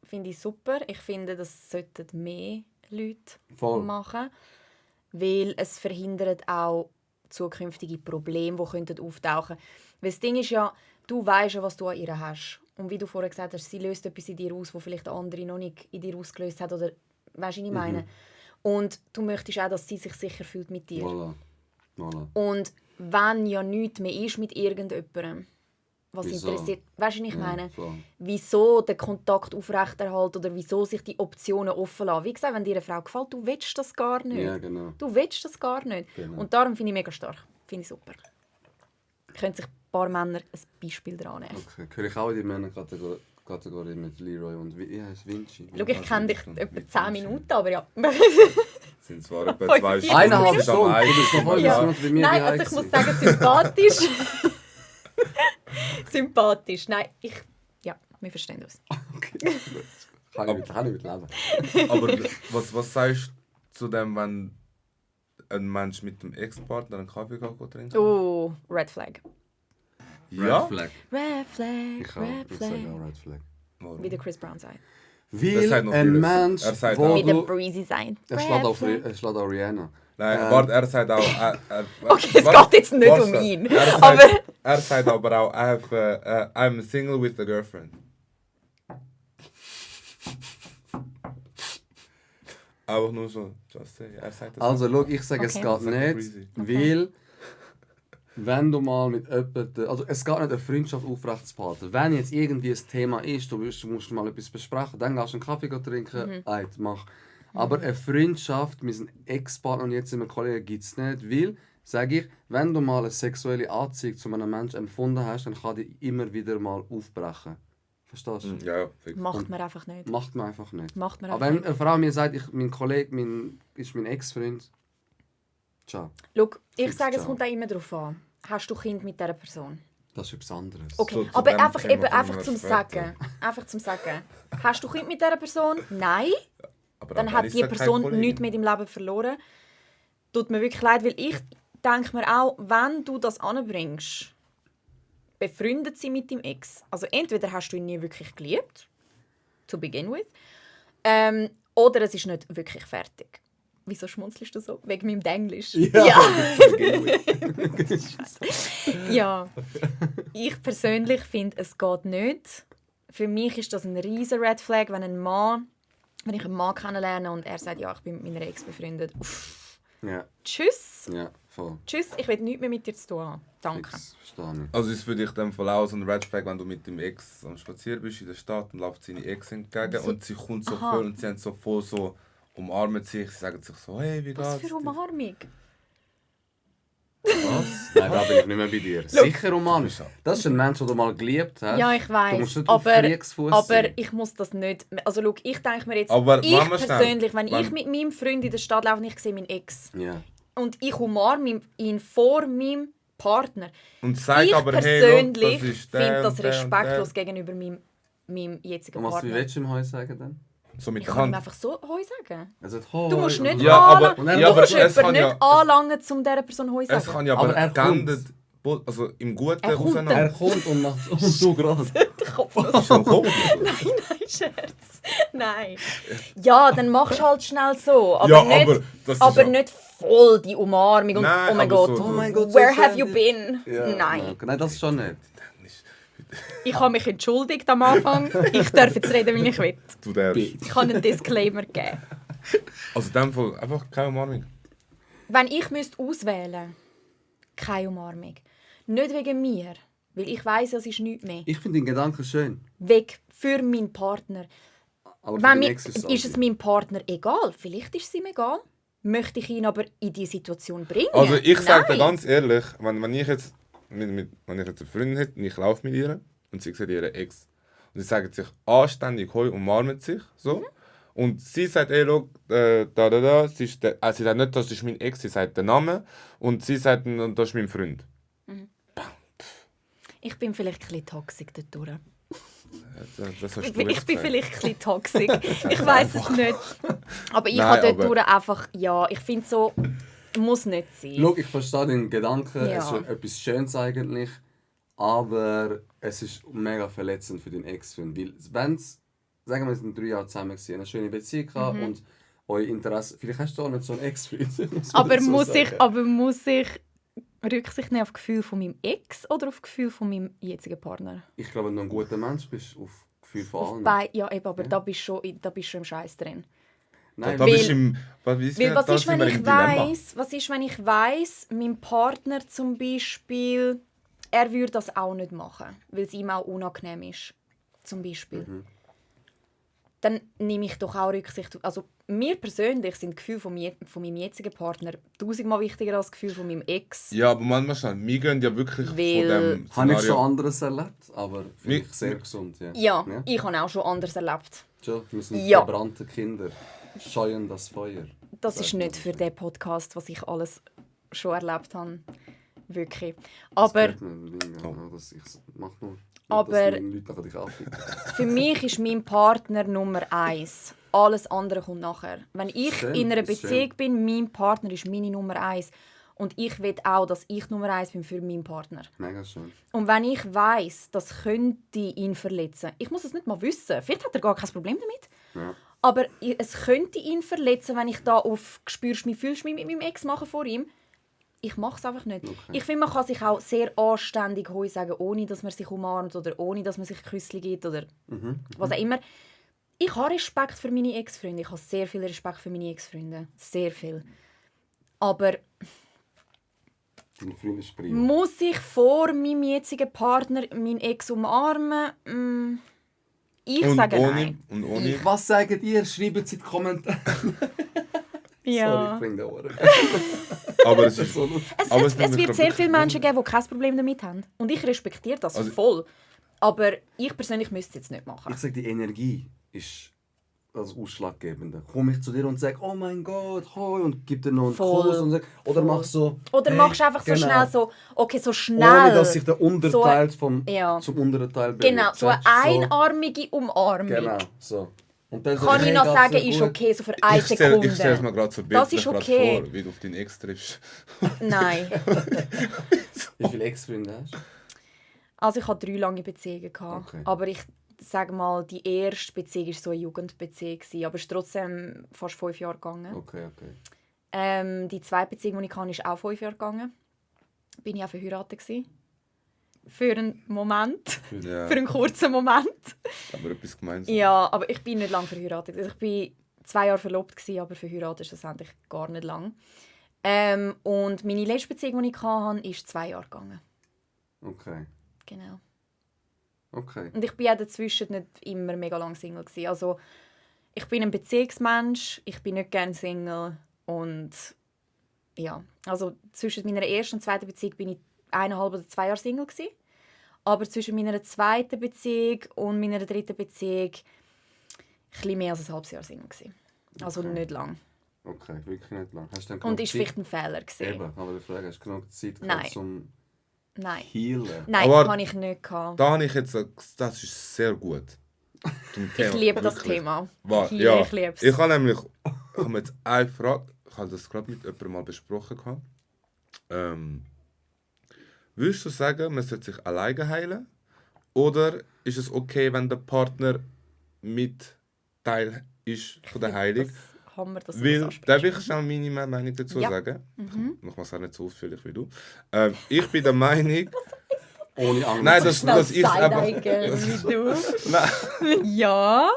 Finde ich super. Ich finde, das sollten mehr Leute Voll. machen. Weil es verhindert auch zukünftige Probleme, die auftauchen könnten. Weil das Ding ist ja, du weißt ja, was du an ihr hast. Und wie du vorher gesagt hast, sie löst etwas in dir aus, was vielleicht der andere noch nicht in dir ausgelöst hat. Oder, weißt du, was ich meine? Und du möchtest auch, dass sie sich sicher fühlt mit dir. Voilà. Und wenn ja nichts mehr ist mit irgendjemandem, was Wieso? interessiert, weißt du, was ich meine? Voll. Wieso den Kontakt aufrechterhalten oder wieso sich die Optionen offen lassen. Wie gesagt, wenn dir eine Frau gefällt, du willst das gar nicht. Ja, genau. Du willst das gar nicht. Genau. Und darum finde ich mega stark. Finde ich super. Können sich ein paar Männer ein Beispiel daran nehmen. Okay, gehöre ich auch in die Männerkategorie mit Leroy und wie heißt Vinci? Schau, ich kenne dich etwa 10 Minuten, aber ja. Sind zwar etwa 2 Stunden. 1,5 bis am Stunden. Eis. Du bist noch voll Ja. Minuten bei mir Nein, daheim also ich muss gewesen. sagen, sympathisch. Sympathisch. Nein, wir verstehen uns. Okay, gut. Kann ich mit leben. Aber was sagst du zu dem, wenn ein Mensch mit dem Ex-Partner einen Kaffee geht trinken? Oh, Red Flag. Ja? Red Flag. Red Flag, Ich auch. Red Ich sage Flag. auch Red Flag. Warum? Wie der Chris Brown sagt. Das Weil sagt noch ein vieles. Mensch, Er sagt wo auch- Wie der du... Breezy sagt. Er Red schlägt auch Rihanna. Nein, warte, er sagt auch... Okay, es geht jetzt nicht um ihn. Aber Er sagt aber auch, I'm single with a girlfriend. Einfach nur so, just say. Er sagt das. Also, schau, ich sage, es Okay. geht Das sagt Breezy. nicht, weil... Wenn du mal mit jemandem... Also, es geht nicht, eine Freundschaft aufrechtzuerhalten. Wenn jetzt irgendwie ein Thema ist, du musst mal etwas besprechen, dann gehst du einen Kaffee trinken, mach. Aber eine Freundschaft mit einem Ex-Partner und jetzt mit einem Kollegen gibt es nicht, weil, sage ich, wenn du mal eine sexuelle Anziehung zu einem Menschen empfunden hast, dann kann die immer wieder mal aufbrechen. Verstehst du? Ja, fix. macht man einfach nicht. Macht man einfach nicht. Macht man Aber einfach wenn eine Frau mir sagt, mein Kollege ist mein Ex-Freund, ciao. Schau, ich Fix, sage, es ciao. kommt auch immer darauf an. Hast du Kind mit dieser Person? Das ist etwas anderes. Okay, So, zu aber dem einfach, Thema eben, kommen einfach wir zum später. Sagen. Einfach zum Sagen. Hast du Kind mit dieser Person? Nein. Aber Dann auch hat ist die er keine Person Kollegin. nichts mit im Leben verloren. Tut mir wirklich leid, weil ich denke mir auch, wenn du das anbringst, befreundet sie mit deinem Ex. Also entweder hast du ihn nie wirklich geliebt, to begin with, oder es ist nicht wirklich fertig. Wieso schmunzelst du so? Wegen meinem Denglisch? Ja. Ich persönlich finde, es geht nicht. Für mich ist das ein riesen Red Flag, wenn ich einen Mann kennenlerne und er sagt, ja, ich bin mit meiner Ex befreundet. Uff. Ja, Tschüss. ja, voll. Tschüss, ich will nichts mehr mit dir zu tun haben. Danke. Fix, verstehe ich. Also ist für dich dann voll auch so ein Red Flag, wenn du mit dem Ex am Spazieren bist in der Stadt und läuft seine Ex entgegen So- und sie kommt so Aha. voll und sie haben so voll so umarmen sich, sie sagen sich so, hey, wie Was geht's für dir? Umarmung. Was? Nein, da bin ich nicht mehr bei dir. Sicher, Roman. Das ist ein Mensch, den du mal geliebt hast. Ja, ich Du weiss. musst nicht auf Aber, Kriegsfuß aber sein. ich muss das nicht. Also, schau, ich denke mir jetzt, Aber ich Mama, schnell. persönlich, wenn Wenn- ich mit meinem Freund in der Stadt laufe und ich sehe meinen Ex Ja. und ich umarme ihn vor meinem Partner, Und sag ich aber, hey, persönlich look, das ist der finde das und der und respektlos der. gegenüber meinem jetzigen Und was Partner. willst du ihm heute sagen dann? So mit Ich der kann ihm Hand. einfach so Hoi sagen. Er sagt, Du musst «Hoi» nicht und- Ja, aber- anlangen, ja, du aber musst es jemanden kann nicht ja- anlangen, um dieser Person Hoi zu Es sagen. kann ja Aber aber er geändert, also im Guten Er kommt auseinander. Er kommt und macht und du gerade. Der Kopf los. Schon komisch. Nein, Scherz. Nein. Ja, dann machst du halt schnell so. Aber, Ja, nicht, aber das ist aber ja- nicht voll die Umarmung. Und, Nein, oh mein aber Gott, so- Oh mein Gott, so where schön. have you been? Ja, Nein. Nein, das schon nicht. Ich habe mich entschuldigt am Anfang. Ich darf jetzt reden, wie ich will. Du darfst. Ich kann einen Disclaimer geben. Also in dem Fall einfach keine Umarmung. Wenn ich auswählen müsste, keine Umarmung. Nicht wegen mir, weil ich weiss, es ist nichts mehr. Ich finde den Gedanken schön. Weg für meinen Partner. Aber für Wenn den mir, Ex ist es es meinem Partner egal? Vielleicht ist es ihm egal. Möchte ich ihn aber in diese Situation bringen? Also ich sage dir Nein. ganz ehrlich, wenn ich jetzt wenn ich jetzt eine Freundin hätte und ich laufe mit ihr und sie sieht ihre Ex und sie sagen sich anständig Hoi, umarmen sich so und sie sagt, ey, schau, sie sagt nicht, das ist mein Ex, sie sagt den Namen und sie sagt, das ist mein Freund. Ich bin vielleicht ein bisschen toxisch dort. Das hast Ich du bin jetzt gesagt. vielleicht ein bisschen toxisch. Ich weiß es nicht. Aber ich Nein, habe dort aber- einfach, ja, ich finde so, muss nicht sein. Schau, ich verstehe den Gedanken, Ja. es ist etwas Schönes eigentlich, aber es ist mega verletzend für den Ex-Freund. Weil wenn es, sagen wir, wir sind 3 Jahre zusammen gewesen, eine schöne Beziehung gehabt und euer Interesse, vielleicht hast du auch nicht so einen Ex-Freund. aber muss ich Rücksicht nehmen auf das Gefühl von meinem Ex oder auf das Gefühl von meinem jetzigen Partner? Ich glaube, wenn du ein guter Mensch bist, auf Gefühl von Auf allen. ja, eben, aber da bist du schon im Scheiß drin. Nein, Da Weil- bist du im... Was ist, Weil was da ist, sind wenn wir ich im Dilemma. weiss, mein Partner zum Beispiel, er würde das auch nicht machen, weil es ihm auch unangenehm ist, zum Beispiel. Dann nehme ich doch auch Rücksicht. Also mir persönlich sind die Gefühle von meinem jetzigen Partner 1000-mal wichtiger als das Gefühl von meinem Ex. Ja, aber manchmal schon. Wir gehen ja wirklich Weil- von dem habe ich Szenario... schon anderes erlebt, aber finde Wie- ich sehr gesund. Ja. Ja, Ja? ich habe auch schon anders erlebt. Schon, wir sind Ja. verbrannte Kinder. Scheuen das Feuer. Das ist nicht für den Podcast, was ich alles schon erlebt habe. Wirklich. Aber Das ich mach nur. Aber- Dass die Leute nachher dich anficken. für mich ist mein Partner Nummer 1. Alles andere kommt nachher. Wenn ich Schön, in einer das ist Beziehung schön. bin, mein Partner ist meine Nummer 1. Und ich will auch, dass ich Nummer 1 bin für meinen Partner. Mega schön. Und wenn ich weiss, das könnte ihn verletzen, ich muss es nicht mal wissen. Vielleicht hat er gar kein Problem damit. Ja. Aber es könnte ihn verletzen, wenn ich da auf «Spürst mich, fühlst mich» mit meinem Ex mache vor ihm. Ich mache es einfach nicht. Okay. Ich finde, man kann sich auch sehr anständig Hoi sagen, ohne dass man sich umarmt oder ohne dass man sich Küssli gibt oder was auch immer. Ich habe Respekt für meine Ex-Freunde. Ich habe sehr viel Respekt für meine Ex-Freunde. Sehr viel. Aber Deine Freunde springen. muss ich vor meinem jetzigen Partner meinen Ex umarmen? Ich sage nein. Und ohne... Was sagt ihr? Schreibt es in die Kommentare. Sorry, Ja. ich bringe den Ohren. Aber es ist... So lustig. Aber Es es wird nimmt sehr mich viele gerade Menschen geben, die kein Problem damit haben. Und ich respektiere das Also- voll. Aber ich persönlich müsste es jetzt nicht machen. Ich sage, die Energie ist das Ausschlaggebende. Komme ich zu dir und sage, oh mein Gott, hoi, und gib dir noch einen Voll. Kuss und sag, oder Voll. mach so. Oder hey, machst du einfach so genau. schnell so, okay, so schnell. Ohne dass sich der Unterteil vom ja. zum unteren Teil bewegt. Genau, so eine Sagst du einarmige Umarmung. Genau, so. Und dann so, Kann ich hey, noch geht's sagen, dir ist gut? okay, so für eine Ich stelle es mir Sekunde. gerade so Das bildlich ist gerade okay. vor, wie du auf deinen Ex triffst. Nein. Wie viele Ex-Freunde hast du? Also ich hatte 3 lange Beziehungen. Okay. Aber ich sage mal, die erste Beziehung war so eine Jugendbeziehung. Aber es ist trotzdem fast 5 Jahre gegangen. Okay, okay. Die zweite Beziehung, die ich hatte, ist auch 5 Jahre gegangen. Bin ich auch verheiratet gewesen. Für einen Moment. Ja, Für einen kurzen Moment. aber etwas gemeinsam. Ja, aber ich bin nicht lange verheiratet. Also ich war 2 Jahre verlobt gewesen, aber verheiratet ist das eigentlich gar nicht lang. Und meine letzte Beziehung, die ich hatte, ist 2 Jahre gegangen. Okay. Genau. Okay. Und ich war auch dazwischen nicht immer mega lang Single gewesen. Also ich bin ein Beziehungsmensch, ich bin nicht gerne Single und ja, also zwischen meiner ersten und zweiten Beziehung bin ich 1,5 oder 2 Jahre Single gewesen. Aber zwischen meiner zweiten Beziehung und meiner dritten Beziehung ein bisschen mehr als ein halbes Jahr Single gewesen. Also Okay. nicht lang. Okay, wirklich nicht lang. Hast du dann Und genug ist Zeit? vielleicht ein Fehler gewesen. Eben, aber die Frage, hast du genug Zeit Nein. gehabt, zum Nein. Healen? Nein, Aber- habe ich nicht gehabt. Da habe ich jetzt... Das ist sehr gut. Zum Ich Thema. liebe das Wirklich. Thema. Ja, Ich liebe es. ich habe nämlich... Ich habe jetzt eine Frage... Ich habe das gerade mit jemandem mal besprochen. Würdest du sagen, man sollte sich alleine heilen? Oder ist es okay, wenn der Partner mit Teil ist von der Heilung? Das haben wir das Weil, ansprechen. darf ich schon meine Meinung dazu Ja. sagen? Ich mache es auch nicht so ausführlich wie du. Ich bin der Meinung... Ohne Angst. Nein, dass ich einfach... Side-Eye-Girl wie du. Nein. Ja,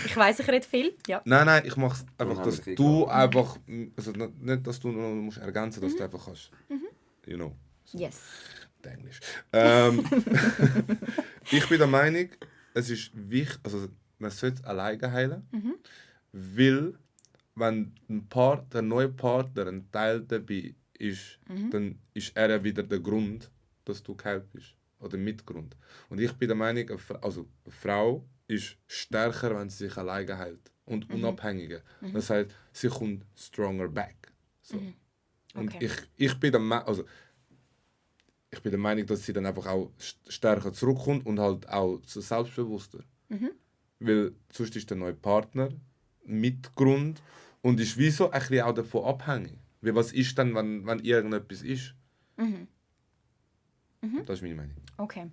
ich weiss, ich rede viel. Ja. Nein, ich mache es einfach, Dann dass habe ich du einfach... Also nicht, dass du noch musst ergänzen, dass du einfach kannst. You know, Yes. Englisch. Ich bin der Meinung, es ist wichtig, also man sollte alleine heilen, weil wenn der neue Partner ein Teil dabei ist, dann ist er ja wieder der Grund, dass du geheilt bist. Oder Mitgrund. Und ich bin der Meinung, eine Frau ist stärker, wenn sie sich alleine heilt. Und unabhängiger. Das heißt, sie kommt stronger back. So. Und Okay. ich bin der Meinung, dass sie dann einfach auch stärker zurückkommt und halt auch so selbstbewusster. Weil sonst ist der neue Partner Mitgrund und ist wie so ein bisschen auch davon abhängig. Weil was ist dann, wenn irgendetwas ist? Das ist meine Meinung. Okay.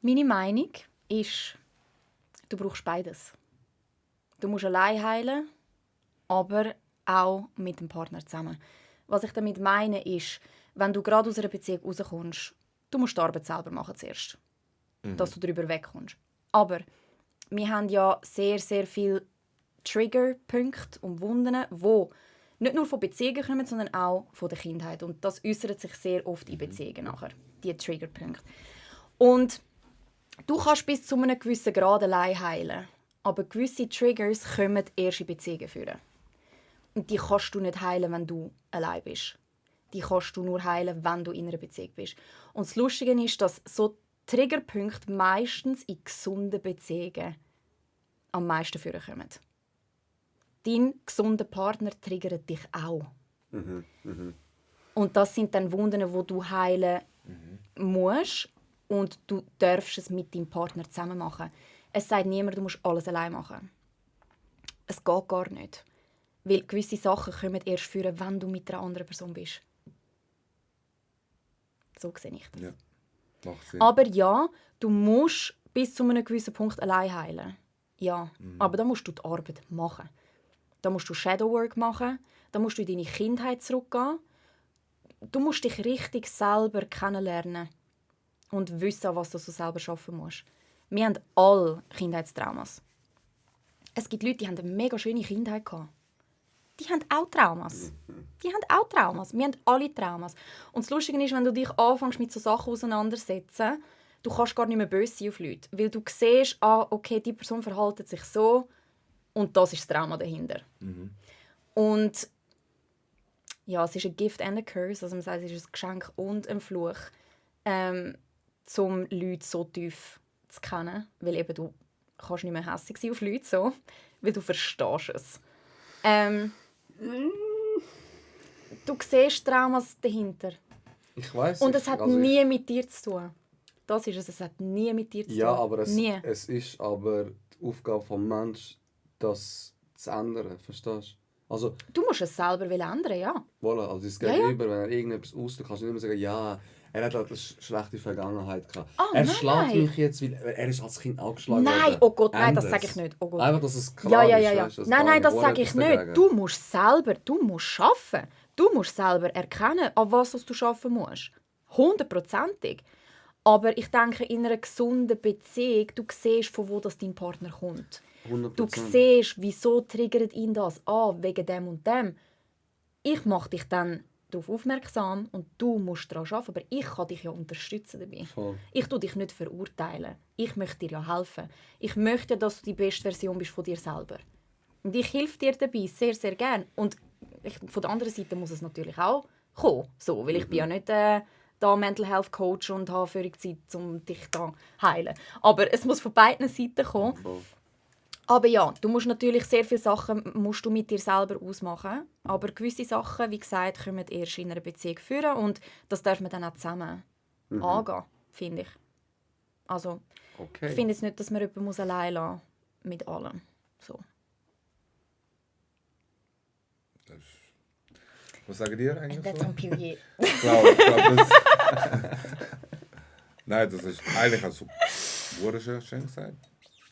Meine Meinung ist, du brauchst beides. Du musst allein heilen, aber auch mit dem Partner zusammen. Was ich damit meine ist, wenn du gerade aus einer Beziehung rauskommst, du musst die Arbeit selber machen zuerst, dass du darüber wegkommst. Aber wir haben ja sehr, sehr viele Triggerpunkte und Wunden, die nicht nur von Beziehungen kommen, sondern auch von der Kindheit. Und das äußert sich sehr oft in Beziehungen nachher, diese Triggerpunkte. Und du kannst bis zu einem gewissen Grad allein heilen. Aber gewisse Triggers kommen erst in Beziehungen führen. Und die kannst du nicht heilen, wenn du allein bist. Die kannst du nur heilen, wenn du in einer Beziehung bist. Und das Lustige ist, dass so Triggerpunkte meistens in gesunden Beziehungen am meisten vorkommen. Dein gesunder Partner triggert dich auch. Und das sind dann Wunden, die du heilen musst. Und du darfst es mit deinem Partner zusammen machen. Es sagt niemand, du musst alles allein machen. Es geht gar nicht. Weil gewisse Sachen kommen erst führen, wenn du mit einer anderen Person bist. So sehe ich das. Ja, macht Sinn. Aber ja, du musst bis zu einem gewissen Punkt allein heilen. Ja, aber da musst du die Arbeit machen. Da musst du Shadowwork machen. Da musst du in deine Kindheit zurückgehen. Du musst dich richtig selber kennenlernen und wissen, was du so selber schaffen musst. Wir haben alle Kindheitstraumas. Es gibt Leute, die haben eine mega schöne Kindheit gehabt. Die haben auch Traumas. Wir haben alle Traumas. Und das Lustige ist, wenn du dich anfängst mit so Sachen auseinandersetzen, du kannst gar nicht mehr böse sein auf Leute. Weil du siehst, okay, die Person verhält sich so und das ist das Trauma dahinter. Und ja, es ist ein Gift and a Curse. Also man sagt, es ist ein Geschenk und ein Fluch, um Leute so tief zu kennen. Weil eben du kannst nicht mehr hässig sein auf Leute so, weil du verstehst es. Du siehst Traumas dahinter. Ich weiss. Und es hat nie mit dir zu tun. Das ist es. Es hat nie mit dir zu tun. Ja, aber nie. es ist aber die Aufgabe des Menschen, das zu ändern. Verstehst du? Also, Du musst es selber ändern, ja. voilà, also das Ja, Gegenüber, wenn er irgendetwas auslöst, kannst du nicht mehr sagen, ja, er hat halt eine schlechte Vergangenheit gehabt. Oh, Er nein. schlägt mich jetzt, weil er ist als Kind auch geschlagen Nein, worden. oh Gott, nein, das Ändere sage es. ich nicht. Oh Gott. Einfach, dass es klar Ja. ist. Weißt, dass Nein, das gar sage ich etwas nicht. dagegen. Du musst selber, du musst arbeiten. Du musst selber erkennen, an was du arbeiten musst. 100%. Aber ich denke, in einer gesunden Beziehung, du siehst, von wo das dein Partner kommt. 100%. Du siehst, wieso triggert ihn das an, wegen dem und dem. Ich mache dich dann darauf aufmerksam und du musst daran arbeiten, aber ich kann dich ja unterstützen dabei. Voll. Ich tue dich nicht verurteilen. Ich möchte dir ja helfen. Ich möchte, dass du die beste Version bist von dir selber. Und ich helfe dir dabei, sehr, sehr gerne. Und von der anderen Seite muss es natürlich auch kommen. So, weil ich bin ja nicht da Mental Health Coach und habe völlig Zeit, um dich da heilen. Aber es muss von beiden Seiten kommen. Voll. Aber ja, du musst natürlich sehr viele Sachen musst du mit dir selber ausmachen. Aber gewisse Sachen, wie gesagt, kommen erst in einer Beziehung führen. Und das darf man dann auch zusammen angehen, finde ich. Also, Okay. ich finde jetzt nicht, dass man jemanden allein lassen muss mit allem. So. Was sagen ihr eigentlich And that's so? on period. Ich glaube, das... Nein, das ist eigentlich auch so schön gesagt.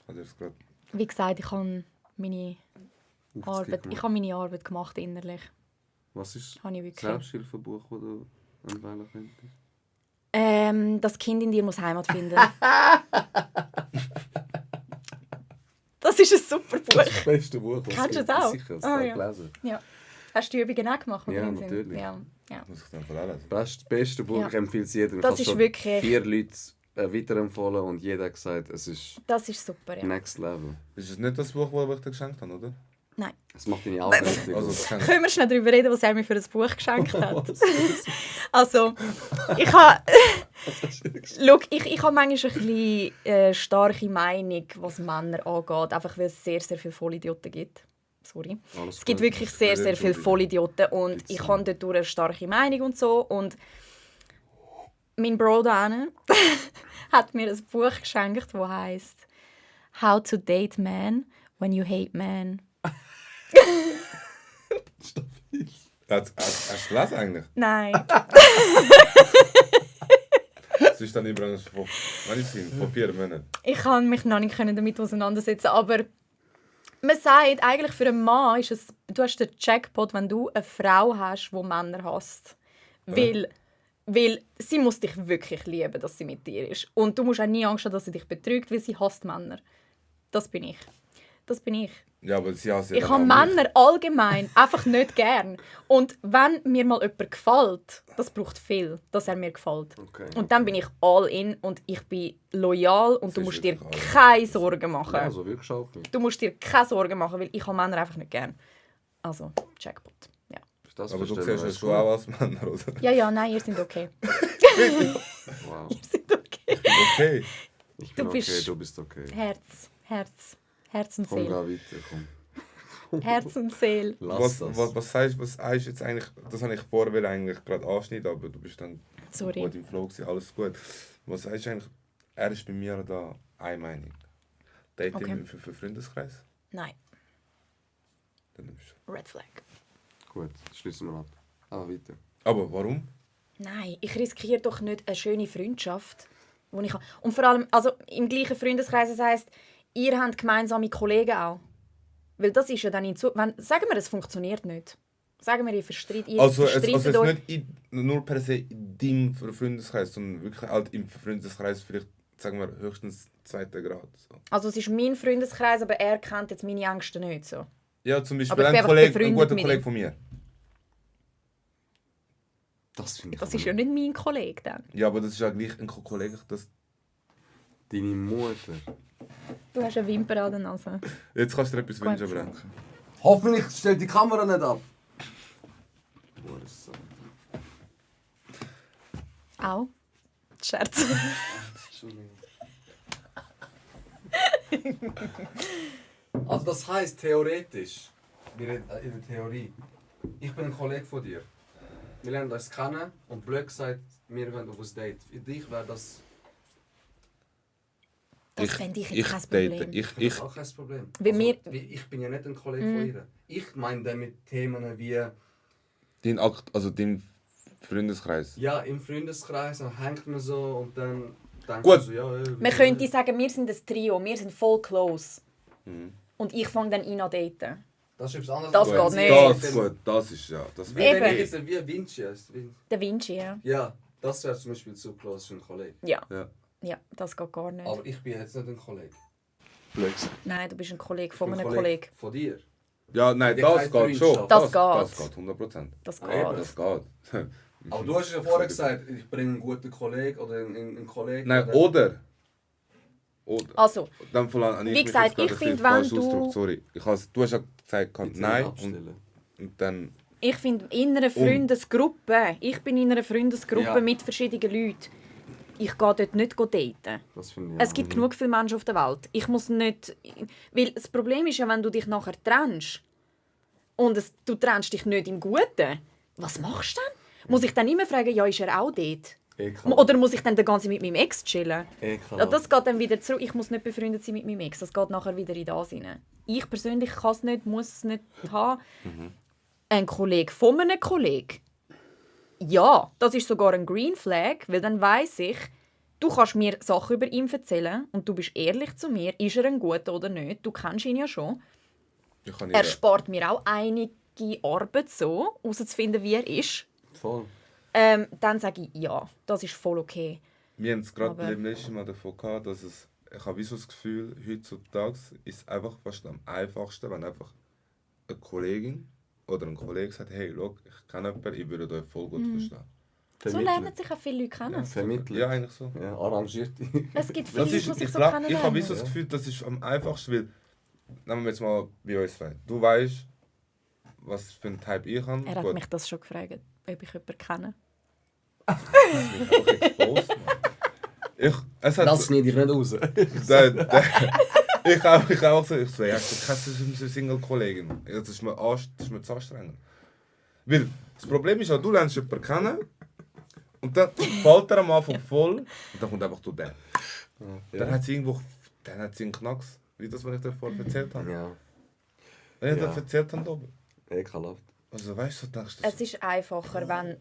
Hat er es gerade... Wie gesagt, ich habe meine Arbeit, Aufzeichnen. ich habe meine Arbeit gemacht innerlich. Was ist Habe ich das wirklich. Selbsthilfebuch, das du empfehlen könntest? Das Kind in dir muss Heimat finden. Das ist ein super Buch. Das beste Buch, was Kennst du es es auch? Sicher, das Ah, habe ich ja. gelesen. Ja. Hast du die Übungen auch gemacht? mit Ja, dem Sinn? natürlich. Ja. Muss ich dann von lesen? Das beste Buch, Ja. ich empfehle es jedem. Ich Das habe ist schon wirklich- 4 Leute weiterempfohlen und jeder hat gesagt, es ist Das ist super, ja. next level. Das ist nicht das Buch, das ich dir geschenkt habe, oder? Nein. Es macht deine Augen richtig Also, auf. das Geschenk. Können wir schnell darüber reden, was er mir für ein Buch geschenkt hat? Also, ich habe... Schau, ich habe manchmal ein bisschen starke Meinung, was Männer angeht. Einfach weil es sehr, sehr viele Vollidioten gibt. Sorry. Alles Es gibt gut. wirklich sehr, sehr viele Vollidioten. Und ich habe dadurch eine starke Meinung und so. Und mein Bro da hat mir ein Buch geschenkt, das heisst «How to date man when you hate man». Hast du gelesen eigentlich? Nein. Das ist dann übrigens von 4 Monaten. Ich kann mich noch nicht damit auseinandersetzen, aber man sagt, eigentlich für einen Mann ist es, du hast den Jackpot, wenn du eine Frau hast, die Männer hasst. Weil Weil sie muss dich wirklich lieben, dass sie mit dir ist. Und du musst auch nie Angst haben, dass sie dich betrügt, weil sie hasst Männer. Das bin ich. Das bin ich. Ja, aber sie hat Ich habe Männer allgemein einfach nicht gern. Und wenn mir mal jemand gefällt, das braucht viel, dass er mir gefällt. Okay. Und dann bin ich all in und ich bin loyal und du ist musst dir wirklich all in. keine Sorgen machen. Ja, so wirklich auch nicht. Du musst dir keine Sorgen machen, weil ich habe Männer einfach nicht gern. Also, Jackpot. Ja, Das Aber du verstehen siehst wir es schon auch als Mann, oder? ja, nein, ihr seid okay. Wow. Ihr seid okay. Okay. Ich bin Du bist- okay, du bist okay. Herz und Komm, geh Seele. weiter, komm. Herz und Seele. Lass das. Was sagst du jetzt eigentlich? Das habe ich vorher eigentlich gerade anschneiden, aber du bist dann Sorry. gut im Flow gewesen, alles gut. Was sagst du eigentlich? Er ist bei mir da eine Meinung. Dating Okay. für Freundeskreis? Nein, Dann nimmst du. Red Flag. Gut, schließen wir ab. Aber weiter. Aber warum? Nein, ich riskiere doch nicht eine schöne Freundschaft, wo ich und vor allem, also im gleichen Freundeskreis, das heisst, ihr habt gemeinsame Kollegen auch. Weil das ist ja dann sagen wir, es funktioniert nicht. Sagen wir, ihr verstreitet Also es verstreitet ist euch. nicht nur per se in deinem Freundeskreis, sondern wirklich halt im Freundeskreis vielleicht, sagen wir, höchstens 2. Grad. So. Also es ist mein Freundeskreis, aber er kennt jetzt meine Ängste nicht so. Ja, zum Aber Beispiel ich bin ein einfach Kollege, ein befreundet guter mit Kollege ihm. von mir. Das finde ich Das aber ist ja nicht mein Kollege dann. Ja, aber das ist ja gleich ein Kollege. Das Deine Mutter. Du hast eine Wimper an der Nase. jetzt kannst du dir etwas Gut. wünschen, Brenke. Hoffentlich stellt die Kamera nicht ab. Hurensohn. Auch. Scherz. Also das heisst, theoretisch, wir reden in der Theorie, ich bin ein Kollege von dir. Wir lernen uns kennen und blöd gesagt, wir gehen auf ein Date. Für dich wäre das Das fände ich jetzt kein Problem. Ich auch kein Problem. Weil wir- Ich bin ja nicht ein Kollege von ihr. Ich meine damit Themen wie den Freundeskreis. ja, im Freundeskreis dann hängt man so und dann denkt Gut. man so, ja, Man könnte sagen, wir sind ein Trio, wir sind voll close. Mhm. Und ich fange dann an daten. Das ist etwas anderes. Das als geht wenn nicht. sie- Gut, das ist ja. Das Wie wäre wenn Eben. ich jetzt wie Vinci heißt. Der Vinci, ja. Ja, das wäre zum Beispiel zu close für einen Kollegen. Ja. Ja. Ja, das geht gar nicht. Aber ich bin jetzt nicht ein Kollege. Blöd gesagt. Nein, du bist ein Kollege von Ich bin einem Kollegen. Von dir. Ja, nein, Ja, das keine geht schon. Freundschaft. Das Das geht. geht, 100%. Das geht. Eben. Das geht. Aber du hast ja vorher gesagt, ich bringe einen guten Kollegen oder einen Kollegen. Nein, oder. Also, Dann habe Wie gesagt, ich finde, wenn du- Sorry. Du hast ja gesagt, Die Zähne nein. abstellen. Und dann. ich finde, in einer Freundesgruppe, ich bin in einer Freundesgruppe Ja. mit verschiedenen Leuten, ich gehe dort nicht daten. Das finde ich Es auch. gibt genug viele Menschen auf der Welt. Ich muss nicht... Weil das Problem ist ja, wenn du dich nachher trennst und du trennst dich nicht im Guten, was machst du dann? Muss ich dann immer fragen, ja, ist er auch dort? Ekelhaft. Oder muss ich dann den ganzen mit meinem Ex chillen? Ja, Ekelhaft. das geht dann wieder zurück. Ich muss nicht befreundet sein mit meinem Ex. Das geht nachher wieder in das rein. Ich persönlich kann es nicht, muss es nicht haben. Ein Kollege von einem Kollegen. Ja, das ist sogar ein Green Flag, weil dann weiss ich, du kannst mir Sachen über ihn erzählen und du bist ehrlich zu mir. Ist er ein Guter oder nicht? Du kennst ihn ja schon. Ich kann Er nicht. spart mir auch einige Arbeit, so herauszufinden, wie er ist. Voll. Dann sage ich, ja, das ist voll okay. Wir haben es gerade Aber- beim letzten Mal davon gehabt, dass es. Ich habe wie so das Gefühl, heutzutage ist es einfach fast am einfachsten, wenn einfach eine Kollegin oder ein Kollege sagt: Hey, schau, ich kenne jemanden, ich würde euch voll gut verstehen. So lernen sich auch viele Leute kennen. Vermittelt. Ja, eigentlich so. Ja, arrangierte. Es gibt viele Das Leute, ist, die sich ich so glaube, ich habe wie so kennenlernen. das Gefühl, das ist am einfachsten, weil, nehmen wir jetzt mal bei uns zwei. Du weißt, was für ein Type ich habe. Er hat Gut, mich das schon gefragt, ob ich jemanden kenne. mich auch exposed, Mann. Es hat, Das schneide ich nicht raus. ich auch so, ja, ich habe eine Single-Kollegin. Ja, das ist mir zu anstrengend. Weil, das Problem ist ja, du lernst jemanden kennen und dann fällt er am Anfang voll und dann kommt einfach der. Dann hat sie einen Knacks, wie das, was ich dir vorher erzählt habe. Ja, Wenn ich Ja. das erzählt habe, oben. ekelhaft. Also weißt du, denkst du, Es ist einfacher, wenn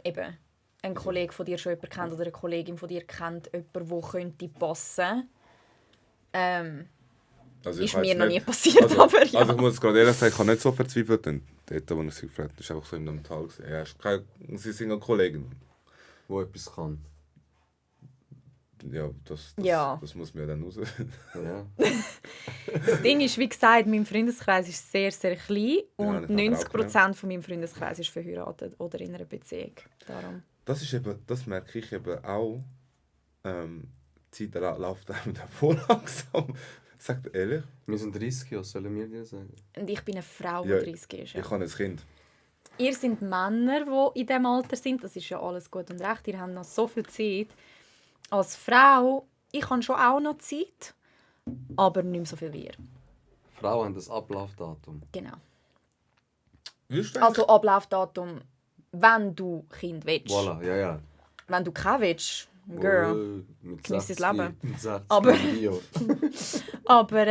eben ein Kollege von dir schon jemanden kennt oder eine Kollegin von dir kennt jemanden, der könnte passen. also Ist habe mir jetzt noch nicht- nie passiert, also, aber ja. Also ich muss gerade ehrlich sagen, ich habe nicht so verzweifelt. Denn dort, wo ich sie gefragt habe, war einfach so in einem Tal. Er ist keine Single-Kollegin. Wo etwas kann. Ja, das muss mir dann raus. Ja. Das Ding ist, wie gesagt, mein Freundeskreis ist sehr, sehr klein und ich habe 90% von meinem Freundeskreis ist verheiratet oder in einer Beziehung. Darum. Das merke ich eben auch. Die Zeit läuft einem voll langsam. Sagt ehrlich, Wir sind 30 Jahre, sollen wir dir sagen? Und ich bin eine Frau, die Ja, 30 ist. Ja. ich habe ein Kind. Ihr seid Männer, die in diesem Alter sind. Das ist ja alles gut und recht. Ihr habt noch so viel Zeit. Als Frau, ich habe schon auch noch Zeit, aber nicht mehr so viel wie ihr. Frauen haben das Ablaufdatum. Genau. Willst du Also Ablaufdatum, wenn du Kind willst. Voilà, ja. Wenn du keinen willst, Girl. Mit Genieß das 60, Leben. Mit 60 Aber- Bio. Aber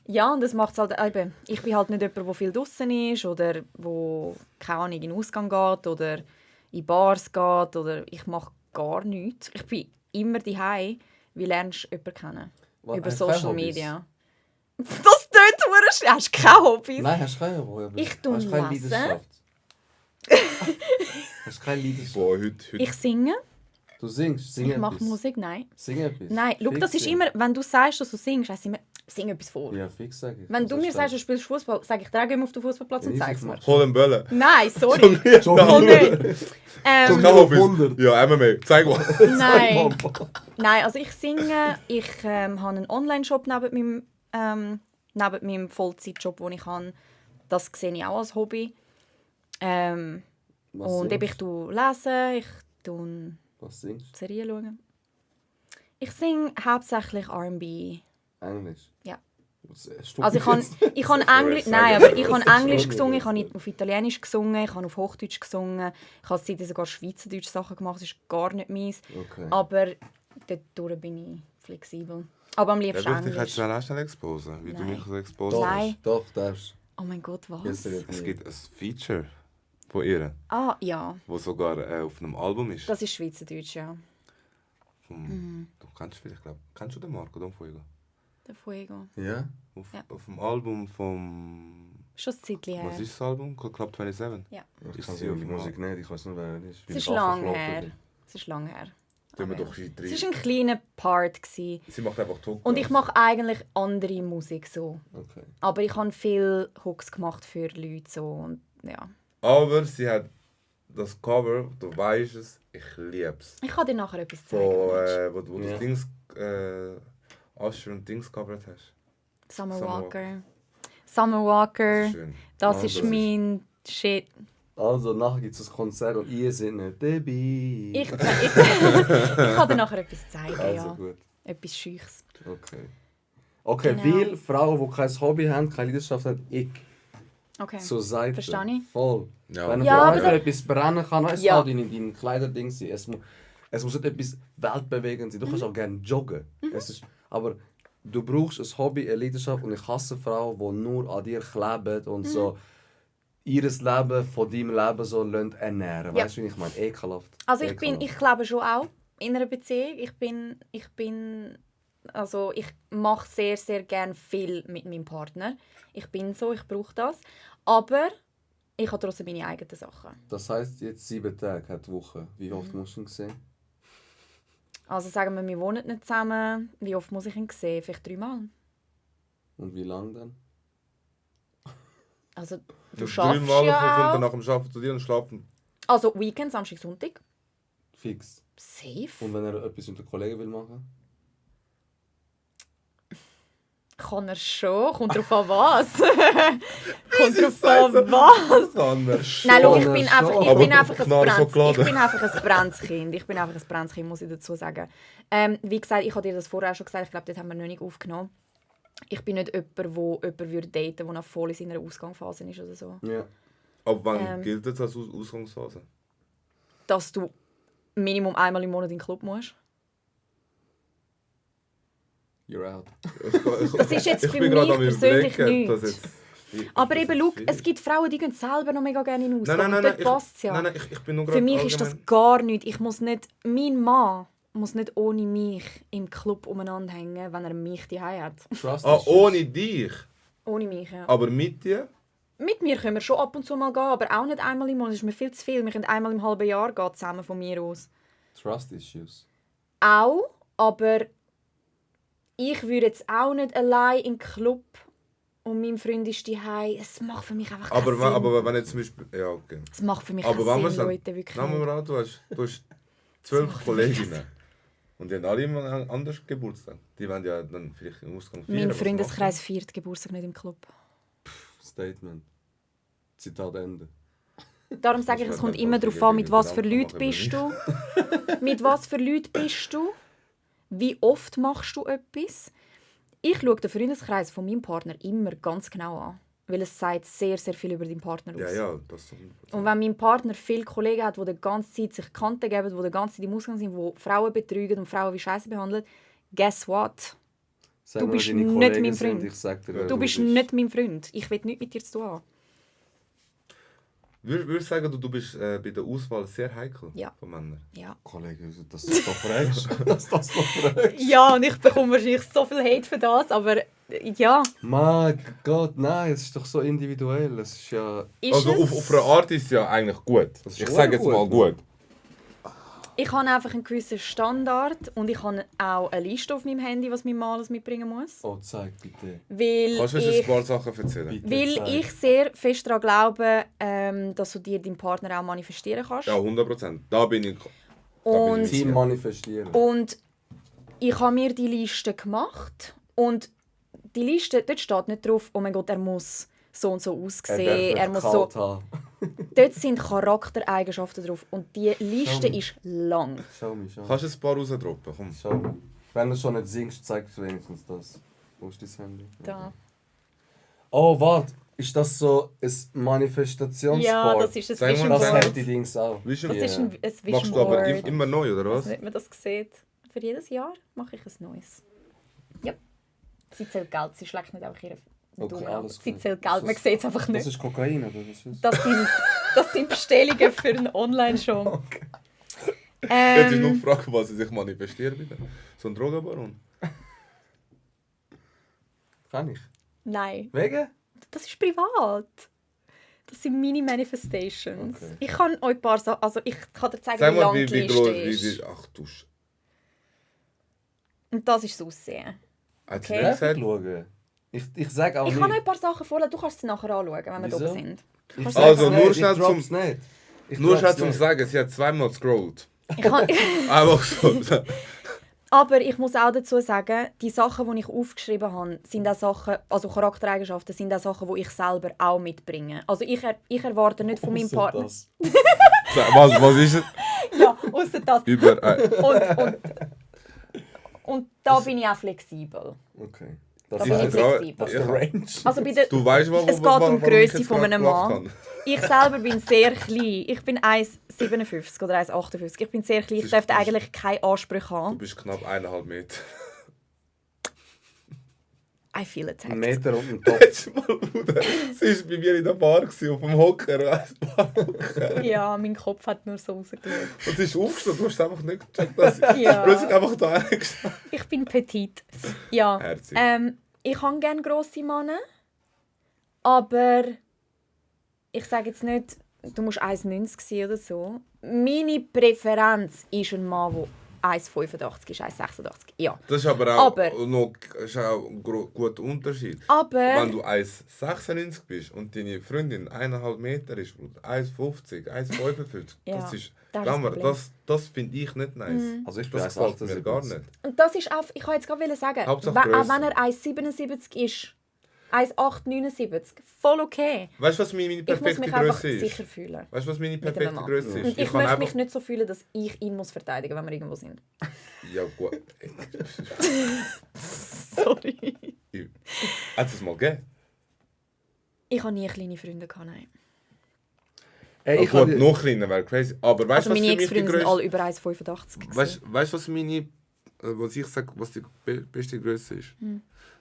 ja, und das macht es halt eben. Ich bin halt nicht jemand, der viel draußen ist oder wo keine Ahnung, in den Ausgang geht oder in Bars geht oder ich mache gar nichts. Ich bin immer daheim. Wie lernst du jemanden kennen? Was, Über hast du keine Social Hobbys? Media. Das tönt verdammt schwer. Hast du keine Hobbys? Nein, hast du keine Hobbys? Ich tue Hast du keine lesen. Leidenschaft? Hast du keine Leidenschaft? Boah, heute. Ich singe. Du singst, sing Ich mache etwas. Musik. Nein. Sing etwas. Nein, schau, Fix das ist sing. immer, wenn du sagst, dass du singst, heisst es immer, sing etwas vor. Ja, fix sag ich. Wenn Was du mir hast sagst, du spielst Fußball, sage ich dir, geh mal auf den Fußballplatz Ja, und ich zeig's sag's mir. Hol einen Böllen. Nein, sorry. Schon Oh wieder. nicht. Keine Hobbys. Ja, MMA. Zeig mal. Nein. Nein, also ich singe, ich habe einen Online-Shop neben meinem Vollzeitjob, den ich habe. Das sehe ich auch als Hobby. Was Und eben, ich singst tue lesen, ich tue Was singst Serien schauen. Ich singe hauptsächlich R&B. Englisch? Ja. Was, Also ich habe Englisch, sagen. nein, aber ich habe Das ist Englisch schon gesungen, ich wieder habe auf Italienisch gesungen, ich habe auf Hochdeutsch gesungen, ich habe seitdem sogar Schweizerdeutsch Sachen gemacht, das ist gar nicht meins. Okay. Aber dort bin ich flexibel. Aber am Ja, liebsten wirklich, ich Englisch. schnell exposen, wie du Nein. mich so exposen Doch, hast. Nein. doch, darfst Oh mein Gott, was? Jetzt wird Es nie. gibt ein Feature von ihr, Ah, ja, das sogar auf einem Album ist. das ist Schweizerdeutsch, ja. Du kennst vielleicht, kennst du den Marco Donfuego? Der Fuego. Ja? Ja. Auf dem Album vom... Schon ein Zeitchen her. Was ist das Album? Club 27? Ja. Ich Ist kann sie sie auf auf dem Musik nicht, ich weiß nicht, wer es ist. Es ist lang her. Es ist lang her. Tun wir Aber doch ja. ein Es war ein kleiner Part. Sie macht einfach Talk. Und ich mache eigentlich andere Musik so. Okay. Aber ich habe viele Hooks gemacht für Leute so. Und, ja. Aber sie hat das Cover, du weißt es, ich liebe es. Ich kann dir nachher etwas zeigen. Wo du Ja. das Dings, Usher und Dings gecovert hast. Summer Summer Walker. Summer Walker. Das ist schön. Das Ah, ist das ist- mein Shit. Also, nachher gibt es ein Konzert und ihr seid nicht dabei. Ich kann dir nachher etwas zeigen, Also ja. gut. Etwas Scheuches. Okay. Okay, Genau. weil Frauen, die kein Hobby haben, keine Leidenschaft haben, ich Okay. zur Seite. Verstehe ich. Voll. Ja. Wenn Ja, ja, aber für dann- etwas brennen kann, es Ja. kann in deinem Kleiderding sein. Es muss nicht etwas weltbewegend sein. Du kannst auch gerne joggen. Es ist, aber du brauchst ein Hobby, eine Leidenschaft und ich hasse Frauen, die nur an dir kleben und so ihr Leben von deinem Leben so ernähren. Ja. Weißt du, wie ich meine? Ekelhaft. Also ich Ekelhaft. glaube schon auch in einer Beziehung. Ich mache sehr, sehr gerne viel mit meinem Partner. Ich bin so, ich brauche das. Aber ich habe trotzdem meine eigenen Sachen. Das heisst, jetzt 7 Tage hat die Woche. Wie Mhm. oft musst du ihn sehen? Also sagen wir wohnen nicht zusammen. Wie oft muss ich ihn sehen? Vielleicht 3 Mal. Und wie lange dann? Also du Du schaffst dreimal kommt ja dann auch. nach dem Arbeiten zu dir und schlafen. Also Weekend, Samstag, Sonntag. Fix. Safe. Und wenn er etwas mit den Kollegen will machen? Kann er schon. Kommt drauf an was. Kommt drauf an was. Nein, schau, ich Kann er bin schon. einfach, ich Aber bin einfach ein Knarre Schokolade. Brandskind. Ich bin einfach ein Brandskind, muss ich dazu sagen. Wie gesagt, ich habe dir das vorher auch schon gesagt, ich glaube, das haben wir noch nicht aufgenommen. Ich bin nicht jemand, der jemanden würde daten, der noch voll in seiner Ausgangsphase ist oder so. Ja. Ab wann Ähm. gilt das als Ausgangsphase? Dass du Minimum einmal im Monat in den Club musst. You're out. Das ist jetzt Ich für bin gerade mich am persönlich Überlegen, nichts. dass jetzt- Aber das eben, ist schau, viel. es gibt Frauen, die gehen selber noch mega gerne in den Ausgang. Nein, nein, und nein, dort passt es ja. Nein, ich bin nur Für gerade mich ist das allgemein- gar nichts. Ich muss nicht, mein Mann muss nicht ohne mich im Club umeinander hängen, wenn er mich daheim hat. Trust Ah, issues. ohne dich. Ohne mich, ja. Aber mit dir? Mit mir können wir schon ab und zu mal gehen, aber auch nicht einmal im Monat. Das ist mir viel zu viel. Wir können einmal im halben Jahr gehen, zusammen von mir aus. Trust Issues. Auch, aber ich würde jetzt auch nicht allein in den Club und mein Freund ist daheim. Es macht für mich einfach keinen Sinn. Aber wenn jetzt zum Beispiel... Ja, okay. Es macht für mich Aber wenn keinen wir Sinn, sagen, Leute, wirklich nehmen wir nicht. mal an, du hast 12 Kolleginnen. Und die haben alle immer einen anderen Geburtstag. Die wollen ja dann vielleicht im Ausgang feiern. Mein was Freundeskreis feiert Geburtstag nicht im Club. Statement. Zitat Ende. Darum sage ich, es kommt immer darauf an, mit was für Leuten bist du. Mit was für Leuten bist du. Wie oft machst du etwas. Ich schaue den Freundeskreis von meinem Partner immer ganz genau an. Weil es sagt sehr, sehr viel über deinen Partner aus. Ja, das so. Und wenn mein Partner viele Kollegen hat, die die ganze Zeit sich Kante geben, die die ganze Zeit im Ausgang sind, die Frauen betrügen und Frauen wie Scheiße behandeln, guess what? Sag Du mir, bist wer deine nicht Kollegen mein sind, Freund. Ich sag dir, wer Du bist nicht mein Freund. Ich will nichts mit dir zu tun haben. Würdest du sagen, du bist bei der Auswahl sehr heikel Ja. von Männern? Ja. Kollege, dass du das doch fragst. Dass du das doch fragst. Ja, und ich bekomme wahrscheinlich so viel Hate für das, aber ja. Mein Gott, nein, es ist doch so individuell. Es ist ja... Ist Also es? auf einer Art ist es ja eigentlich gut. Das ist Ich schon sage jetzt gut, mal ne? gut. Ich habe einfach einen gewissen Standard und ich habe auch eine Liste auf meinem Handy, was mein Mann alles mitbringen muss. Oh, zeig bitte. Weil Kannst du uns ein ich, paar Sachen erzählen? Bitte weil zeig. ich sehr fest daran glaube, dass du dir deinen Partner auch manifestieren kannst. Ja, 100%. Da bin ich... Und, Team manifestieren. und ich habe mir die Liste gemacht und die Liste, dort steht nicht drauf, oh mein Gott, er muss so und so aussehen, er muss so... Haben. Dort sind Charaktereigenschaften drauf und die Liste ist lang. Schau mich, schau mich. Kannst du ein paar rausdroppen? Komm. Schau mich. Wenn du schon nicht singst, zeig wenigstens das. Wo ist dein Handy? Da. Oh, warte. Ist das so ein Manifestationsboard? Ja, das ist ein Sag mal, Vision Das sag hat Board. die Dings auch. Vision Das ist ein Machst Vision du aber Board. immer neu, oder was? Nicht, man das sieht. Für jedes Jahr mache ich ein neues. Ja. Sie zählt Geld, sie schlägt nicht einfach ihre Okay, Dumme ab. alles Sie gut. zählt Geld, man Das ist- sieht es einfach Das nicht. ist Kokain, oder was ist Das sind Bestellungen für einen Online-Shop. Jetzt ist nur die Frage, was sie sich manifestieren wieder. So ein Drogenbaron. Kann ich? Nein, Wegen? das ist privat. Das sind meine Manifestations. Okay. Ich kann euch ein paar Sachen, also ich kann dir zeigen, Sag wie mal, lang wie die groß... Liste ist. Ach du Sch... Und das ist das Aussehen. Hat sie Okay. nicht Darf ich gesagt? schauen? Ich sage auch Ich nicht. kann euch ein paar Sachen vorlesen, du kannst sie nachher anschauen, wenn wir Wieso? oben sind. Ich Also, sag's nur nicht, schnell ich drop's nicht. Ich Nur drop's schnell zum nicht. Sagen, sie hat zweimal gescrollt. Ich kann, Einfach so. aber ich muss auch dazu sagen, die Sachen, die ich aufgeschrieben habe, sind auch Sachen, also Charaktereigenschaften, sind auch Sachen, die ich selber auch mitbringe. Also ich erwarte nicht von meinem Ausser Partner... das. Was ist es? Ja, ausser das. Über... Und da bin ich auch flexibel. Okay. Da Das bin ich ist flexibel. das ist der Range. Also bei der, Du weißt, es geht um die warum ich Grösse jetzt von gerade einem gelacht Mann. habe? Ich selber bin sehr klein. Ich bin 1,57 oder 1,58. Ich bin sehr klein. Ich dürfte eigentlich keine Ansprüche Du haben. bist knapp 1,5 Meter. I feel attacked. Ein Meter und ein Topf. Letztes Mal, Bruder, sie war bei mir in der Bar, auf dem Hocker. weißt du? Ja, mein Kopf hat nur so rausgeschaut. Und sie ist aufgestanden, du hast einfach nicht gecheckt, dass sie Ja. plötzlich einfach da reingestanden. Ich bin petit. Ja. Herzig. Ich habe gerne grosse Männer. Aber ich sage jetzt nicht, du musst 1,90 sein oder so. Meine Präferenz ist ein Mann, der 1,85 ist, 1,86. Ja. Das ist aber auch Aber- noch ist auch ein guter Unterschied. Aber Wenn du 1,96 bist und deine Freundin 1,5 Meter ist, Bruder, 1,50, 1,55, Ja, das ist... das ist Glaub mir, das das finde ich nicht nice. Also ich bin Das gefällt mir 1,78. gar nicht. und das ist auch, ich kann jetzt gerade sagen, Hauptsache auch Grösse. wenn er 1,77 ist, 1,879, voll okay. Weißt du, was meine Ich muss perfekte mich einfach Größe ist? sicher fühlen. Weißt du, was meine einem perfekte Mann. Größe ist? Und ich kann möchte einfach... mich nicht so fühlen, dass ich ihn muss verteidigen muss, wenn wir irgendwo sind. Ja, gut. Sorry. Hat es mal gegeben? Ich habe nie kleine Freunde gehabt, nein. Ey, ich gut, habe noch kleiner wäre crazy. Aber weißt Also du, meine was für mich die Ex-Freunde sind grösste... alle über 1,85 gewesen. Weißt du, was meine... Was ich sage, was die beste Größe ist?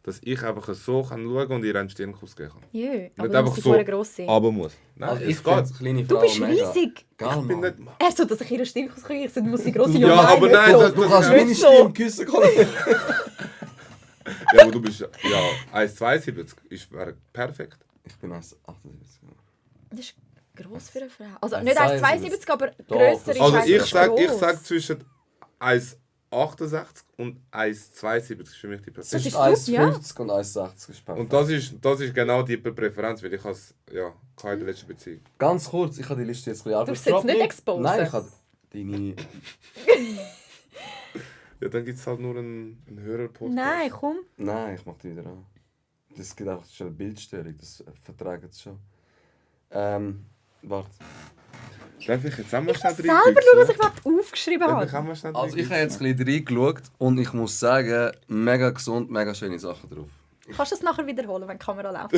Dass ich einfach so schauen kann und ihr einen Stirnkuss geben kann. Jö, aber Nicht du einfach musst so so groß sein. aber muss. Nein, also es ich geht. finde kleine Du Frauen bist mega. riesig. Geil, Ich bin Mann. nicht... Er so, dass ich ihren Stirnkuss kriege. Ich so, du musst die grosse Ja, Nein, aber nicht nein, so. das- Du kannst Nicht meine so. Stirn küssen, Kollege. Ja, aber du bist... Ja, 1,72 wäre perfekt. Ich bin 1,78. Das ist gross für eine Frau. Also nicht 1,72, aber Doch, grösser das ist Also einfach ich gross. sag zwischen 1,68 und 1,72 ist für mich die Das Präferenz. ist Zwischen super, ja. 1,50 und 1,60 ist perfekt. Und das ist genau die Präferenz, weil ich has ja keine letzte Beziehung. Ganz kurz, ich habe die Liste jetzt ein bisschen Du hast jetzt nicht exposen? Nein, ich habe deine... Ja, dann gibt es halt nur einen Hörer-Podcast. Nein, komm. Nein, ich mache die wieder an. Das gibt einfach schon eine Bildstellung, das verträgt es schon. Warte. Darf ich jetzt auch mal schnell Selber schauen, was ich reinpixeln? überhaupt aufgeschrieben Darf ich habe. auch mal schnell Also ich habe jetzt ein bisschen reingeschaut und ich muss sagen, mega gesund, mega schöne Sachen drauf. Kannst du das nachher wiederholen, wenn die Kamera läuft?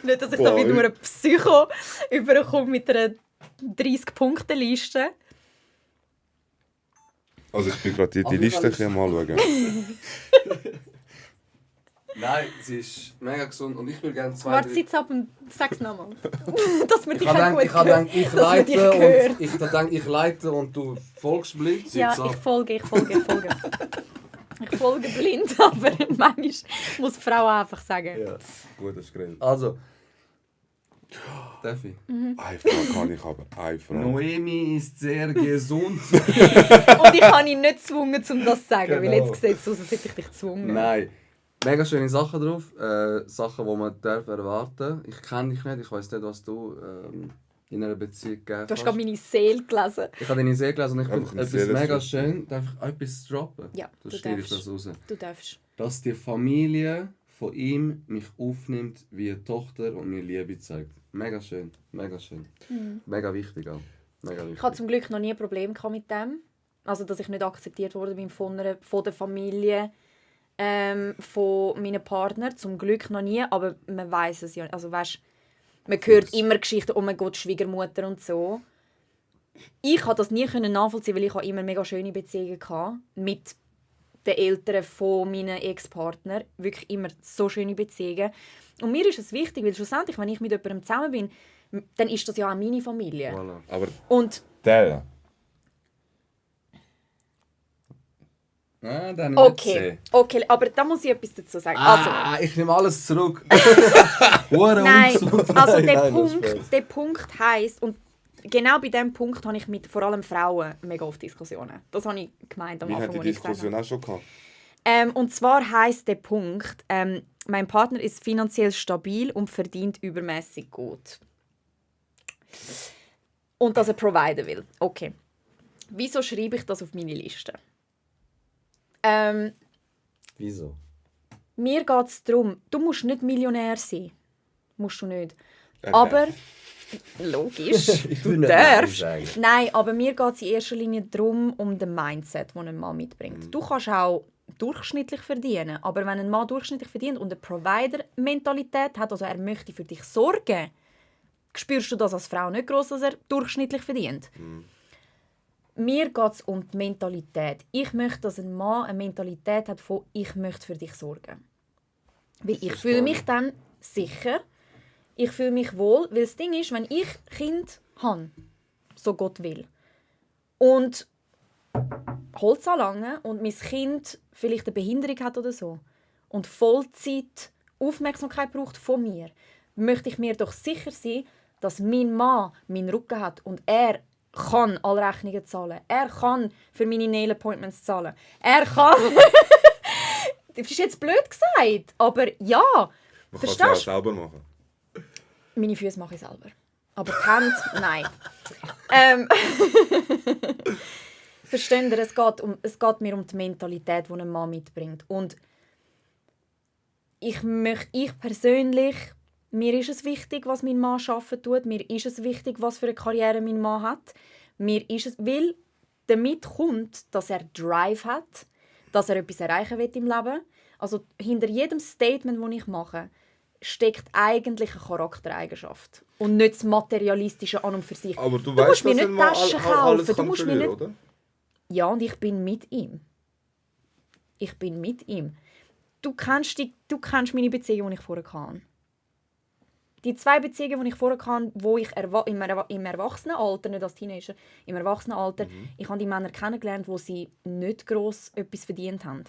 Nicht, dass ich da Boah. wie nur ein Psycho überkomme mit einer 30-Punkte-Liste. Also ich bin gerade die Liste ein bisschen am anschauen. Nein, sie ist mega gesund und ich will gerne zwei... Warte, sitz ab und sag's nochmal. Dass wir dich Ich auch habe gut gedacht, hören. ich Dass man dich leite hört. und ich leite und du folgst blind. Ja, Sitz ab. ich folge. Ich folge blind, aber manchmal muss die Frau auch einfach sagen. Ja. Gut, das ist geil. Also, Steffi. Eine Frage kann ich aber. Eine Frage. Noemi ist sehr gesund. Und ich habe ihn nicht gezwungen, um das zu sagen, weil Genau. jetzt sieht es aus, als hätte ich dich gezwungen. Nein. Mega schöne Sachen drauf. Sachen, die man darf erwarten. Ich kenne dich nicht, ich weiß nicht, was du in einer Beziehung gegeben Du hast gerade meine Seele gelesen. Ich habe deine Seele gelesen und ich Einfach finde eine etwas Seele mega zu- schön. Darf ich etwas droppen? Ja, Du du schneidest darfst. das raus. Du darfst. Dass die Familie von ihm mich aufnimmt wie eine Tochter und mir Liebe zeigt. Mega schön, mega schön. Mega wichtig auch. Mega wichtig. Ich hatte zum Glück noch nie ein Problem mit dem. Also, dass ich nicht akzeptiert wurde bin von der Familie, von meinen Partnern. Zum Glück noch nie, aber man weiß es ja. Also, weißt, man hört immer Geschichten, oh mein Gott, Schwiegermutter und so. Ich konnte das nie nachvollziehen, weil ich immer mega schöne Beziehungen hatte mit den Eltern von meinen Ex-Partnern. Wirklich immer so schöne Beziehungen. Und mir ist es wichtig, weil schlussendlich, wenn ich mit jemandem zusammen bin, dann ist das ja auch meine Familie. Voilà. Aber Und der. Ah, dann okay, aber da muss ich etwas dazu sagen. Also, Ich nehme alles zurück. Hure nein, ungesund. also Nein, der das ist Spaß. Punkt heisst, und genau bei diesem Punkt habe ich mit vor allem Frauen mega oft Diskussionen. Das habe ich gemeint am Wir haben Anfang, die als ich gesagt Diskussion habe. auch schon gehabt. Und zwar heisst der Punkt, mein Partner ist finanziell stabil und verdient übermäßig gut. Und dass er Provider will. Okay. Wieso schreibe ich das auf meine Liste? Wieso? Mir geht es darum, du musst nicht Millionär sein. Musst du nicht. Aber, logisch, Ich du will nicht darfst. Nein sagen. Nein, aber mir geht es in erster Linie darum, um den Mindset, den ein Mann mitbringt. Du kannst auch durchschnittlich verdienen, aber wenn ein Mann durchschnittlich verdient und eine Provider-Mentalität hat, also er möchte für dich sorgen, spürst du das als Frau nicht gross, dass er durchschnittlich verdient. Mir geht es um die Mentalität. Ich möchte, dass ein Mann eine Mentalität hat von «Ich möchte für dich sorgen». Weil ich fühle mich dann sicher, ich fühle mich wohl, weil das Ding ist, wenn ich Kind habe, so Gott will, und Holz anlange und mein Kind vielleicht eine Behinderung hat oder so und Vollzeit Aufmerksamkeit braucht von mir, möchte ich mir doch sicher sein, dass mein Mann meinen Rücken hat und er kann alle Rechnungen zahlen. Er kann für meine Nail-Appointments zahlen. Er kann... Das ist jetzt blöd gesagt, aber ja. Man kann es ja auch Verstehst du? selber machen. Meine Füße mache ich selber. Aber die Hände, nein. Versteht ihr? Es geht mir um die Mentalität, die ein Mann mitbringt. Und ich persönlich, mir ist es wichtig, was mein Mann arbeiten tut. Mir ist es wichtig, was für eine Karriere mein Mann hat. Mir ist es, weil damit kommt, dass er Drive hat, dass er etwas erreichen will im Leben. Also hinter jedem Statement, das ich mache, steckt eigentlich eine Charaktereigenschaft. Und nicht das Materialistische an und für sich. Aber du musst weißt, mir dass nicht ein Mann Taschen alles kaufen. Du kann musst mir verlieren, nicht... oder? Ja, und ich bin mit ihm. Ich bin mit ihm. Du kennst meine Beziehung, die ich vorher hatte. Die 2 Beziehungen, die ich vorher hatte, wo ich im Erwachsenenalter, nicht als Teenager, im Erwachsenenalter, ich habe die Männer kennengelernt, wo sie nicht gross etwas verdient haben.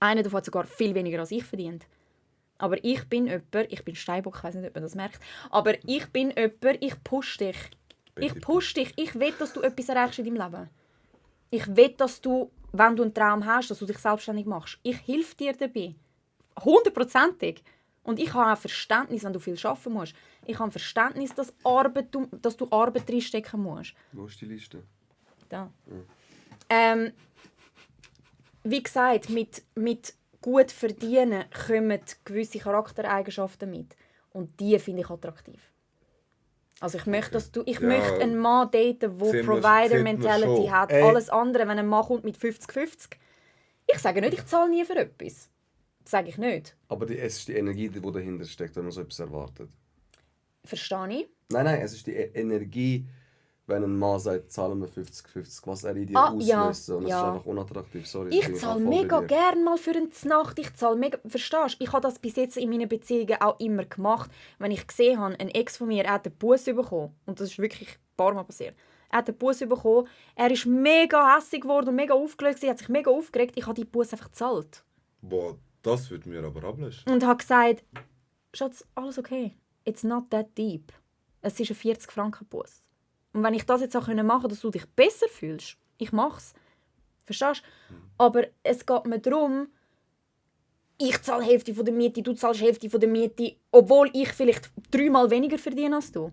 Einer davon hat sogar viel weniger als ich verdient. Aber ich bin jemand, ich bin Steinbock, ich weiß nicht, ob man das merkt, aber ich bin jemand, ich push dich. Ich push dich. Ich will, dass du etwas erreichst in deinem Leben. Ich will, dass du, wenn du einen Traum hast, dass du dich selbstständig machst. Ich helfe dir dabei. 100%. Und ich habe auch Verständnis, wenn du viel arbeiten musst. Ich habe Verständnis, dass du Arbeit reinstecken musst. Wo ist die Liste? Da. Wie gesagt, mit gut verdienen kommen gewisse Charaktereigenschaften mit. Und die finde ich attraktiv. Also ich möchte, möchte einen Mann daten, der Provider-Mentality hat. Alles andere, wenn ein Mann kommt mit 50-50, ich sage nicht, ich zahle nie für etwas. Das sage ich nicht. Aber es ist die Energie, die dahinter steckt, wenn man so etwas erwartet. Verstehe ich? Nein, es ist die Energie, wenn ein Mann sagt, zahlen wir 50-50, was er in dir auslöst. Ja, und das ist einfach unattraktiv. Sorry, ich zahle mega gerne mal für eine Nacht. Ich zahle mega, verstehst du? Ich habe das bis jetzt in meinen Beziehungen auch immer gemacht. Wenn ich gesehen habe, ein Ex von mir hat einen Bus bekommen, und das ist wirklich ein paar Mal passiert, er hat einen Bus bekommen, er ist mega hässig geworden und mega aufgelöst, er hat sich mega aufgeregt, ich habe die Bus einfach gezahlt. Boah, das würde mir aber ablösen. Und habe gesagt, Schatz, alles okay. It's not that deep. Es ist ein 40-Franken-Bus. Und wenn ich das jetzt auch machen konnte, dass du dich besser fühlst, ich mache es. Verstehst du? Aber es geht mir darum, ich zahle Hälfte von der Miete, du zahlst Hälfte von der Miete, obwohl ich vielleicht 3-mal weniger verdiene als du.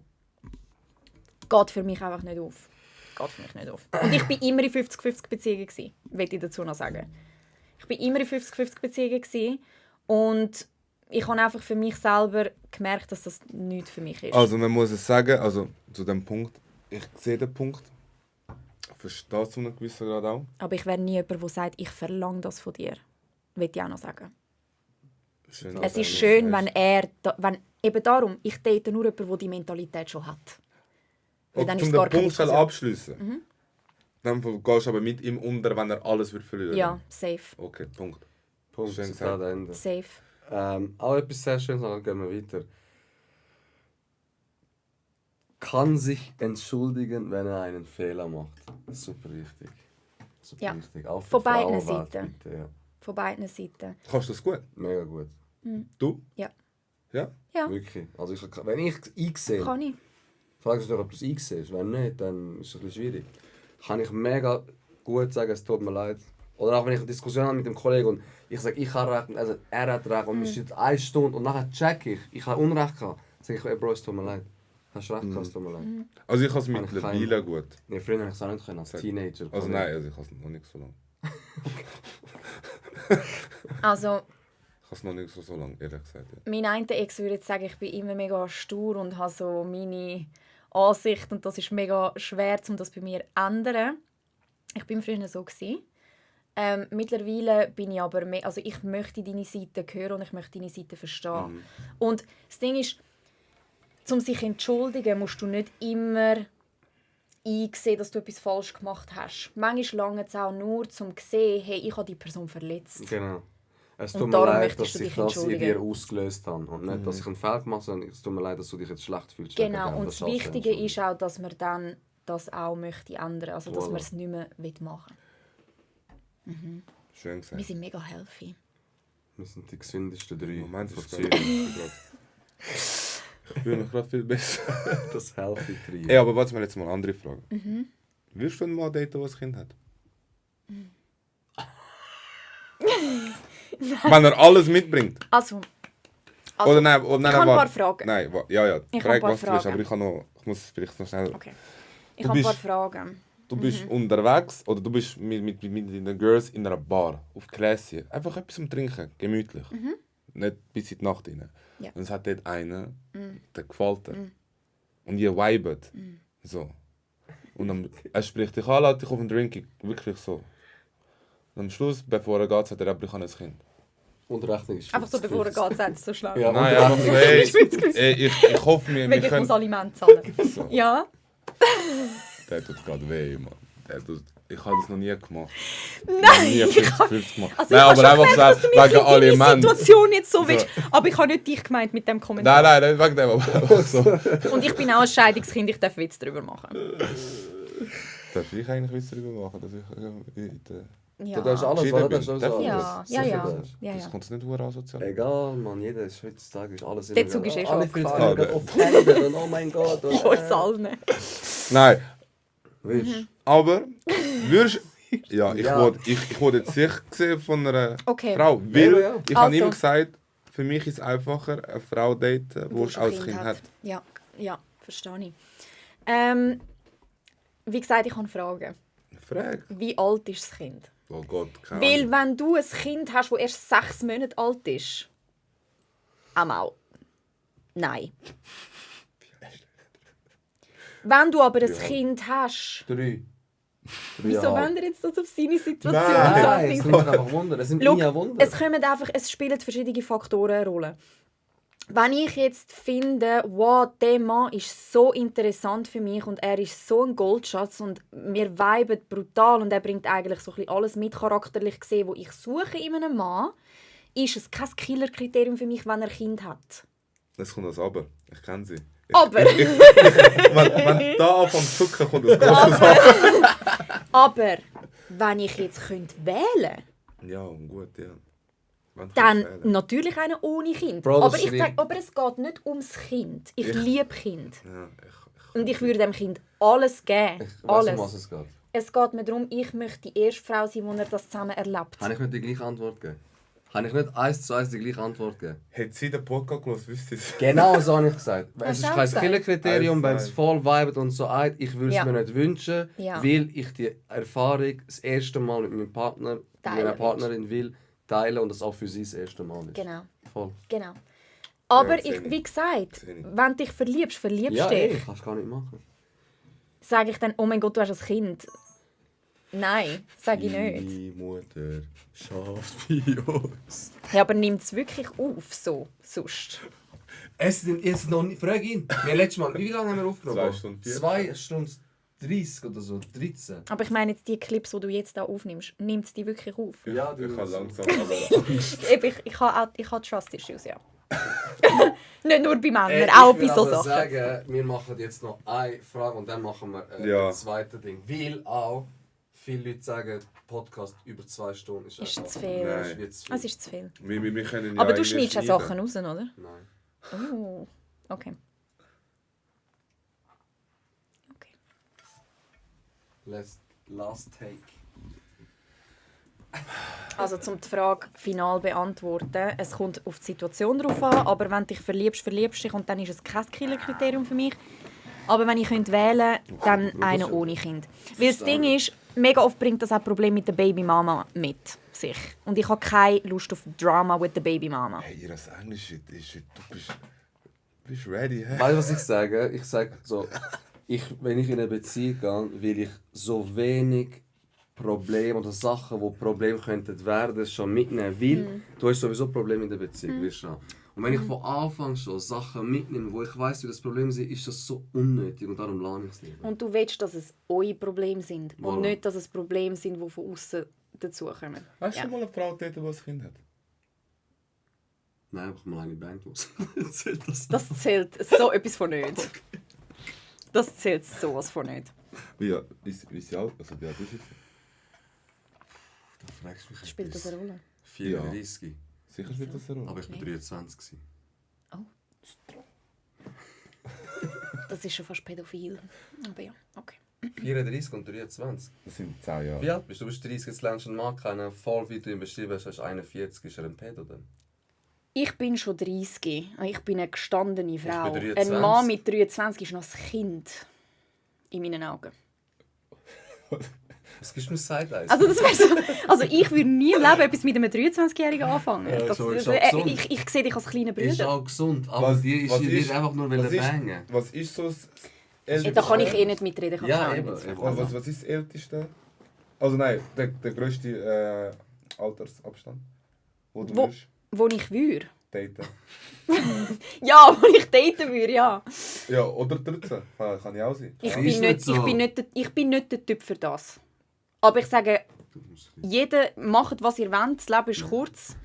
Geht für mich einfach nicht auf. Geht für mich nicht auf. Und ich war immer in 50-50 Beziehungen, will ich dazu noch sagen. Ich war immer in 50-50 Beziehungen und ich habe einfach für mich selber gemerkt, dass das nichts für mich ist. Also man muss es sagen, also zu dem Punkt, ich sehe den Punkt, verstehe es zu einem gewissen Grad auch. Aber ich wäre nie jemand, der sagt, ich verlange das von dir. Will ich auch noch sagen. Schön, Es ist schön, wenn eben darum, ich date nur jemanden, der die Mentalität schon hat. Weil dann Und ist um es gar den keine Punkt Diskussion. abschließen. Dann gehst du aber mit ihm unter, wenn er alles wird verlieren. Ja, safe. Okay, Punkt. Punkt, Schön Zitat gesagt. Ende. Safe. Auch etwas sehr Schönes, dann gehen wir weiter. Kann sich entschuldigen, wenn er einen Fehler macht. Super wichtig. Super Ja. wichtig. Auch für Von beiden Frauenwelt, Seiten. bitte, ja. Von beiden Seiten. Kannst du das gut? Mega gut. Du? Ja. Ja? Ja, Wirklich. Also wenn ich einsehe, kann ich. fragst du dich, ob du es einsiehst. Wenn nicht, dann ist es ein bisschen schwierig. Kann ich mega gut sagen, es tut mir leid. Oder auch wenn ich eine Diskussion habe mit dem Kollegen und ich sage, ich habe Recht, also er hat Recht und wir steht 1 Stunde und nachher check ich habe Unrecht gehabt. Sage ich, Bro, es tut mir leid. Hast recht gehabt, es tut mir leid. Also ich kann es Kann ich mittlerweile gut. Nee, früher habe ich es auch nicht können, als Teenager. Also nein, also ich kann es noch nicht so lange. Also, Ich kann es noch nicht so lange, ehrlich gesagt. Ja. mein einer Ex würde jetzt sagen, ich bin immer mega stur und habe so meine Ansicht und das ist mega schwer, um das bei mir zu ändern. Ich bin früher so gewesen. Mittlerweile bin ich aber mehr, also ich möchte deine Seite hören und ich möchte deine Seite verstehen. Und das Ding ist, um sich zu entschuldigen, musst du nicht immer einsehen, dass du etwas falsch gemacht hast. Manchmal lange es auch nur, um zu sehen, hey, ich habe die Person verletzt. Genau. Es Und tut mir darum leid, möchtest dass du ich dich das in entschuldigen. dir ausgelöst habe. Und nicht, dass ich einen Fehler gemacht habe, sondern es tut mir leid, dass du dich jetzt schlecht fühlst. wegen Genau, dem. und Das das ist Wichtige alles ist auch, dass man dann das auch möchte ändern, also dass Voilà. man es nicht mehr machen will. Schön Wir gesagt. sind mega healthy. Wir sind die gesündesten 3 Moment, von ist Zürich. Ich fühle mich gerade viel besser. Das Healthy Trio. Ey, aber warte mal jetzt mal eine andere Frage. Willst du einen Mann daten, der ein Kind hat? Wenn er alles mitbringt? Also Oder nein, ich habe ein paar warte. Fragen. Nein, ja, Ich habe frag, ein paar was du willst, Fragen. aber ich muss vielleicht noch schnell... Okay. Ich Du habe ein paar bist- Fragen. Du bist unterwegs oder du bist mit den Girls in einer Bar, auf Classy. Einfach etwas zum Trinken, gemütlich. Nicht bis in die Nacht rein. Ja. Und es hat dort einen, der gefällt dir. Und ihr vibet. So. Und dann, er spricht dich an, lädt dich auf den Drink, wirklich so. Und am Schluss, bevor er geht, sagt er, aber ich habe ein Kind. Und Rechnung ist Einfach so, 50-50. bevor er geht, sagt es so schnell. Ja. Nein, und einfach so, ich hoffe, wir Weil ich muss können... Aliment zahlen. So. Ja? Der tut gerade weh, Mann. Ich habe das noch nie gemacht. Nein, Nie ich 50-50 gemacht. Also ich habe schon gemerkt, dass du mich in deine Aliment. Situation jetzt so So. willst. Aber ich habe nicht dich gemeint mit dem Kommentar. Nein, nicht wegen dem, aber einfach so. Und ich bin auch ein Scheidungskind, ich darf Witz darüber machen. Darf ich eigentlich Witze darüber machen, dass ich... Ja. Das ist alles, Geschieden oder? Das ist bin. alles. Darf ich Ja, das? ja, Sicher ja. das? Ja, Das ja. kommt nicht hure asozial. Egal, man, jeder ist heutzutage ist alles Der Zug ist eh schon alle fühlen sich abgefahren. gerade offended und oh mein Gott. Und, Uns allen. Nein, Weißt aber würdest ja, ich Ja. wollte jetzt Sicht sehen von einer Okay. Frau, weil Ja. ich habe Also. immer gesagt, für mich ist es einfacher, eine Frau daten, die schon auch ein Kind hat. Ja, ja, verstehe ich. Wie gesagt, ich habe Fragen. Frag. Wie alt ist das Kind? Oh Gott, keine Weil Ahnung. wenn du ein Kind hast, das erst 6 Monate alt ist, einmal. Nein. Wenn du aber ein Kind hast, 3. wieso wollen wir jetzt das auf seine Situation Nein. Nein, es sagen? sind einfach Wunder. Es sind Schau, nie Wunder. es spielen verschiedene Faktoren eine Rolle. Wenn ich jetzt finde, wow, der Mann ist so interessant für mich und er ist so ein Goldschatz und wir viben brutal und er bringt eigentlich so ein bisschen alles mit, charakterlich gesehen, was ich suche in einem Mann, ist es kein Killerkriterium für mich, wenn er Kind hat. Es kommt das aber. Ich kenne sie. Aber, Wenn da anfängt zu zucken, kommt das große aber wenn ich jetzt könnte wählen Ja, gut, ja. Wenn du dann kannst wählen. natürlich einen ohne Kind. Bro, das aber ist ich nicht- sage, aber es geht nicht ums Kind. Ich liebe Kind. Ja, Und ich würde dem Kind alles geben. Ich weiss, um was Alles. es geht. Es geht mir darum, ich möchte die erste Frau sein, die er das zusammen erlebt. Habe ich nicht die gleiche Antwort gegeben? Habe ich nicht 1:1 die gleiche Antwort gegeben? Hätte sie den Podcast gehört, wüsste sie es. Genau so habe ich gesagt. Es Hast ist du auch kein gesagt? Killerkriterium, wenn es 1:1. voll vibet und so ein. Ich würde es Ja. mir nicht wünschen, Ja. weil ich die Erfahrung das erste Mal mit meinem Partner, mit Teilen meiner Partnerin will teilen und das auch für sie das erste Mal ist. Genau, Voll. genau. Aber Ja, sehe ich. wie gesagt, Sehe ich. wenn du dich verliebst Ja, dich. kannst du gar nicht machen. Sage ich dann, oh mein Gott, du hast ein Kind. Nein, sage ich nicht. Die Mutter schafft bei uns. Ja, aber nimmt es wirklich auf, so, sonst? Es ist jetzt noch nicht. Frag ihn. Wir letztes Mal. Wie lange haben wir aufgenommen? 2 Stunden 40. 2 Stunden 30 oder so. 13. Aber ich meine jetzt die Clips, die du jetzt da aufnimmst, nimmt es die wirklich auf? Ja, Ich kann langsam, aber Eben, ich habe Trust Issues, ja. Nicht nur bei Männern, Ich auch will bei so aber Sachen. sagen, wir machen jetzt noch eine Frage und dann machen wir Ja. das zweite Ding. Weil auch viele Leute sagen, Podcast über 2 Stunden ist Ist einfach- zu viel. Nein. Ist wie zu viel. Es ist zu viel. wir können ja Aber du irgendwie schneidest ja schneiden. Sachen raus, oder? Nein. Oh, okay. Okay. Last take. Also zum die Frage final beantworten. Es kommt auf die Situation drauf an, aber wenn du dich verliebst, verliebst du dich und dann ist es kein Killerkriterium für mich. Aber wenn ich könnte wählen könnte, dann einer ohne Kind. Weil das Ding ist, mega oft bringt das auch Probleme mit der Babymama mit sich. Und ich habe keine Lust auf Drama mit der Babymama. Hey, ihr Englisch ist, du bist ready, hä? Weißt du, was ich sage? Ich sage so, wenn ich in eine Beziehung gehe, will ich so wenig Probleme oder Sachen, die Probleme könnten werden, schon mitnehmen. Weil du hast sowieso Probleme in der Beziehung, weißt du. Und wenn ich von Anfang schon Sachen mitnehme, wo ich weiss, wie das Problem sind, ist das so unnötig und darum lerne ich es nicht. Und du willst, dass es eure Probleme sind Voilà. und nicht, dass es Probleme sind, die von außen dazukommen. Hast du Ja. schon mal eine Frau daten, die ein Kind hat? Nein, einfach mal eine Bank los. Zählt das? Das zählt so etwas von nicht. Das zählt sowas von nicht. Wie ist sie alt? Also, wie alt ist sie? Da fragst du mich Spielt das etwas. eine Rolle? 34. Sicher spielt das eine Rolle? Aber ich war 23. gewesen. Das ist schon fast pädophil. Aber ja, okay. 34 und 23. Das sind 10 Jahre. Wie alt bist du? Du bist 30, jetzt lernst du einen Mann kennen, voll wie du ihn beschrieben hast, 41, ist er ein Pedo dann? Ich bin schon 30. Ich bin eine gestandene Frau. bin Ein 23. Mann mit 23 ist noch ein Kind. In meinen Augen. Was gibst du mir Side-Eyes? Also, das wär so, also ich würde nie im Leben etwas mit einem 23-Jährigen anfangen. Ja, Das, so ist das, auch gesund. ich sehe dich als kleiner ist Bruder. auch gesund, aber Was- die ist, was die ist- wird einfach nur Was ist, bangen. was ist so das Ja, älteste? da kann ich eh nicht mitreden. Ich habe Ja, keine eben. Ahnung. eben. Was ist das älteste? Also nein, der grösste Altersabstand, wo du Wo- würdest Wo ich würde. daten. Ja, wo ich daten würde, ja. Ja, oder 13. Kann ich auch sein. Ich Ja. bin, ist nicht, nicht so. ich bin nicht der Typ für das. Aber ich sage, jeder macht, was ihr wollt. Das Leben ist kurz.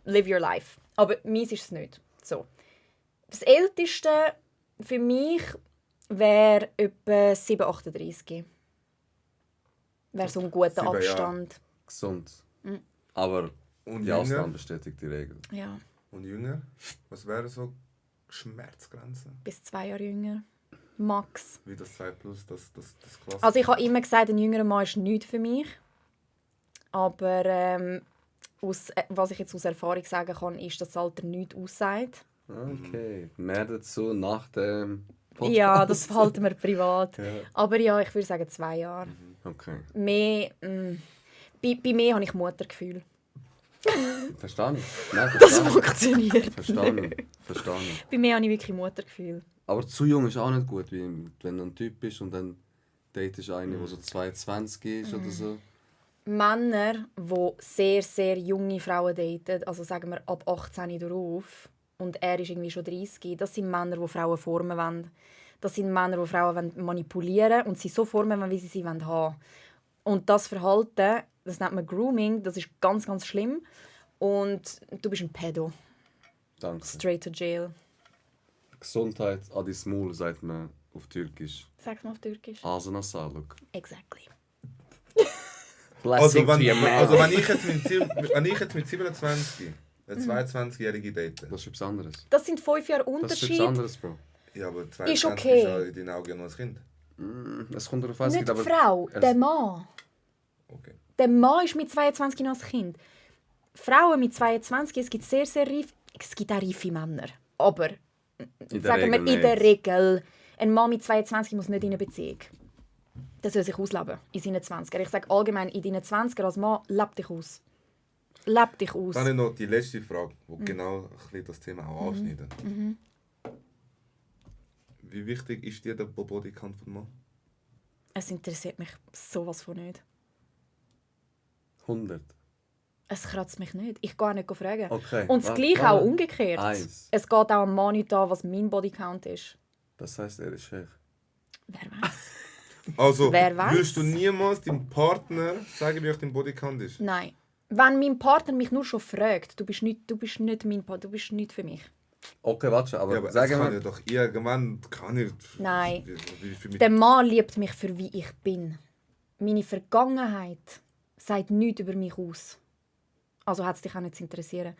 Live your life. Aber meins ist es nicht. So. Das Älteste für mich wäre etwa 7, 38. Wäre so ein guter 7 Jahre. Abstand. Gesund. Mhm. Aber Und die jünger? Ausnahme bestätigt die Regel. Ja, Und jünger? Was wäre so Schmerzgrenze? bis 2 Jahre jünger. Max. Wie das 2 plus, das Klasse. Also ich habe immer gesagt, ein jüngerer Mann ist nichts für mich. Aber was ich jetzt aus Erfahrung sagen kann, ist, dass das Alter nichts aussagt. Okay, mehr dazu nach dem Podcast. Ja, das halten wir privat. Ja. Aber ja, ich würde sagen 2 Jahre. Okay, Mehr, bei mir habe ich Muttergefühl. verstehe ich. Nein, Das verstehe ich. funktioniert. Verstehe ich. Verstehe ich. Bei mir habe ich wirklich Muttergefühl. Aber zu jung ist auch nicht gut, wie wenn du ein Typ bist und dann datest eine, der so 22 ist oder so. Männer, die sehr, sehr junge Frauen daten, also sagen wir ab 18 darauf, und er ist irgendwie schon 30, das sind Männer, die Frauen formen wollen. Das sind Männer, die Frauen manipulieren wollen und sie so formen wollen, wie sie sie haben wollen. Und das Verhalten, das nennt man Grooming, das ist ganz, ganz schlimm. Und du bist ein Pedo. Danke. Straight to jail. Gesundheit, Adis Mul, sagt man auf Türkisch. Sag's mal auf Türkisch. Ağzına sağlık. Exactly. Blessing to your man. Also wenn ich jetzt mit 27 eine 22-Jährige date. Das ist etwas anderes. Das sind 5 Jahre Das ist etwas Unterschied. anderes, Bro. Ja, aber 22 okay. ist ja in deinen Augen ja noch ein Kind. Es kommt darauf an, es Nicht gibt die aber... Frau, es- der Mann. Okay. Der Mann ist mit 22 noch ein Kind. Frauen mit 22, es gibt sehr, sehr reife... Es gibt auch reife Männer. Aber, In der sagen wir, Regel in der nicht. Regel, ein Mann mit 22 muss nicht in eine Beziehung. Der soll sich ausleben, in seinen 20er. Ich sage allgemein, in deinen 20er als Mann, leb dich aus. Leb dich aus. Dann habe ich noch die letzte Frage, die genau ein bisschen das Thema auch anschneidet. Wie wichtig ist dir der Bodycount von Mann? Es interessiert mich sowas von nicht. 100. Es kratzt mich nicht. Ich gehe auch nicht fragen. Okay. Und das Gleiche auch umgekehrt. 1. Es geht auch am Mann nicht an, was mein Bodycount ist. Das heisst, er ist Scheich. Wer weiß? Also, Wer weiß? würdest du niemals deinem Partner sagen, wie euch dein Bodycount ist? Nein. Wenn mein Partner mich nur schon fragt, du bist nicht mein Partner, du bist nicht für mich. Okay, warte schon, aber, Ja, aber sagen das kann wir... ja doch irgendwann... Kann ich, Nein. Wie für mich, Der Mann liebt mich für wie ich bin. Meine Vergangenheit sagt nichts über mich aus. Also hat es dich auch nicht zu interessieren.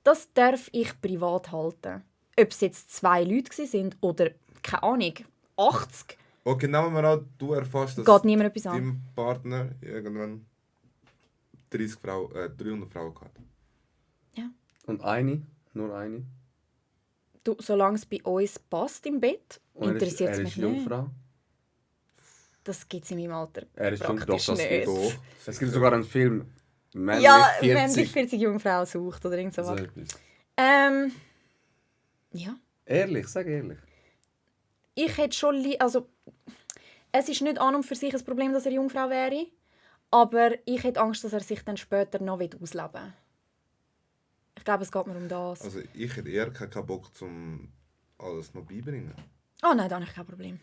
Das darf ich privat halten. Ob es jetzt 2 Leute sind oder, keine Ahnung, 80, okay, nehmen wir an, du erfährst, dass geht niemand etwas an. dein Partner irgendwann 300 Frauen hat. Und eine? Nur eine? Du, solange es bei uns passt im Bett, Und interessiert es er mich ist nicht. Jungfrau? Das gibt es in meinem Alter Er ist jung, praktisch doch, das nicht. gibt es gibt sogar einen Film. Männlich Ja, 40. wenn sich 40 Jungfrauen sucht oder irgend so So was. etwas. Ja. Ehrlich, sag ehrlich. Ich hätte schon... Also, es ist nicht an und für sich ein Problem, dass er Jungfrau wäre. Aber ich hätte Angst, dass er sich dann später noch ausleben will. Ich glaube, es geht mir um das. Also ich hätte eher keinen Bock, um alles noch beibringen. Oh nein, da habe ich kein Problem.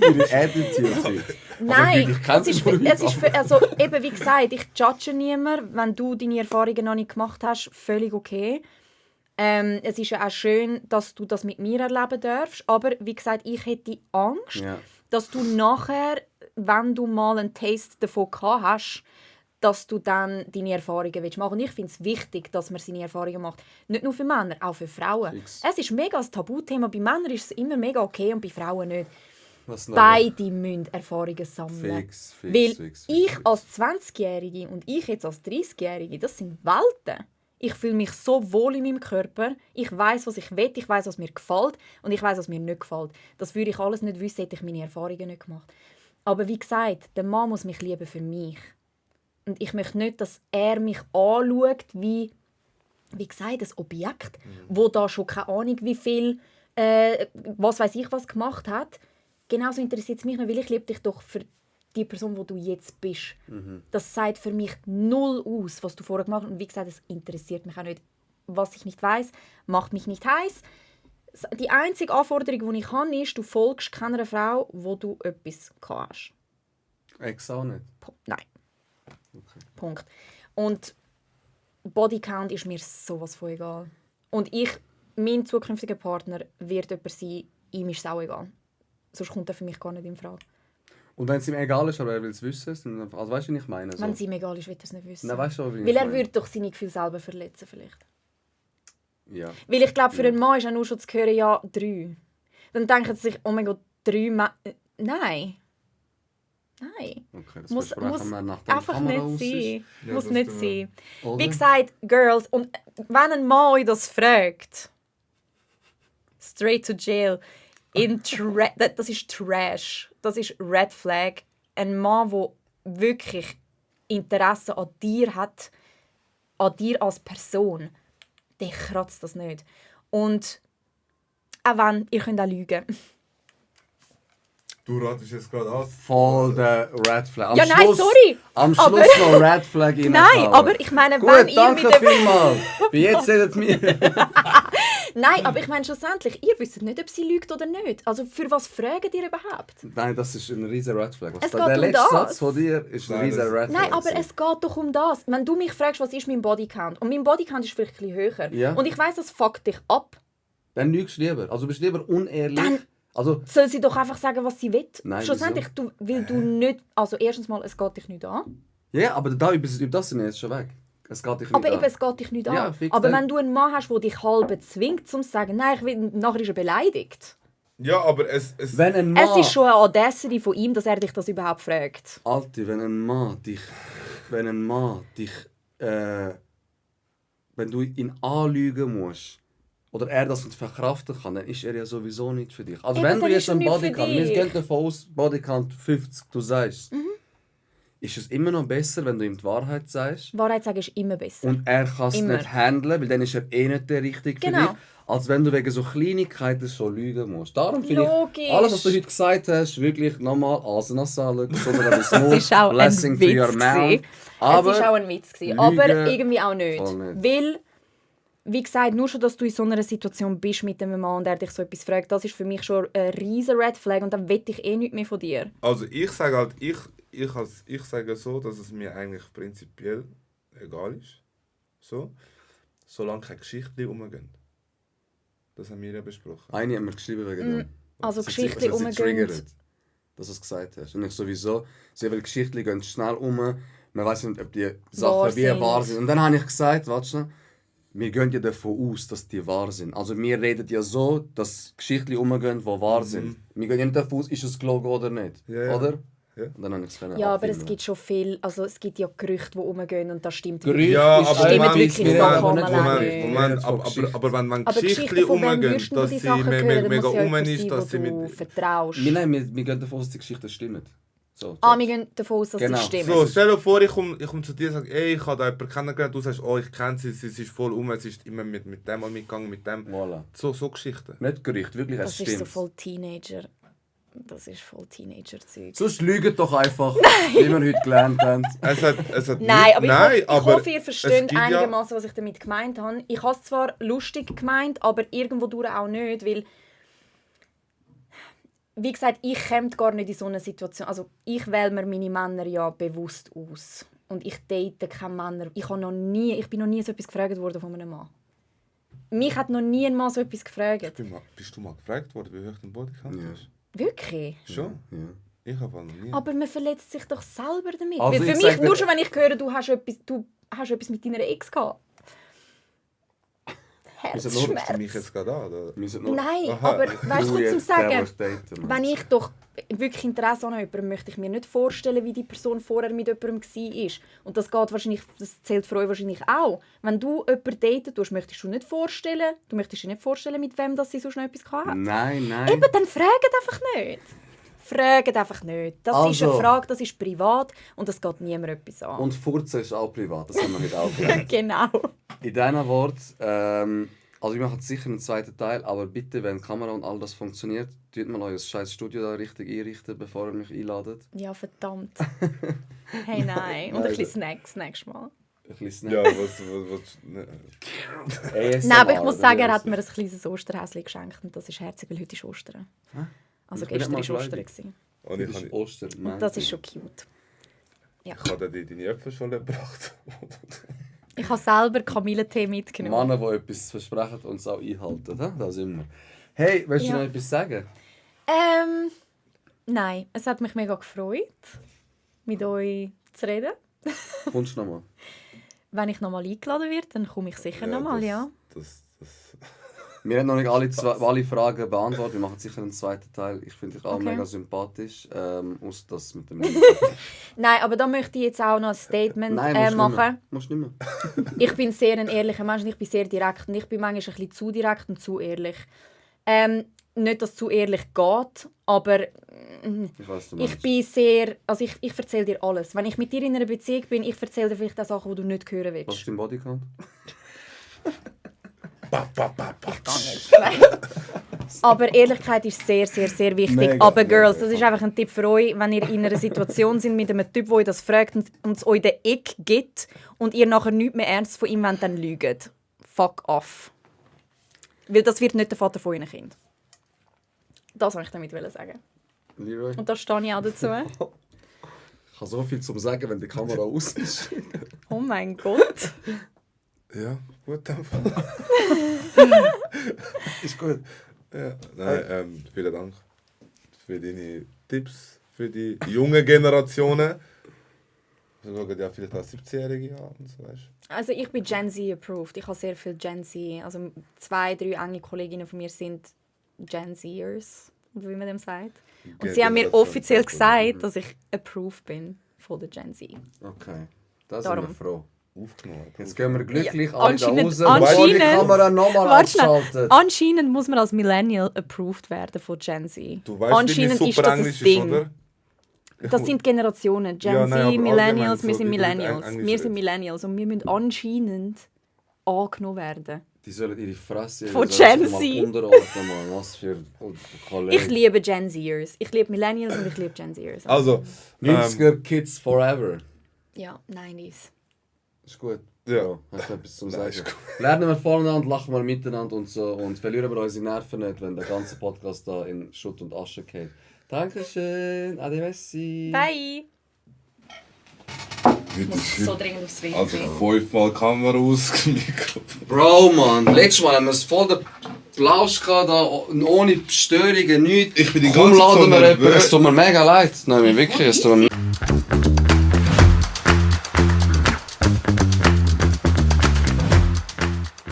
Ihre Attitude. Nein, ich kenne es ist, sie von es ist für, also eben wie gesagt, ich judge niemanden. Wenn du deine Erfahrungen noch nicht gemacht hast, völlig okay. Es ist ja auch schön, dass du das mit mir erleben darfst. Aber wie gesagt, ich hätte Angst, Ja. dass du nachher, wenn du mal einen Taste davon gehabt hast, dass du dann deine Erfahrungen machen willst. Und ich finde es wichtig, dass man seine Erfahrungen macht. Nicht nur für Männer, auch für Frauen. Fix. Es ist mega ein Tabuthema. Bei Männern ist es immer mega okay und bei Frauen nicht. Was noch? Beide müssen Erfahrungen sammeln. Fix, fix, Weil fix, fix, ich fix. als 20-Jährige und ich jetzt als 30-Jährige, das sind Welten. Ich fühle mich so wohl in meinem Körper. Ich weiß, was ich will, ich weiß, was mir gefällt und ich weiß, was mir nicht gefällt. Das würde ich alles nicht wissen, hätte ich meine Erfahrungen nicht gemacht. Aber wie gesagt, der Mann muss mich lieben für mich. Und ich möchte nicht, dass er mich anschaut wie gesagt, ein Objekt, wo da schon keine Ahnung wie viel, was weiß ich was gemacht hat. Genauso interessiert es mich nicht, weil ich liebe dich doch für die Person, wo du jetzt bist. Das sagt für mich null aus, was du vorher gemacht hast. Und wie gesagt, es interessiert mich auch nicht. Was ich nicht weiß, macht mich nicht heiß. Die einzige Anforderung, die ich habe, ist, du folgst keiner Frau, wo du etwas gehabt hast. Ex auch nicht. Nein. Punkt. Und Bodycount ist mir sowas von egal. Und mein zukünftiger Partner wird jemand sein, ihm ist es auch egal. Sonst kommt er für mich gar nicht in Frage. Und wenn es ihm egal ist, aber er will es wissen, dann, also weißt du, wie ich meine? So. Wenn es ihm egal ist, will er es nicht wissen. Nein, weißt du, wie ich Weil er meine? würde doch seine Gefühle selber verletzen vielleicht. Ja. Weil ich glaube, für einen Mann ist auch nur schon zu hören, ja, 3. Dann denken sie sich, oh mein Gott, 3 Nein. Nein. Okay, das Muss besprechen wir nach der einfach Kamera nicht aus ist. sein. Ja, Muss das nicht stimmt. sein. Oder? Wie gesagt, Girls, und wenn ein Mann euch das fragt, straight to jail, das ist Trash. Das ist Red Flag. Ein Mann, der wirklich Interesse an dir hat, an dir als Person, der kratzt das nicht. Und auch wenn, ihr könnt auch lügen. Du ratest jetzt gerade an. Voll der Red Flag. Am Ja, nein, Schluss, sorry. Am Aber- Schluss noch Red Flag Nein, reinhauen. aber ich meine, Gut, wenn ihr danke mit dem... vielmals. Bei jetzt redet mir. Nein, aber ich meine schlussendlich, ihr wisst nicht, ob sie lügt oder nicht. Also für was fragt ihr überhaupt? Nein, das ist ein riesen Red Flag. Es Der geht um letzte das. Satz von dir ist ein Nein, riesen das- Red Flag. Nein, aber es geht doch um das. Wenn du mich fragst, was ist mein Bodycount, und mein Bodycount ist vielleicht ein bisschen höher, Ja. und ich weiss, das fuckt dich ab, Dann lügst du lieber. Also bist du lieber unehrlich. Dann- Also, soll sie doch einfach sagen, was sie will. Nein, Schlussendlich, weil du nicht... Also erstens mal, es geht dich nicht an. ja, aber da über das sind wir jetzt schon weg. Es geht dich nicht Aber an. eben, es geht dich nicht Ja, an. fix Aber dann. wenn du einen Mann hast, der dich halb zwingt, zum zu sagen, nein, ich will, nachher ist er beleidigt. Ja, aber es Wenn ein Mann... Es ist schon eine Audacity von ihm, dass er dich das überhaupt fragt. Alter, wenn ein Mann dich... Wenn du ihn anlügen musst, oder er das nicht verkraften kann, dann ist er ja sowieso nicht für dich. Also Eben, wenn du dann jetzt ist er einen nicht für Bodycount, wir dich. gehen davon aus, Bodycount 50, du sagst, ist es immer noch besser, wenn du ihm die Wahrheit sagst Wahrheit sagen ist immer besser. und er kann es Immer. nicht handeln, weil dann ist er eh nicht der Richtige für Genau. dich, als wenn du wegen so Kleinigkeiten schon lügen musst. Darum finde Logisch. ich, alles was du heute gesagt hast, wirklich nochmal Asenasalen, gesunde Das ist auch ein blessing to your Witz mouth. gewesen. Aber Es war auch ein Witz gewesen, Lügen aber irgendwie auch nicht. voll nicht. Weil, wie gesagt, nur schon, dass du in so einer Situation bist mit einem Mann und der dich so etwas fragt, das ist für mich schon ein riesen Red Flag und dann will ich eh nichts mehr von dir. Also ich sage halt, ich sage so, dass es mir eigentlich prinzipiell egal ist. So. Solange keine Geschichten rumgehen. Das haben wir ja besprochen. eine hat mir geschrieben wegen dem. Also Sie- Geschichten sie rumgehen. triggert, dass du es gesagt hast. Und ich sowieso, sehr viele Geschichten gehen schnell um. Man weiß nicht, ob die Sachen Wahr wie sind. wahr sind. Und dann habe ich gesagt, warte schnell, wir gehen ja davon aus, dass die wahr sind. Also wir reden ja so, dass Geschichten umgehen, die wahr sind. Wir gehen ja nicht davon aus, ist es gelogen oder nicht. Ja, ja. Oder? Ja. Und dann habe ich es können Ja, aber es abwimmeln. gibt schon viel, also es gibt ja Gerüchte, die rumgehen und das stimmt Gerüchte wirklich. Ja, ist aber stimmen Moment, wirklich Moment, Sachen Moment, alleine Moment, nicht. Moment, Von aber Geschichten. wenn Aber Geschichten Geschichten von wem rumgehen, würdest du dass die sie Sachen hören, dann mega muss ja um jemand ist, sein, dass wo sie du mit... vertraust. Nein, wir gehen davon aus, dass die Geschichten stimmen. So, Wir gehen davon aus, dass Genau. sie stimmen. So, stell dir vor, ich komm zu dir und sage, ey, ich habe da jemanden kennengelernt, du sagst, oh, ich kenne sie, sie ist voll sie ist immer mit dem mal mitgegangen, mit dem. Voilà. So Geschichten. Nicht Gerüchte, wirklich, es Das ist stimmt. so voll Teenager. Das ist voll Teenager-Zeug. Sonst lügt doch einfach, wie wir heute gelernt haben. Es hat Nein, nicht- aber nein, ich aber hoffe, ihr es versteht gibt ja- einigermaßen, was ich damit gemeint habe. Ich habe es zwar lustig gemeint, aber irgendwo durch auch nicht, weil wie gesagt, ich komme gar nicht in so eine Situation. Also ich wähle mir meine Männer ja bewusst aus. Und ich date keine Männer. Ich bin noch nie so etwas gefragt worden von einem Mann. Mich hat noch nie ein Mann so etwas gefragt. Bist du mal gefragt worden, wie hoch dein Bodycount Ja. ist? Wirklich? Schon? Ja. Ich habe noch nie. Aber man verletzt sich doch selber damit. Also Weil ich für sag mich, dir- nur schon wenn ich höre, du hast etwas mit deiner Ex gehabt. Rufst du Herzschmerz. mich jetzt gerade an? Oder? Wir sind noch- Nein, Aha. aber weißt du, Du so zum jetzt, der, Sagen, was daten, wenn ich doch wirklich Interesse an jemandem möchte ich mir nicht vorstellen, wie die Person vorher mit jemandem war. Und das geht wahrscheinlich, das zählt für euch wahrscheinlich auch. Wenn du jemanden daten tust, möchtest du nicht vorstellen, mit wem dass sie so schnell etwas hatte. Nein, nein. Eben, dann fragt einfach nicht. Fragt einfach nicht. Das ist Also. eine Frage, das ist privat und das geht niemandem etwas an. Und Furzen ist auch privat, das haben wir heute auch gelernt. Genau. In diesen Worten, also wir machen sicher einen zweiten Teil, aber bitte, wenn die Kamera und all das funktioniert, tut mal euer scheiß Studio da richtig einrichten, bevor ihr mich einladet. Ja, verdammt. Hey, nein. Und ein bisschen Snacks nächstes Mal. Ein bisschen Ja, Snack. was ne. ASMR, Nein, aber ich muss oder sagen, wie er das hat mir ein kleines Osterhäschen geschenkt und das ist herzig, weil heute ist Ostern. Also Ich bin gestern nicht war mal Ostern. gläubig. gewesen. Und Das ich ist habe Ostern. Und das ist schon cute. ich habe dir deine Äpfel schon gebracht. Ich habe selber Kamillentee mitgenommen. Männer, die etwas versprechen und es auch einhalten. Da sind wir. Hey, willst du Ja. noch etwas sagen? Nein, es hat mich mega gefreut, mit euch zu reden. Kommst du nochmal? Wenn ich nochmal eingeladen werde, dann komme ich sicher nochmal, ja. Wir haben noch nicht alle Fragen beantwortet. Wir machen sicher einen zweiten Teil. Ich finde dich auch Okay. mega sympathisch. Aus das mit dem... Nein, aber da möchte ich jetzt auch noch ein Statement Nein, machen. Musst nicht mehr. Ich bin sehr ein ehrlicher Mensch und ich bin sehr direkt. Und ich bin manchmal ein bisschen zu direkt und zu ehrlich. Nicht, dass es zu ehrlich geht, aber Ich weiss, du ich meinst. bin sehr... Also ich erzähle dir alles. Wenn ich mit dir in einer Beziehung bin, ich erzähle dir vielleicht auch Sachen, die du nicht hören willst. Was ist dein Bodycount? Aber Ehrlichkeit ist sehr, sehr, sehr wichtig. Mega, Aber mega, Girls, das ist einfach ein Tipp für euch, wenn ihr in einer Situation seid mit einem Typ, der euch das fragt und es euch den Ick gibt und ihr nachher nichts mehr ernst von ihm wollt, dann lügt. Fuck off. Weil das wird nicht der Vater von euren Kind. Das wollte ich damit sagen. Leroy? Und da stehe ich auch dazu. Ich habe so viel zu sagen, wenn die Kamera aus ist. Oh mein Gott. Ja, gut, dann. Ist gut. Ja, nein, vielen Dank für deine Tipps für die jungen Generationen. Wir schauen ja vielleicht auch 17-Jährige an und so, weißt du. Also ich bin Gen Z approved. Ich habe sehr viel Gen Z. Also 2, 3 enge Kolleginnen von mir sind Gen Zers, wie man dem sagt. Und sie haben mir offiziell gesagt, dass ich approved bin von der Gen Z. Okay, da sind wir Darum. froh. Aufgenommen. Jetzt gehen wir glücklich Ja, alle da anscheinend- raus, bevor die anscheinend- Kamera nochmal Warte schnell. abschaltet. Anscheinend muss man als Millennial approved werden von Gen Z. Du weißt, wie Anscheinend ist super das ein Englisch ist, Ding. oder? Das sind Generationen. Gen Ja, Z, nein, aber Millennials, allgemein wir so, sind wie du mit Millennials. Englisch Wir sind redest. Millennials und wir müssen anscheinend angenommen werden. Die sollen ihre Fresse Von sollen Gen sich Z. mal unterordnen, Mann. Was für Kollegen. Ich liebe Gen Zers. Ich liebe Millennials und ich liebe Gen Zers. Also, 90er Kids forever. Ja, 90s. Ist gut. Ja. Hast du etwas zum Nein, Sagen? ist gut. Lernen wir voneinander, lachen wir miteinander und so. Und verlieren wir unsere Nerven nicht, wenn der ganze Podcast da in Schutt und Asche geht. Dankeschön. Adevesi. Bye! Heute muss ist so dringend aufs WC. also 5-mal Kamera aus, Mikrofon. Bro, Mann. Letztes Mal haben wir es voll den Plausch gehabt, da, ohne Störungen, nichts. Ich bin die Komm, ganze Zeit laden wir nervös. jemanden. Es tut mir mega leid. Nein, wirklich. Es tut mir